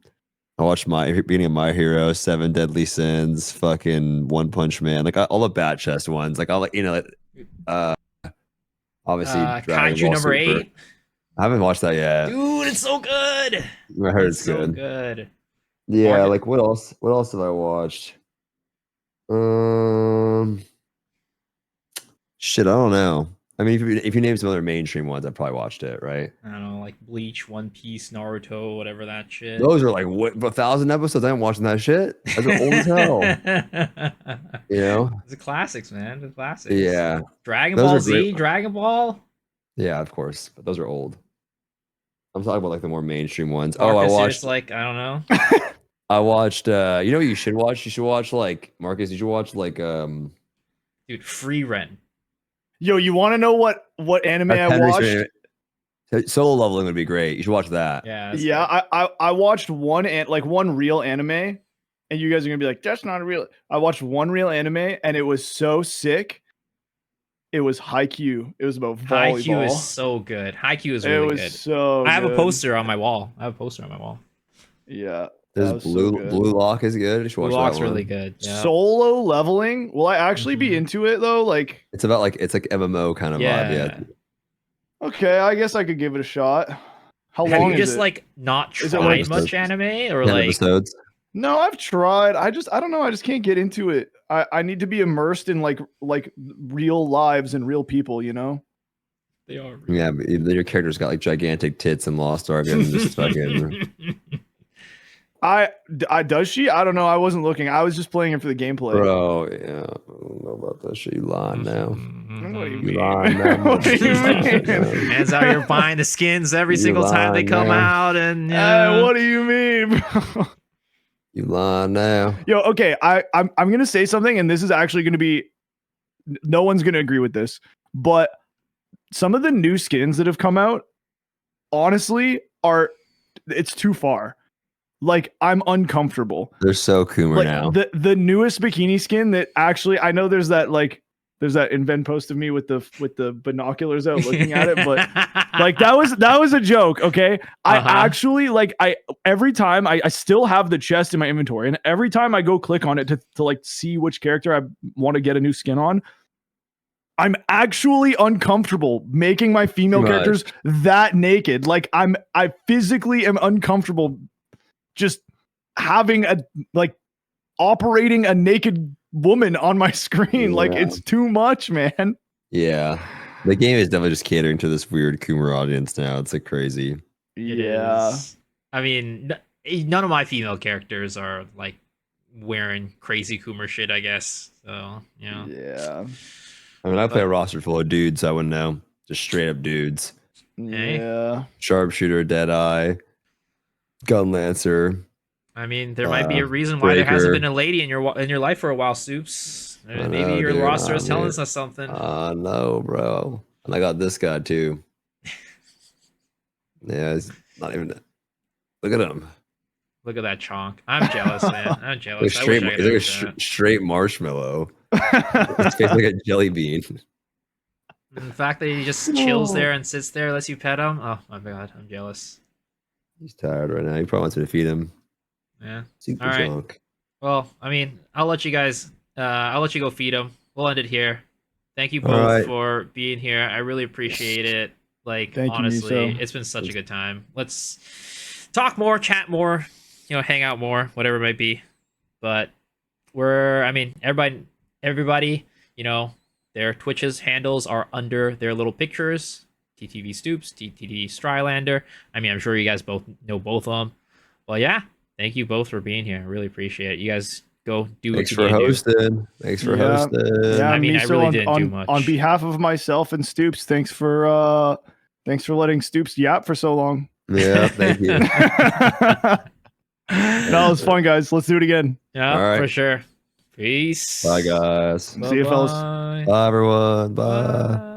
I watched beginning of My Hero, 7 Deadly Sins, fucking One Punch Man, like all the Bat Chest ones. Like, all like, obviously Kaiju number 8. I haven't watched that yet. Dude, it's so good. I heard it's so good. good. Yeah, like what else? What else have I watched? Shit, I don't know. I mean, if you name some other mainstream ones, I probably watched it, right? I don't know, like Bleach, One Piece, Naruto, whatever that shit. Those are like 1,000 episodes. I am watching that shit. Those are old as hell. You know, the classics, man. The classics. Yeah. Dragon Ball Z, Dragon Ball. Yeah, of course, but those are old. I'm talking about like the more mainstream ones. Marcus, I watched like, I don't know. I watched. You know what you should watch? You should watch like Marcus. You should watch like dude, Free Ren. Yo, you want to know what anime I watched? Solo Leveling would be great. You should watch that. Yeah. I watched one real anime, and you guys are gonna be like, "That's not a real." I watched one real anime, and it was so sick. It was Haikyuu. It was about volleyball. Haikyuu is so good. Haikyuu is really good. It was so good. I have a poster on my wall. Yeah. There's Blue Lock is good. You should watch Blue Lock's that one. really good. Yeah. Solo Leveling. Will I actually be into it though? Like, it's about like MMO kind of vibe. Yeah. Okay, I guess I could give it a shot. How long Have you is just it? like not tried much anime or 10 like episodes? No, I've tried. I don't know. I just can't get into it. I need to be immersed in like real lives and real people, you know? They are. Yeah, but your character's got like gigantic tits and Lost Ark and just fucking. Does she? I don't know. I wasn't looking. I was just playing it for the gameplay. Bro, yeah. I don't know about that shit. You lying now. What do you mean? What do you mean? Man's out here buying the skins every single time they come out, and what do you mean? You lying now. Yo, okay, I'm gonna say something, and this is actually gonna be, no one's gonna agree with this, but some of the new skins that have come out, honestly, it's too far. Like, I'm uncomfortable. They're so Coomer now. The newest bikini skin that actually, I know there's that invent post of me with the binoculars out looking at it, but like that was a joke. Okay. I actually every time I still have the chest in my inventory, and every time I go click on it to like see which character I want to get a new skin on, I'm actually uncomfortable making my female characters that naked. Like I physically am uncomfortable just having operating a naked woman on my screen. Like, it's too much, man. Yeah. The game is definitely just catering to this weird Coomer audience now. It's like crazy. Yeah. I mean, none of my female characters are like wearing crazy Coomer shit, I guess. So, Yeah. I mean, I play a roster full of dudes, so I wouldn't know. Just straight up dudes. Yeah. Sharpshooter, Deadeye, Gun Lancer. I mean, there might be a reason why there hasn't been a lady in your life for a while, Soups. Maybe your roster is telling us something. No, bro. And I got this guy too. Yeah, it's not even. Look at him. Look at that chonk. I'm jealous, man. I'm jealous. He's like a straight marshmallow. His face like a jelly bean. And the fact that he just chills there and sits there, lets you pet him. Oh my god, I'm jealous. He's tired right now. He probably wants me to feed him. Yeah. Super all right. junk. Well, I mean, I'll let you guys. I'll let you go feed him. We'll end it here. Thank you both for being here. I really appreciate it. Like, honestly, it's been such a good time. Let's talk more, chat more, hang out more, whatever it might be. But everybody, their Twitch's handles are under their little pictures. TTV Stoops, TTV Strylander. I mean, I'm sure you guys both know both of them. Well, yeah, thank you both for being here. I really appreciate it. You guys go do what you do. Thanks for hosting. Yeah, I mean, I really didn't do much. On behalf of myself and Stoops, thanks for letting Stoops yap for so long. Yeah, thank you. No, it was fun, guys. Let's do it again. Yeah, for sure. Peace. Bye, guys. See you, fellas. Bye, everyone. Bye.